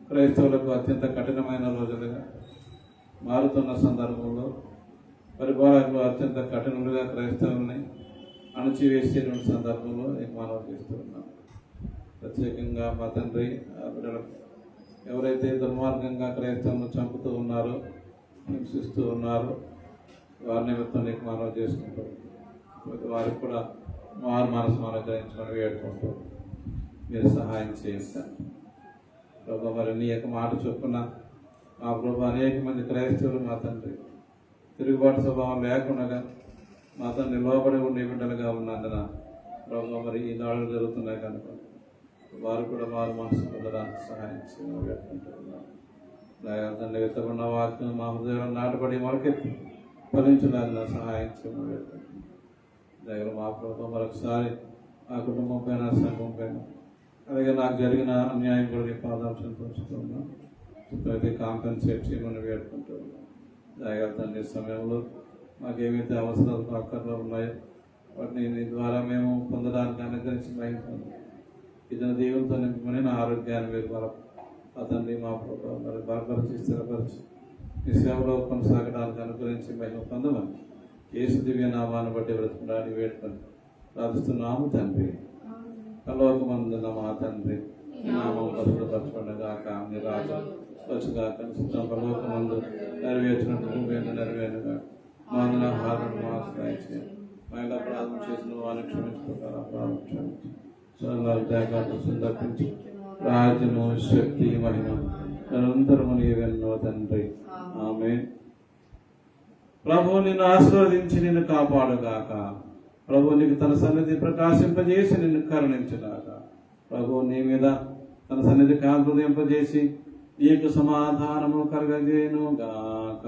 క్రైస్తవులకు అత్యంత కఠినమైన రోజులుగా మారుతున్న సందర్భంలో పరిపాలకులు అత్యంత కఠినులుగా క్రైస్తవుల్ని అణచివేసేటువంటి సందర్భంలో నీకు మనవి చేస్తూ ఉన్నాం. ప్రత్యేకంగా మా తండ్రి బిడ్డలకు ఎవరైతే దుర్మార్గంగా క్రైస్తవులను చంపుతూ ఉన్నారో, హింసిస్తూ ఉన్నారో వారి నిమిత్తం నీకు మనవి చేసుకుంటూ వారికి కూడా వారు మనసు అనుగ్రహించమని వేడుకుంటూ మీరు సహాయం చేయిస్తారు ప్రభు. మరి నీ యొక్క మాట చొప్పున మా ప్రభు అనేక మంది క్రైస్తవులు మా తండ్రి తిరుగుబాటు స్వభావం లేకుండా మా తండ్రి లోబడి ఉండే బిడ్డలుగా ఉన్నందున ప్రభు మరి ఈ నాడులు జరుగుతున్నాయి కనుక వారు కూడా వారు మనసు పొందడానికి సహాయం చేయమని వేడుకుంటున్నారు. తండ్రి విత్తకున్న వాక్యం మా హృదయంలో నాటబడి మొలకెత్తి ఫలించడానికి సహాయం చేయమని వేడుకుంటున్నాను. దగ్గర మా ప్రభు మరొకసారి ఆ కుటుంబం పైన, సంఘం పైన, అలాగే నాకు జరిగిన అన్యాయం కూడా నీ పాదాలు సంతోషిస్తున్నాం. అయితే కాంపెన్సేట్ చేయమని వేడుకుంటూ ఉన్నాం. దయగల తండ్రి, సమయంలో మాకేమైతే అవసరాలు అక్కర్లో ఉన్నాయో వాటిని నీ ద్వారా మేము పొందడానికి అనుగ్రహించి బయలుపొంది ఇతని దేవులతో నింపమని నా ఆరోగ్యాన్ని మీరు అతన్ని మా ప్రభు మరి బలపరిచి స్థిరపరిచి ఈ సేవలో కొనసాగడానికి అనుగ్రహించి మహిమ పొందమని యేసు దివ్య నామాన్ని బట్టి బ్రతుకుడానికి వేడుకొని ప్రార్థిస్తున్నాము తండ్రి. పరలోకమందున్న మా తండ్రి, నామం పరిశుద్ధపరచబడగాక, మీ రాజ్యం వచ్చుగాక, చిత్తం పరలోకమందు నెరవేర్చినట్టు భూమి మీద నెరవేరుగా. మానవ హారణ మాకు దయచేయండి. మహిళా అపరాధం చేసిన వారిని క్షమించుకుంటారు, అపరాధం క్షమించి స్వర్గాలు త్యాగాలు సందర్పించి రాజ్యము శక్తి మహిమ నిరంతరము నీవెన్నో తండ్రి. ఆమేన్. ప్రభువు నిన్ను ఆశీర్వదించి నిన్ను కాపాడుగాక. ప్రభువు నీకు తన సన్నిధి ప్రకాశింపజేసి నిన్ను కరుణించుగాక. ప్రభువు నీ మీద తన సన్నిధి కాంతింపజేసి నీకు సమాధానము కలగజేయును గాక.